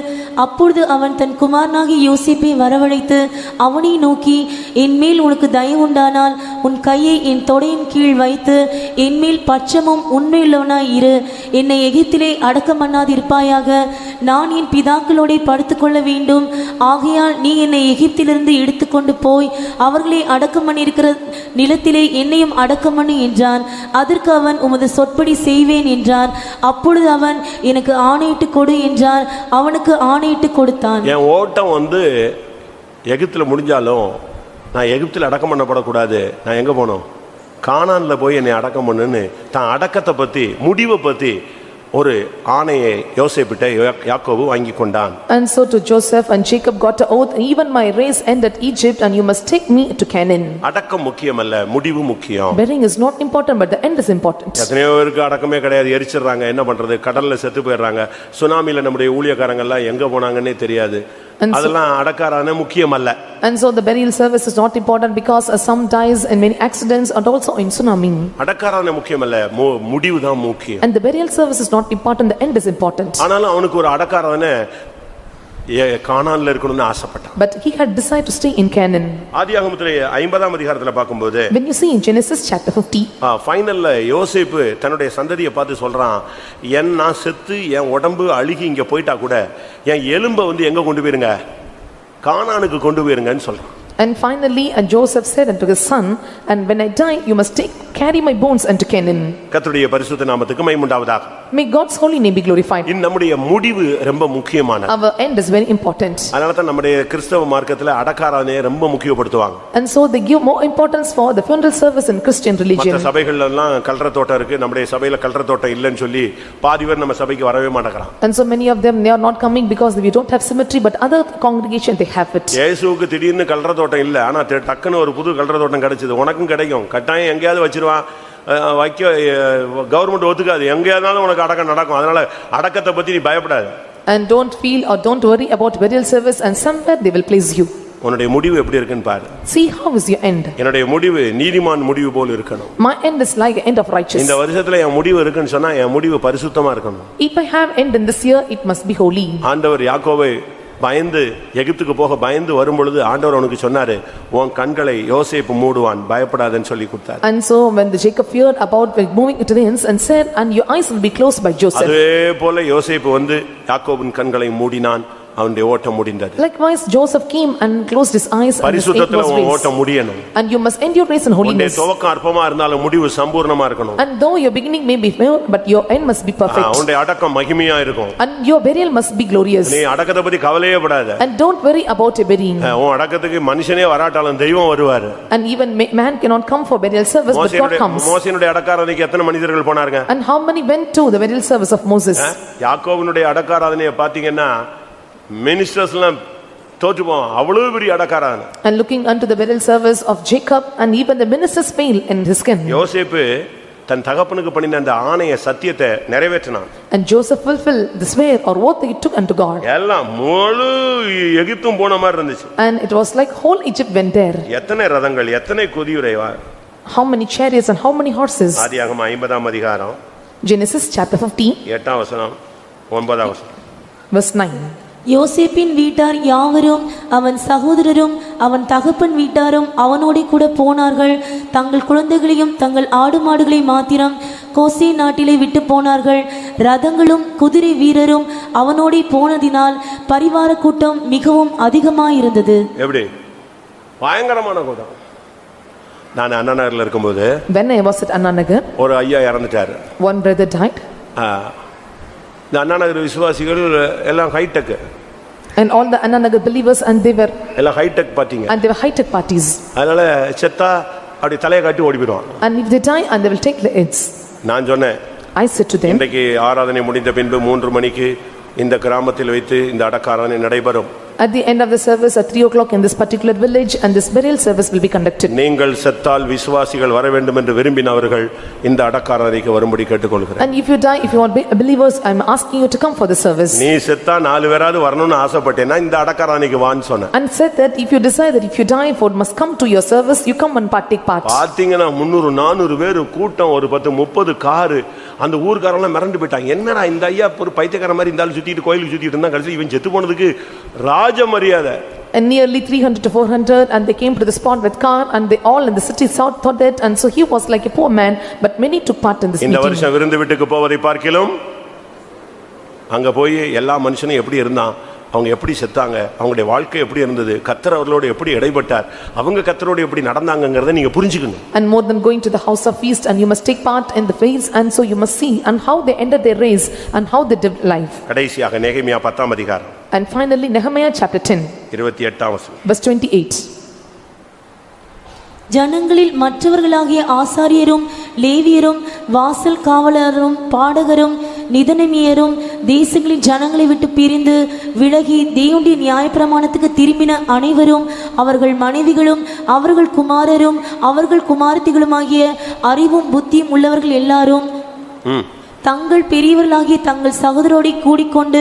D: அப்பொழுது அவன் தன் குமாரனாகிய யோசேப்பை வரவழைத்து அவனை நோக்கி, என் மேல் உனக்கு தயவு உண்டானால் உன் கையை என் தொடையின் கீழ் வைத்து என் மேல் பட்சமும் உண்மையுள்ளவனாய் இரு. என்னை எகிப்திலே அடக்கம் பண்ணாதிருப்பாயாக. நான் என் பிதாக்களோட படுத்துக்கொள்ள வேண்டும். ஆகையால் நீ என்னை எகிப்திலிருந்து எடுத்துக்கொண்டு போய் அவர்களை அடக்கம் பண்ணியிருக்கிற நிலத்திலே என்னையும் அடக்கம் பண்ணு என்றான். அதற்கு அவன், உமது சொற்படி செய்வேன் என்றான். அப்பொழுது அவன், எனக்கு ஆணையிட்டு கொடு என்றான். அவனுக்கு ஆணையிட்டு கொடுத்தான்.
A: என் ஓட்டம் எகிப்துல முடிஞ்சாலும் நான் எகிப்தில் அடக்கம் பண்ணப்படக்கூடாது. நான் எங்க போனோம்? கானான்ல போய் என்னை அடக்கம் பண்ணுன்னு தான் அடக்கத்தை பத்தி முடிவை பத்தி ஒரு ஆணையை யோசேப்பிட்ட யாக்கோபு வாங்கி கொண்டான்.
B: And so to Joseph and Jacob got an oath, even my race end at Egypt and you must take me to Canaan.
A: அடக்கம் முக்கியமல்ல, முடிவு முக்கியம்.
B: Burying is not important but the end is important.
A: எத்தனையோ பேருக்கு அடக்கமே கிடையாது, எரிச்சிடுறாங்க. என்ன பண்றது? கடல்ல செத்து போயிடுறாங்க. சுனாமில நம்முடைய ஊழியக்காரங்க எல்லாம் எங்க போனாங்கன்னே தெரியாது. அதெல்லாம் அடக்காரான முக்கியமல்ல.
B: And so the burial service is not important because some dies in many accidents and also in tsunami.
A: அடக்காரான முக்கியமல்ல, முடிவு தான் முக்கியம்.
B: And the burial service is not important, the end is important.
A: ஆனாலும் அவனுக்கு ஒரு அடக்காரான கானான்ல இருக்கணும்னு ஆசைப்பட்டான்.
B: But he had decided to stay in Canaan.
A: ஆதியாகமத்திலே 50ஆம் அதிகாரத்துல பாக்கும்போது
B: When you see in Genesis chapter 50,
A: ஃபைனல்ல யோசேப்பு தன்னுடைய சந்ததியை பார்த்து சொல்றான், நான் செத்து என் உடம்பு அழுகி இங்க போயிட்டா கூட என் எலும்பை எங்க கொண்டு போயிருங்க, கானானுக்கு கொண்டு போயிருங்கன்னு சொல்றான்.
B: And finally Joseph said unto his son, and when I die you must carry my bones unto Canaan.
A: கர்த்தருடைய பரிசுத்த நாமத்துக்கு மகிமை உண்டாவதாக.
B: May God's holy name be glorified.
A: நம்முடைய முடிவு ரொம்ப முக்கியமானது.
B: Our end is very important.
A: அதனால தான் நம்முடைய கிறிஸ்தவ மார்க்கத்துல அடக்காரானே ரொம்ப முக்கியப்படுத்துவாங்க.
B: And so they give more importance for the funeral service in Christian religion.
A: மற்ற சபைகள்ல எல்லாம் கல்ற தோட்டம் இருக்கு, நம்முடைய சபையில கல்ற தோட்டம் இல்லன்னு சொல்லி பாதி பேர் நம்ம சபைக்கு வரவே மாட்டேங்கறாங்க.
B: And so many of them they are not coming because we don't have symmetry, but other congregation they have it.
A: இயேசுவுக்கு திடீர்னு கல்ற தோட்டம் இல்ல, ஆனா டக்குன்னு ஒரு புது கல்ற தோட்டம் கிடைச்சது. உனக்கும் கிடைக்கும், கட்டாயம் எங்கயாவது வச்சிருவான். வைக்க கவர்மெண்ட் ஒத்துக்காது, எங்கேயாவது உனக்கு அடக்கம் நடக்கும். அதனால அடக்கத்தை பத்தி நீ பயப்படாத.
B: And don't feel or don't worry about burial service, and somewhere they will place you.
A: உன்னுடைய முடிவு எப்படி இருக்குன்னு பாரு.
B: See how is your end.
A: என்னுடைய முடிவு நீதிமான் முடிவு போல இருக்கணும்.
B: My end is like the end of righteous.
A: இந்த வருஷத்துல என் முடிவு இருக்குன்னு சொன்னா என் முடிவு பரிசுத்தமா இருக்கணும்.
B: If I have end in this year, it must be holy.
A: ஆண்டவர் யாக்கோபை பயந்து எகிப்துக்கு போக பயந்து வரும்பொழுது ஆண்டவர் அவனுக்கு சொன்னாரு, உன் கண்களை யோசேப்பு மூடுவான், பயப்படாதன்னு சொல்லி கொடுத்தார்.
B: And so when the Jacob feared about moving to the ends and said, and your eyes will be closed by Joseph.
A: அதே போல யோசேப்பு யாக்கோபின் கண்களை மூடினான், அவனுடைய ஓட்டம் முடிந்தது.
B: Likewise Joseph came and closed his eyes and his
A: பரிசுத்தத்துல உன் ஓட்டம் முடியணும்.
B: And you must end your race in holiness.
A: உன்னுடைய துவக்கம் அற்பமா இருந்தாலும் முடிவு சம்பூர்ணமா இருக்கணும்.
B: And though your beginning may be fair, but your end must be perfect.
A: உன்னுடைய அடக்கம் மகிமையா இருக்கும்.
B: And your burial must be glorious.
A: நீ அடக்கத்தை பத்தி கவலையே படாத.
B: And don't worry about your burying.
A: உன் அடக்கத்துக்கு மனுஷனே வராட்டாலும் தெய்வம் வருவாரு.
B: And even man cannot come for burial service, but God comes.
A: மோசேனுடைய அடக்காராதனைக்கு எத்தனை மனிதர்கள் போனாங்க?
B: And how many went to the burial service of Moses?
A: யாக்கோபினுடைய அடக்காராதனையை பாத்தீங்கன்னா மினிஸ்டர்ஸ்லாம் தோற்றுப்போம், அவ்வளவு பெரிய அடக்காராதனை.
B: And looking unto the burial service of Jacob, and even the ministers fail in his skin.
A: யோசேப்பு தன் தகப்பனுக்கு பண்ணின அந்த ஆணைய சத்தியத்தை நிறைவேற்றினான்.
B: And Joseph fulfilled the swear or oath he took unto God.
A: எல்லாம் முழு எகிப்தும் போன மாதிரி இருந்துச்சு.
B: And it was like whole Egypt went there.
A: எத்தனை ரதங்கள், எத்தனை குதிரை,
B: How many chariots and how many horses?
A: ஆதியாகமம் 50ஆம் அதிகாரம்
B: Genesis chapter 15
A: 8ஆம் வசனம் 9ஆம் வசனம்.
B: verse 9.
D: யோசேப்பின் வீட்டார் யாவரும் அவன் சகோதரரும் அவன் தகப்பன் வீட்டாரும் அவனோட கூட போனார்கள். தங்கள் குழந்தைகளையும் தங்கள் ஆடு மாடுகளை மாத்திரம் கோசே நாட்டிலே விட்டு போனார்கள். ரதங்களும் குதிரை வீரரும் அவனோட போனதினால் பரிவார கூட்டம் மிகவும் அதிகமாயிருந்தது.
A: எப்படி பயங்கரமான கூட்டம். நான் அண்ணா நகர்ல இருக்கும்போது
B: When I was at Anna Nagar,
A: ஒரு ஐயா இறந்துட்டாரு.
B: one brother died.
A: இந்த அண்ணா நகர் விசுவாசிகள் எல்லாம் hitech.
B: And all the Anna Nagar believers, and they were
A: எல்லாம் ஹைடெக் பாத்தீங்க.
B: and they were high-tech parties.
A: அதனால செத்தா அப்படி தலையை காட்டி ஓடி போயிடுவாங்க.
B: And if they die, and they will take the heads.
A: நான் சொன்னேன்,
B: I said to them,
A: இன்றைக்கு ஆராதனை முடிந்த பின்பு 3 மணிக்கு இந்த கிராமத்தில் வைத்து இந்த அடக்காராதனை நடைபெறும்.
B: At the end of the service at 3 o'clock in this particular village, and this burial service will be conducted.
A: நீங்கள் செத்தால் விசுவாசிகள் வர வேண்டும் என்று விரும்பினவர்கள் இந்த அடக்காராதனைக்கு வரும்படி கேட்டுக்கொள்கிறேன்.
B: And if you die, if you are believers, I am asking you to come for the service.
A: நீ செத்தா 4 பேராவது வரணும்னு ஆசைப்பட்டேன்னா இந்த அடக்காராதனைக்கு வான்னு சொன்னேன்.
B: And said that if you decide that if you die, for must come to your service, you come and partake part.
A: பாத்தீங்கன்னா 300 400 பேர் கூட்டம், ஒரு 10 30 காரு. அந்த ஊர்க்காரங்க மிரண்டு போயிட்டாங்க. என்னடா இந்த ஐயா ஒரு பைத்தியக்கார மாதிரி இந்த ஆளு சுத்திட்டு கோயிலுக்கு சுத்திட்டு இருந்தா, கடைசி இவன் செத்து போனதுக்கு ராஜ மரியாதை.
B: And nearly 300 to 400, and they came to the spot with car, and they all in the city thought that, and so he was like a poor man, but many took part in this meeting.
A: இந்த வருஷம் விருந்து வீட்டுக்கு போவதை பார்க்கிலும் அங்க போய் எல்லா மனுஷனும் எப்படி இருந்தான், அவங்க எப்படி செத்தாங்க, அவங்களுடைய வாழ்க்கை எப்படி இருந்தது, கர்த்தர் அவர்களோடு எப்படி இடைப்பட்டார், அவங்க கர்த்தரோடு எப்படி நடந்தாங்கங்கறதை நீங்க புரிஞ்சுக்கணும்.
B: And more than going to the house of feast, and you must take part in the feast, and so you must see and how they ended their race and how they lived life.
A: கடைசியாக நெகேமியா 10ஆம் அதிகாரம்.
B: And finally Nehemiah chapter 10
A: 28ஆம் வசனம்.
B: verse 28.
D: ஜனங்களில் மற்றவர்களாகிய ஆசாரியரும் லேவியரும் வாசல் காவலரும் பாடகரும் நிதனமியரும் தேசங்களின் ஜனங்களை விட்டு பிரிந்து விலகி தேவனுடைய நியாயப்பிரமாணத்துக்கு திரும்பின அனைவரும் அவர்கள் மனைவிகளும் அவர்கள் குமாரரும் அவர்கள் குமாரத்திகளுமாகிய அறிவும் புத்தியும் உள்ளவர்கள் எல்லாரும் தங்கள் பெரியவர்களாகிய தங்கள் சகோதரோடு கூடிக்கொண்டு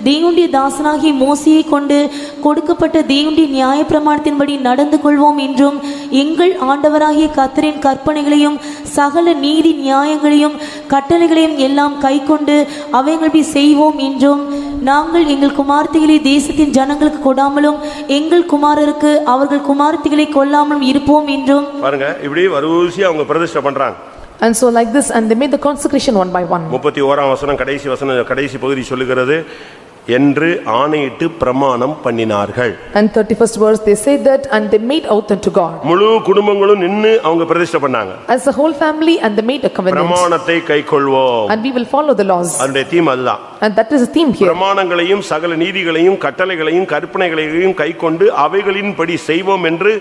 D: தேவனுடைய தாசனாகிய மோசையை கொண்டு கொடுக்கப்பட்ட தேவனுடைய நியாயப்பிரமாணத்தின்படி நடந்து கொள்வோம் என்றும் எங்கள் ஆண்டவராகிய கர்த்தரின் கற்பனைகளையும் சகல நீதி நியாயங்களையும் கட்டளைகளையும் எல்லாம் கைக்கொண்டு அவைகளை செய்வோம் என்றும் நாங்கள் எங்கள் குமார்த்திகளை தேசத்தின் ஜனங்களுக்கு கொடாமலும் எங்கள் குமாரருக்கு அவர்கள் குமார்த்திகளை கொல்லாமலும் இருப்போம் என்றும்.
A: பாருங்க, இப்படி வரிசையா அவங்க பிரதிஷ்டை பண்றாங்க.
B: And so like this, and they made the consecration one by one.
A: 31ஆம் வசனம் கடைசி பகுதி சொல்லுகிறது, என்று ஆணையிட்டு பிரமாணம் பண்ணினார்கள்.
B: And 31st verse they say that, and they made oath unto God.
A: முழு குடும்பங்களும் நின்னு அவங்க பிரதிஷ்டை பண்ணாங்க.
B: As the whole family, and they made a covenant.
A: பிரமாணத்தை கைக்கொள்வோம்.
B: And we will follow the laws.
A: அந்த தீம் அதுதான்.
B: And that is the theme here.
A: பிரமாணங்களையும் சகல நீதிகளையும் கட்டளைகளையும் கற்பனைகளையும் கைக்கொண்டு அவைகளின்படி செய்வோம் என்று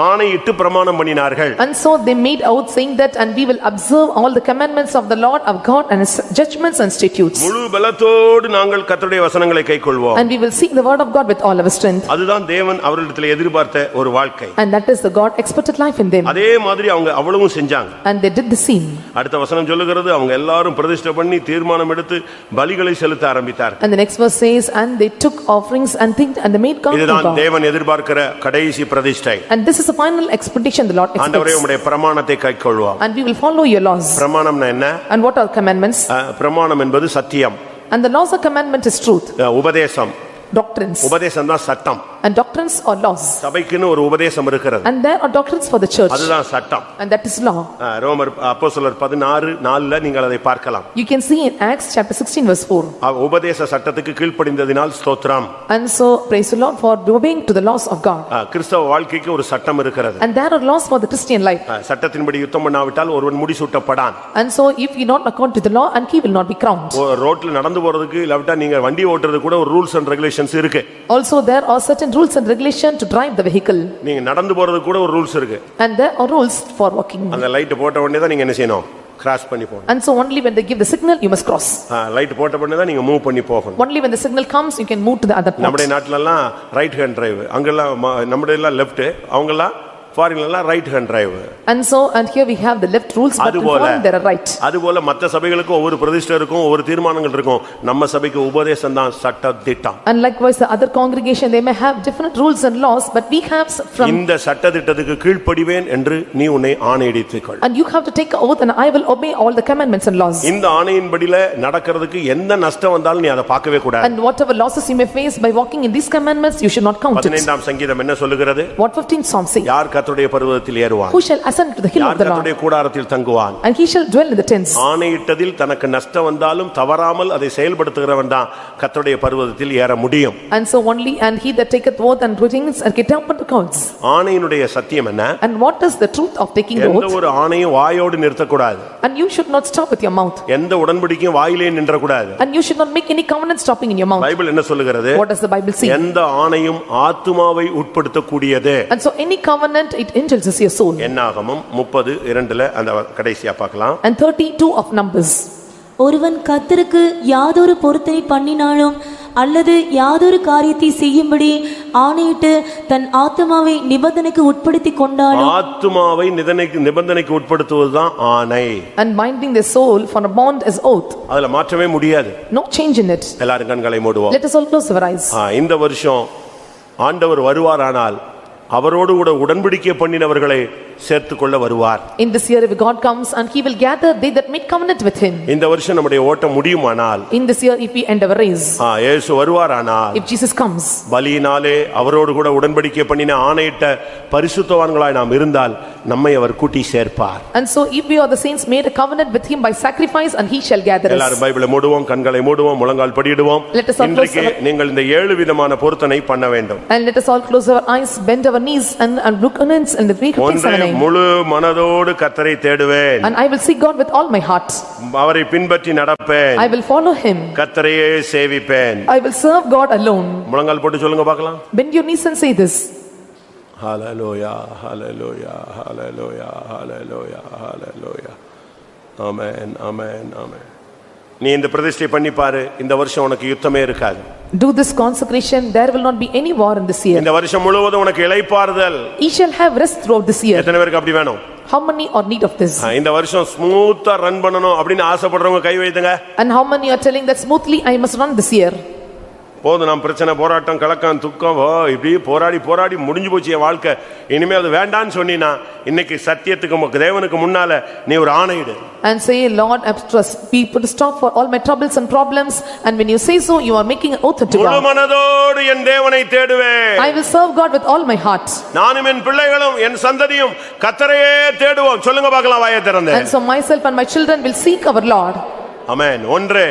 A: ஆணையிட்டு பிரமாணம் பண்ணினார்கள்.
B: And so they made oath saying that, and we will observe all the commandments of the Lord of God and his judgments and statutes.
A: முழு பலத்தோடு நாங்கள் கர்த்தருடைய வசனங்களை கைக்கொள்வோம்.
B: And we will seek the word of God with all our strength.
A: அதுதான் தேவன் அவர்களிடத்தில் எதிர்பார்த்த ஒரு வாழ்க்கை.
B: And that is the God expected life in them.
A: அதே மாதிரி அவங்க அவ்வளவும் செஞ்சாங்க.
B: And they did the same.
A: அடுத்த வசனம் சொல்லுகிறது, அவங்க எல்லாரும் பிரதிஷ்டை பண்ணி தீர்மானம் எடுத்து பலிகளை செலுத்த ஆரம்பித்தார்கள்.
B: And the next verse says, and they took offerings and things, and they made God to
A: இதுதான்
B: God.
A: தேவன் எதிர்பார்க்கிற கடைசி பிரதிஷ்டை.
B: And this is the final expectation the Lord
A: ஆண்டவரே,
B: expects.
A: உம்முடைய பிரமாணத்தை கைக்கொள்வோம்.
B: And we will follow your laws.
A: பிரமாணம்னா என்ன?
B: And what are commandments?
A: பிரமாணம் என்பது சத்தியம்.
B: And the laws of commandment is truth.
A: உபதேசம்,
B: Doctrines.
A: உபதேசம் தான் சட்டம்.
B: And doctrines are laws.
A: சபைக்குன்னு ஒரு உபதேசம் இருக்கிறது.
B: And there are doctrines for the church.
A: அதுதான் சட்டம்.
B: And that is law.
A: ரோமர் அப்போஸ்தலர் 16:4 நீங்கள் அதை பார்க்கலாம்.
B: You can see in Acts chapter 16 verse 4.
A: உபதேச சட்டத்துக்கு கீழ்ப்படிந்ததினால் ஸ்தோத்திரம்.
B: And so praise the Lord for obeying to the laws of God.
A: கிறிஸ்தவ வாழ்க்கைக்கு ஒரு சட்டம் இருக்கிறது.
B: And there are laws for the Christian life.
A: சட்டத்தின்படி யுத்தம் பண்ணாவிட்டால் ஒருவன் முடிசூட்டப்படான்.
B: And so if you not according to the law, and he will not be crowned.
A: ரோட்ல நடந்து போறதுக்கு இல்லாவிட்டா நீங்க வண்டி ஓட்டுறது கூட ஒரு ரூல்ஸ் அண்ட் ரெகுலேஷன்ஸ் இருக்கு.
B: Also there are certain rules and regulation to drive the vehicle.
A: நீங்க நடந்து போறதுக்கு கூட ஒரு ரூல்ஸ் இருக்கு.
B: And there are rules for walking.
A: அந்த லைட் போட்ட உடனே தான் நீங்க என்ன செய்யணும்? கிராஸ் பண்ணி போகணும்.
B: And so only when they give the signal you must cross.
A: Light போட்ட உடனே தான் நீங்க மூவ் பண்ணி போகணும்.
B: Only when the signal comes you can move to the other part.
A: நம்முடைய நாட்டுல எல்லாம் ரைட் ஹேண்ட் டிரைவ், அங்கெல்லாம் நம்முடைய எல்லாம் லெஃப்ட், அவங்கெல்லாம் ஃபாரின்ல எல்லாம் right hand drive.
B: And so and here we have the left rules, but in foreign there are right.
A: அதுபோல மற்ற சபைகளுக்கு ஒவ்வொரு பிரதிஷ்டை இருக்கும், ஒவ்வொரு தீர்மானங்கள் இருக்கும். நம்ம சபைக்கு உபதேசம் தான் சட்ட திட்டம்.
B: And likewise the other congregation they may have different rules and laws, but we have from.
A: இந்த சட்ட திட்டத்துக்கு கீழ்ப்படிவேன் என்று நீ உன்னை ஆணையிட்டுக்கொள்.
B: And you have to take an oath, and I will obey all the commandments and laws.
A: இந்த ஆணையின்படில நடக்கிறதுக்கு எந்த நஷ்டம் வந்தாலும் நீ அதை பார்க்கவே கூடாது.
B: And whatever losses you may face by walking in these commandments you should not count it.
A: 15ஆம் சங்கீதம் என்ன சொல்லுகிறது?
B: What 15th Psalm say?
A: யார் கர்த்தருடைய பர்வதத்தில் ஏறுவான்?
B: Who shall ascend to the hill of the Lord?
A: யார் கர்த்தருடைய கூடாரத்தில் தங்குவான்?
B: And he shall dwell in the tents.
A: ஆணையிட்டதில் தனக்கு நஷ்டம் வந்தாலும் தவறாமல் அதை செயல்படுத்துகிறவன் தான் கர்த்தருடைய பர்வதத்தில் ஏற முடியும்.
B: And so only and he that taketh oath and things and get up unto clouds.
A: ஆணையினுடைய சத்தியம் என்ன?
B: And what is the truth of taking the
A: எந்த
B: oath?
A: ஒரு ஆணையும் வாயோடு நிறுத்தக்கூடாது.
B: And you should not stop with your mouth.
A: எந்த உடன்படிக்கையும் வாயிலே நின்றக்கூடாது.
B: And you should not make any covenant stopping in your mouth.
A: Bible என்ன சொல்லுகிறது?
B: What does the Bible say?
A: எந்த ஆணையும் ஆத்துமாவை உட்படுத்தக்கூடியது.
B: And so any covenant it indulges your soul.
A: என்னாகமம் 30:2 அந்த கடைசியா பார்க்கலாம்.
B: And 32 of Numbers.
D: ஒருவன் கர்த்தருக்கு யாதொரு பொருத்தனை பண்ணினாலும் அல்லது யாதொரு காரியத்தை செய்யும்படி ஆணையிட்டு தன் ஆத்துமாவை நிபந்தனைக்கு உட்படுத்தி கொண்டாலும்.
A: ஆத்துமாவை நிபந்தனைக்கு உட்படுத்துவதுதான் ஆணை.
B: And binding the soul for a bond is oath.
A: அதுல மாற்றமே முடியாது.
B: No change in it.
A: எல்லாரும் கண்களை மூடுவோம்.
B: Let us all close our eyes.
A: இந்த வருஷம் ஆண்டவர் வருவாரானால் அவரோடு கூட உடன்படிக்கை பண்ணினவர்களை சேர்த்துக்கொள்ள வருவார்.
B: In this year if God comes and he will gather they that made covenant with him.
A: இந்த வருஷம் நம்முடைய ஓட்டம் முடியுமானால்,
B: In this year if we end our race,
A: இயேசு வருவாரானால்,
B: if Jesus comes,
A: பலியினாலே அவரோடு கூட உடன்படிக்கை பண்ணின ஆணையிட்ட பரிசுத்தவான்களாய் நாம் இருந்தால் நம்மை அவர் கூட்டி சேர்ப்பார்.
B: And so if we are the saints made a covenant with him by sacrifice, and he shall gather us.
A: எல்லாரும் பைபிளை மூடுவோம், கண்களை மூடுவோம், முழங்கால் படியிடுவோம்.
B: Let us all close
A: இன்றைக்கு நீங்கள் இந்த 7 விதமான பொருத்தனை பண்ண வேண்டும்.
B: And let us all close our eyes, bend our knees and look on it and the week of
A: ஒன்றே முழு மனதோடு கர்த்தரை தேடுவேன்.
B: And I will seek God with all my heart.
A: அவரை பின்பற்றி நடப்பேன்.
B: I will follow him.
A: கர்த்தரையே சேவிப்பேன்.
B: I will serve God alone.
A: முழங்கால் போட்டு சொல்லுங்க பார்க்கலாம்.
B: Bend your knees and say this.
A: Hallelujah, hallelujah, hallelujah, hallelujah, hallelujah. Amen, amen, amen. நீ இந்த பிரதிஷ்டை பண்ணி பாரு, இந்த வருஷம் உனக்கு யுத்தமே இருக்காது.
B: Do this consecration, there will not be any war in this year.
A: இந்த வருஷம் முழுவதும் உனக்கு இளைப்பாறுதல்.
B: You shall have rest throughout this year.
A: எத்தனை பேருக்கு அப்படி வேணும்?
B: How many are need of this?
A: இந்த வருஷம் ஸ்மூத்தா ரன் பண்ணனும் அப்படினு ஆசைப்படுறவங்க கை வைத்துங்க.
B: And how many are telling that smoothly I must run this year?
A: போதும், நாம் பிரச்சனை, போராட்டம், கலக்கம், துக்கம், இப்படி போராடி போராடி முடிஞ்சு போச்சு என் வாழ்க்கை, இனிமே அது வேண்டான்னு சொன்னீனா இன்னைக்கு சத்தியத்துக்கு தேவனுக்கு முன்னால நீ ஒரு ஆணையிடு.
B: And say, Lord, I trust people to stop for all my troubles and problems, and when you say so, you are making an oath to God.
A: முழு மனதோடு என் தேவனை தேடுவேன்.
B: I will serve God with all my heart.
A: நானும் என் பிள்ளைகளும் என் சந்ததியும் கர்த்தரையே தேடுவோம். சொல்லுங்க பார்க்கலாம் வாயை திறந்து.
B: And so myself and my children will seek our Lord.
A: ஆமென். ஒன்று,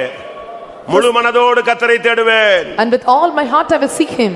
A: முழு மனதோடு கர்த்தரை தேடுவேன்.
B: And with all my heart I will seek him.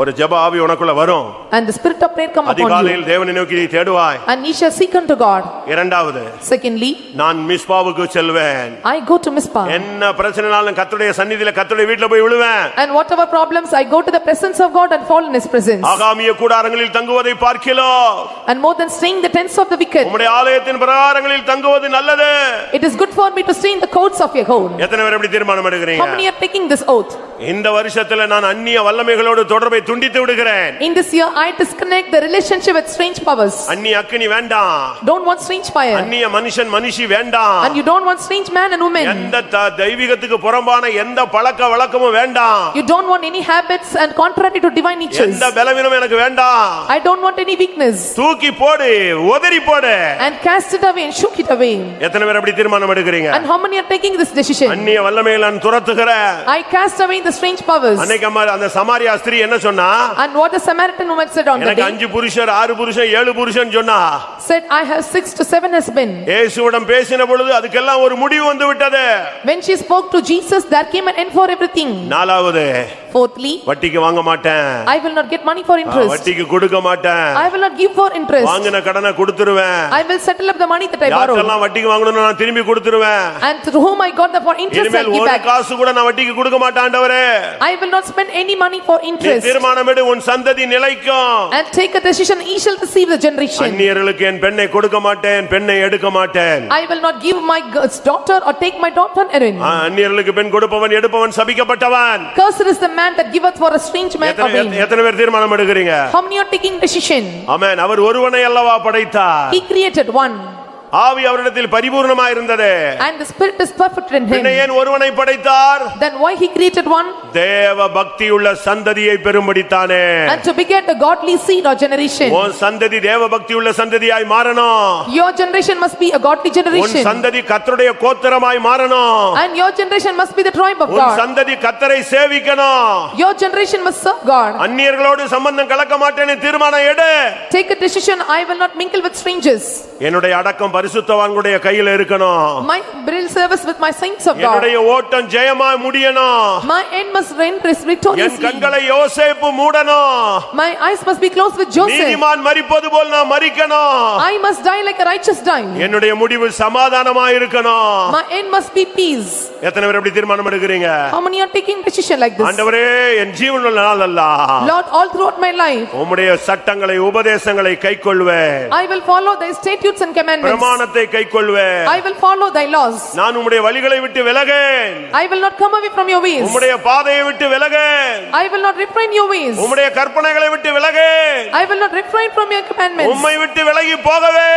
A: ஒரு ஜெப ஆவி உனக்குள்ள வரும்.
B: And the spirit of prayer come upon you.
A: அதிகாலையில் தேவனை நோக்கி நீ தேடுவாய்.
B: And ye shall seek unto God.
A: இரண்டாவது,
B: Secondly,
A: நான் மிஸ்பாவுக்கு செல்வேன்.
B: I go to Mizpah.
A: என்ன பிரச்சனைனாலும் கர்த்தருடைய சந்நிதியில கர்த்தருடைய வீட்ல போய் விழுவேன்.
B: And whatever problems, I go to the presence of God and fall in his presence.
A: ஆகாமிய கூடாரங்களில் தங்குவதை பார்க்கிறோம்.
B: And more than staying in the tents of the wicked,
A: உம்முடைய ஆலயத்தின் பிரகாரங்களில் தங்குவது நல்லது.
B: it is good for me to stay in the courts of your home.
A: எத்தனை பேர் அப்படி தீர்மானம் எடுக்கிறீங்க?
B: How many are taking this oath?
A: இந்த வருஷத்துல நான் அந்நிய வல்லமைகளோடு தொடர்பை துண்டித்து விடுகிறேன்.
B: In this year I disconnect the relationship with strange powers.
A: அந்நிய அக்கினி வேண்டாம்.
B: Don't want strange fire.
A: அந்நிய மனுஷன் மனுஷி வேண்டாம்.
B: And you don't want strange man and woman.
A: எந்த தெய்வீகத்துக்கு புறம்பான எந்த பழக்க வழக்கமும் வேண்டாம்.
B: You don't want any habits and contrary to divine natures.
A: எந்த பலவீனமும் எனக்கு வேண்டாம்.
B: I don't want any weakness.
A: தூக்கி போடு, உதறி போடு.
B: And cast it away and shook it away.
A: எத்தனை பேர் அப்படி தீர்மானம் எடுக்கிறீங்க?
B: And how many are taking this decision?
A: அந்நிய வல்லமைகளை நான் துரத்துகிறேன்.
B: I cast away the strange powers.
A: அன்னைக்கு அந்த சமாரியா ஸ்திரீ என்ன சொன்னா?
B: And what the Samaritan woman said on the
A: எனக்கு
B: day?
A: 5 புருஷர் 6 புருஷன் 7 புருஷன் சொன்னா.
B: Said, I have 6 to 7 husbands.
A: இயேசுவிடம் பேசின பொழுது அதுக்கெல்லாம் ஒரு முடிவு வந்து விட்டது.
B: When she spoke to Jesus, there came an end for everything.
A: நாலாவது,
B: Fourthly,
A: வட்டிக்கு வாங்க மாட்டேன்.
B: I will not get money for interest.
A: வட்டிக்கு கொடுக்க மாட்டேன்.
B: I will not give for interest.
A: வாங்கின கடனை கொடுத்துருவேன்.
B: I will settle up the money that I borrowed.
A: யாரெல்லாம் வட்டிக்கு வாங்கணும்னு நான் திரும்பி கொடுத்துருவேன்.
B: And to whom I got the for interest, I give
A: ஒரு
B: back.
A: காசு கூட நான் வட்டிக்கு கொடுக்க மாட்டேன் ஆண்டவரே.
B: I will not spend any money for interest.
A: தீர்மானம் எடு, உன் சந்ததி நிலைக்கும்.
B: And take a decision, he shall receive the generation.
A: அந்நியர்களுக்கு என் பெண்ணை கொடுக்க மாட்டேன், பெண்ணை எடுக்க மாட்டேன்.
B: I will not give my daughter or take my daughter Erin.
A: அந்நியர்களுக்கு பெண் கொடுப்பவன் எடுப்பவன் சபிக்கப்பட்டவன்.
B: Cursed is the man that giveth for a strange man away.
A: எத்தனை பேர் தீர்மானம் எடுக்கிறீங்க?
B: How many are taking decision?
A: ஆமென். அவர் ஒருவனை அல்லவா படைத்தார்.
B: He created one.
A: ஆவி அவரிடத்தில் பரிபூர்ணமாய் இருந்தது.
B: And the spirit is perfect in him.
A: பின்ன ஏன் ஒருவனை படைத்தார்?
B: Then why he created one?
A: தேவ பக்தியுள்ள சந்ததியை பெறும்படித்தானே.
B: And to beget a godly seed or generation.
A: உன் சந்ததி தேவ பக்தியுள்ள சந்ததியாய் மாறணும்.
B: Your generation must be a godly
A: உன்
B: generation.
A: சந்ததி கர்த்தருடைய கோத்திரமாய் மாறணும்.
B: And your generation must be the tribe of
A: உன்
B: God.
A: சந்ததி கர்த்தரை சேவிக்கணும்.
B: Your generation must serve God.
A: அந்நியர்களோடு சம்பந்தம் கலக்க மாட்டேன்னு தீர்மானம் எடு.
B: Take a decision, I will not mingle with strangers.
A: என்னுடைய அடக்கம் பரிசுத்தவான்களுடைய கையில இருக்கணும்.
B: My burial service with my saints of God.
A: என்னுடைய ஓட்டம் ஜெயமாய் முடியணும்.
B: My end must reign
A: N
B: victoriously.
A: கண்களை யோசேப்பு மூடணும்.
B: My eyes must be closed with Joseph.
A: நீதிமான் மரிப்பது போல் நான் மரிக்கணும்.
B: I must die like a righteous die.
A: என்னுடைய முடிவு சமாதானமாய் இருக்கணும்.
B: My end must be peace.
A: எத்தனை பேர் அப்படி தீர்மானம் எடுக்கிறீங்க?
B: How many are taking decision like this?
A: ஆண்டவரே, என் ஜீவனுள்ள நாளெல்லாம்
B: Lord, all throughout my life,
A: உம்முடைய சட்டங்களை உபதேசங்களை கைக்கொள்வேன்.
B: I will follow thy statutes and commandments.
A: பிரமாணத்தை கைக்கொள்வேன்.
B: I will follow thy laws.
A: நான் உம்முடைய வழிகளை விட்டு விலகேன்.
B: I will not come away from your ways.
A: உம்முடைய பாதையை விட்டு விலகேன்.
B: I will not refrain your ways.
A: உம்முடைய கற்பனைகளை விட்டு விலகேன்.
B: I will not refrain from your commandments.
A: உம்மை விட்டு விலகி போகவே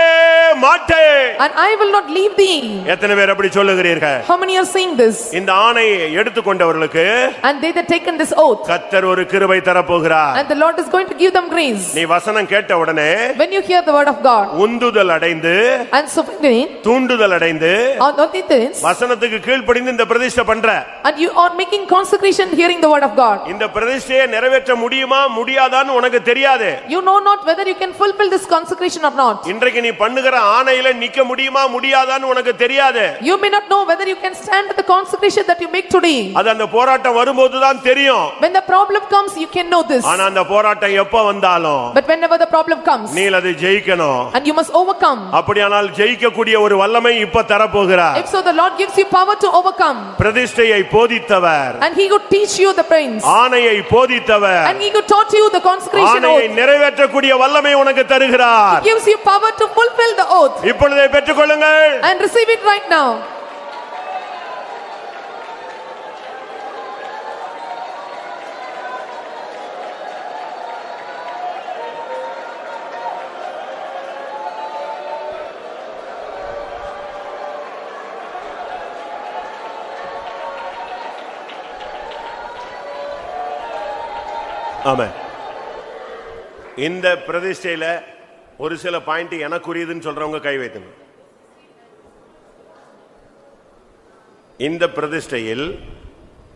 A: மாட்டேன்.
B: And I will not leave thee.
A: எத்தனை பேர் அப்படி சொல்லுகிறீர்கள்?
B: How many are saying this?
A: இந்த ஆணையை எடுத்துக்கொண்டவர்களுக்கு
B: And they that taken this oath,
A: கர்த்தர் ஒரு கிருபை தரப்போகிறார்.
B: and the Lord is going to give them grace.
A: நீ வசனம் கேட்ட உடனே
B: When you hear the word of God,
A: உந்துதல் அடைந்து
B: and so
A: தூண்டுதல் அடைந்து
B: this,
A: வசனத்துக்கு கீழ்ப்படிந்து இந்த பிரதிஷ்டை பண்ற.
B: and you are making consecration hearing the word of God.
A: இந்த பிரதிஷ்டையை நிறைவேற்ற முடியுமா முடியாதான்னு உனக்கு தெரியாது.
B: You know not whether you can fulfill this consecration or not.
A: இன்றைக்கு நீ பண்ணுகிற ஆணையில நிக்க முடியுமா முடியாதான்னு உனக்கு தெரியாது.
B: You may not know whether you can stand at the consecration that you make today.
A: அது அந்த போராட்டம் வரும்போது தான் தெரியும்.
B: When the problem comes, you can know this.
A: ஆனா அந்த போராட்டம் எப்ப வந்தாலும்
B: But whenever the problem comes,
A: நீ அதை ஜெயிக்கணும்.
B: and you must overcome.
A: அப்படியானால் ஜெயிக்கக்கூடிய ஒரு வல்லமை இப்ப தரப்போகிறார்.
B: If so, the Lord gives you power to overcome.
A: பிரதிஷ்டையை போதித்தவர்,
B: And he could teach you the prince.
A: ஆணையை போதித்தவர்,
B: And he could taught you the consecration
A: ஆணையை
B: oath.
A: நிறைவேற்றக்கூடிய வல்லமை உனக்கு தருகிறார்.
B: He gives you power to fulfill the oath.
A: இப்பொழுதே பெற்றுக்கொள்ளுங்கள்.
B: And receive it right now.
A: ஆமென். இந்த பிரதிஷ்டையில ஒரு சில பாயிண்ட் எனக்குரியதுன்னு சொல்றவங்க கை வைத்துங்க. இந்த பிரதிஷ்டையில்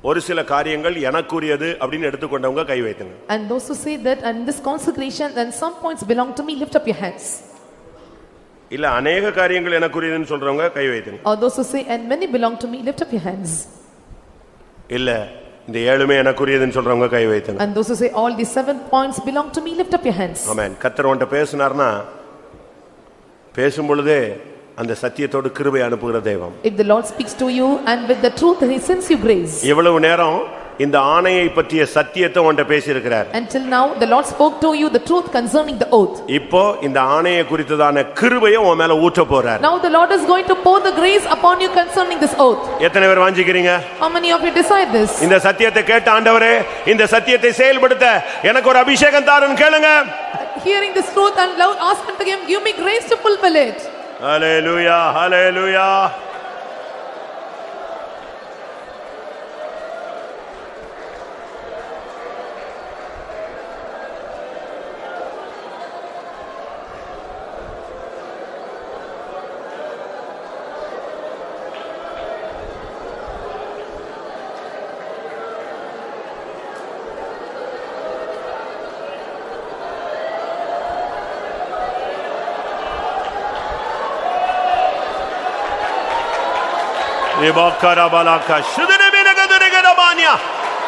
A: ஒரு சில காரியங்கள் எனக்குரியது அப்படின்னு எடுத்துக்கொண்டவங்க கை வைத்துங்க.
B: And those who say that and this consecration and some points belong to me, lift up your hands.
A: இல்ல அநேக காரியங்கள் எனக்குரியதுன்னு சொல்றவங்க கை வைத்துங்க.
B: Or those who say and many belong to me, lift up your hands.
A: இல்ல இந்த ஏழுமே எனக்குரியதுன்னு சொல்றவங்க கை வைத்துங்க.
B: And those who say all these 7 points belong to me, lift up your hands.
A: ஆமென். கர்த்தர் உன்கிட்ட பேசினார்னா பேசும் பொழுதே அந்த சத்தியத்தோடு கிருபை அனுப்புகிற தெய்வம்.
B: If the Lord speaks to you and with the truth he sends you grace.
A: இவ்வளவு நேரம் இந்த ஆணையை பற்றிய சத்தியத்தை உன்கிட்ட பேசியிருக்கிறார்.
B: Until now the Lord spoke to you the truth concerning the oath.
A: இப்போ இந்த ஆணையை குறித்ததான கிருபையை உன் மேல ஊற்ற போறார்.
B: Now the Lord is going to pour the grace upon you concerning this oath.
A: எத்தனை பேர் வாஞ்சிக்கிறீங்க?
B: How many of you decide this?
A: இந்த சத்தியத்தை கேட்ட ஆண்டவரே இந்த சத்தியத்தை செயல்படுத்த எனக்கு ஒரு அபிஷேகம் தாருன்னு கேளுங்க.
B: Hearing this truth and loud ask him to give me grace to fulfill it.
A: Hallelujah, hallelujah.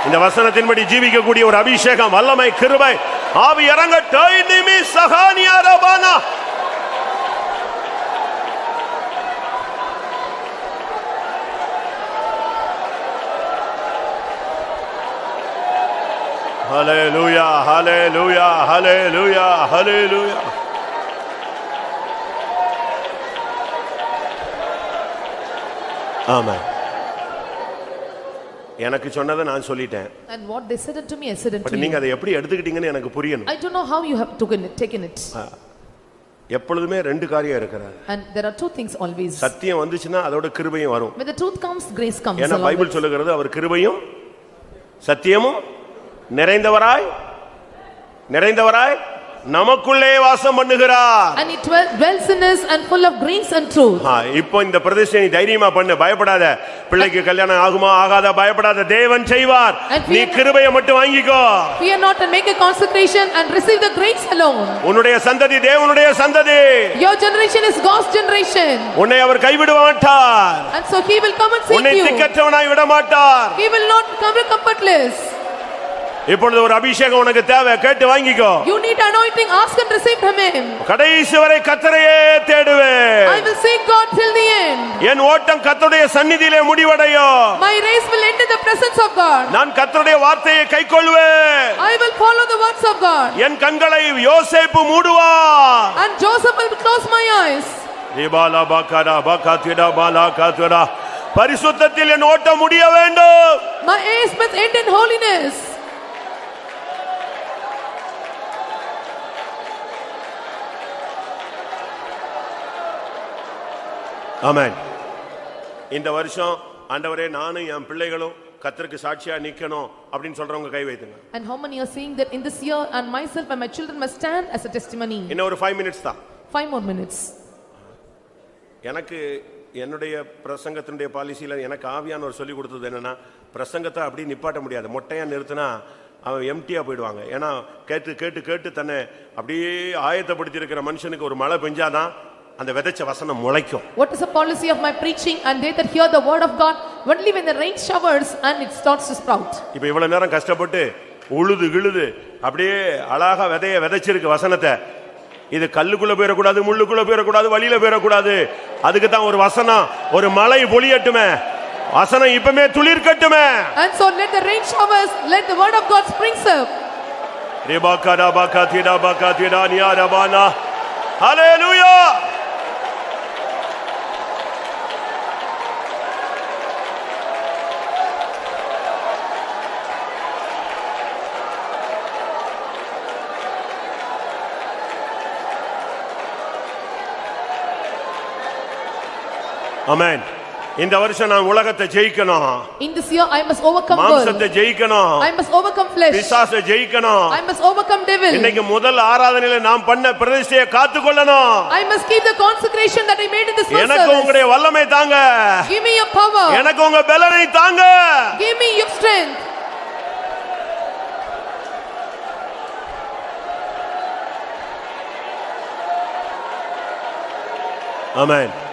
A: இந்த வசனத்தின்படி ஜீவிக்கக்கூடிய ஒரு அபிஷேகம் வல்லமை கிருபை ஆவி இறங்கட்டும். Hallelujah, hallelujah, hallelujah, hallelujah. ஆமென். எனக்கு சொன்னதை நான் சொல்லிட்டேன்.
B: And what they said unto me I said unto
A: but
B: you.
A: நீங்க அதை எப்படி எடுத்துக்கிட்டீங்கன்னு எனக்கு புரியணும்.
B: I don't know how you have taken it.
A: எப்பொழுதுமே ரெண்டு காரியம் இருக்குது.
B: And there are two things always.
A: சத்தியம் வந்துச்சுன்னா அதோட கிருபையும் வரும்.
B: When the truth comes, grace comes.
A: ஏன்னா பைபிள் சொல்லுகிறது அவர் கிருபையும் சத்தியமும் நிறைந்தவராய் நமக்குள்ளே வாசம் பண்ணுகிறார்.
B: And he dwells in us and full of grace and truth.
A: இப்போ இந்த பிரதிஷ்டை நீ தைரியமா பண்ணு, பயப்படாத. பிள்ளைக்கு கல்யாணம் ஆகுமா ஆகாதா பயப்படாத, தேவன் செய்வார். நீ கிருபையை மட்டும் வாங்கிக்கோ.
B: Fear not and make a consecration and receive the grace alone.
A: உன்னுடைய சந்ததி தேவனுடைய சந்ததி.
B: Your generation is God's generation.
A: உன்னை அவர் கைவிட மாட்டார்.
B: And so he will come and save you.
A: உன்னை திக்கற்றவனாய் விட மாட்டார்.
B: He will not come comfortless.
A: இப்பொழுது ஒரு அபிஷேகம் உனக்கு தேவை, கேட்டு வாங்கிக்கோ.
B: You need anointing, ask and receive from him.
A: கடைசி வரை கர்த்தரையே தேடுவேன்.
B: I will seek God till the end.
A: என் ஓட்டம் கர்த்தருடைய சந்நிதியிலே முடிவடையும்.
B: My race will end in the presence of God.
A: நான் கர்த்தருடைய வார்த்தையை கைக்கொள்வேன்.
B: I will follow the words of God.
A: என் கண்களை யோசேப்பு மூடுவார்.
B: And Joseph will close my eyes.
A: ரிபாலா பகரா பகதிடா Bala கதுரா. பரிசுத்தத்தில் என் ஓட்டம் முடிய வேண்டும்.
B: My race must end in holiness.
A: ஆமென். இந்த வருஷம் ஆண்டவரே நானும் என் பிள்ளைகளும் கர்த்தருக்கு சாட்சியா நிக்கணும் அப்படினு சொல்றவங்க கை வைத்துங்க.
B: And how many are saying that in this year and myself and my children must stand as a testimony?
A: இன்னும் ஒரு 5 minutes தான்.
B: 5 more minutes.
A: எனக்கு என்னுடைய பிரசங்கத்தினுடைய பாலிசியில எனக்கு ஆவியானவர் சொல்லி கொடுத்தது என்னன்னா, பிரசங்கத்தை அப்படி நிப்பாட்ட முடியாது. மொட்டையா நிறுத்தினா அவன் எம்டியா போயிடுவாங்க. ஏன்னா கேட்டு கேட்டு கேட்டு தன்னை அப்படியே ஆயத்தப்படுத்தி இருக்கிற மனுஷனுக்கு ஒரு மழை பெஞ்சாதான் அந்த விதைச்ச வசனம் முளைக்கும்.
B: What is the policy of my preaching? And they that hear the word of God only when the rain showers and it starts to sprout.
A: இப்போ இவ்வளவு நேரம் கஷ்டப்பட்டு உழுது கிழுது அப்படியே அழகா விதைய விதைச்சிருக்கு வசனத்தை. இது கல்லுக்குள்ள போயிடக்கூடாது, முள்ளுக்குள்ள போயிடக்கூடாது, வழியில போயிடக்கூடாது. அதுக்கு தான் ஒரு வசனம், ஒரு மழை பொழியட்டுமே, வசனம் இப்பமே துளிர்க்கட்டுமே.
B: And so let the rain showers, let the word of God springs up.
A: ரிபாகடா பகதிடா பகதிடா நியாரபானா. ஹalleluya. ஆமென். இந்த வருஷம் நான் உலகத்தை ஜெயிக்கணும்.
B: In this year I must overcome world.
A: மாம்சத்தை ஜெயிக்கணும்.
B: I must overcome flesh.
A: பிசாசை ஜெயிக்கணும்.
B: I must overcome devil.
A: இன்னைக்கு முதல் ஆராதனையில நாம் பண்ண பிரதிஷ்டையை காத்துக்கொள்ளணும்.
B: I must keep the consecration that I made in this first
A: எனக்கு
B: service.
A: உங்களுடைய வல்லமை தாங்க.
B: Give me your power.
A: எனக்கு உங்க பலனை தாங்க.
B: Give me your strength.
A: Amen.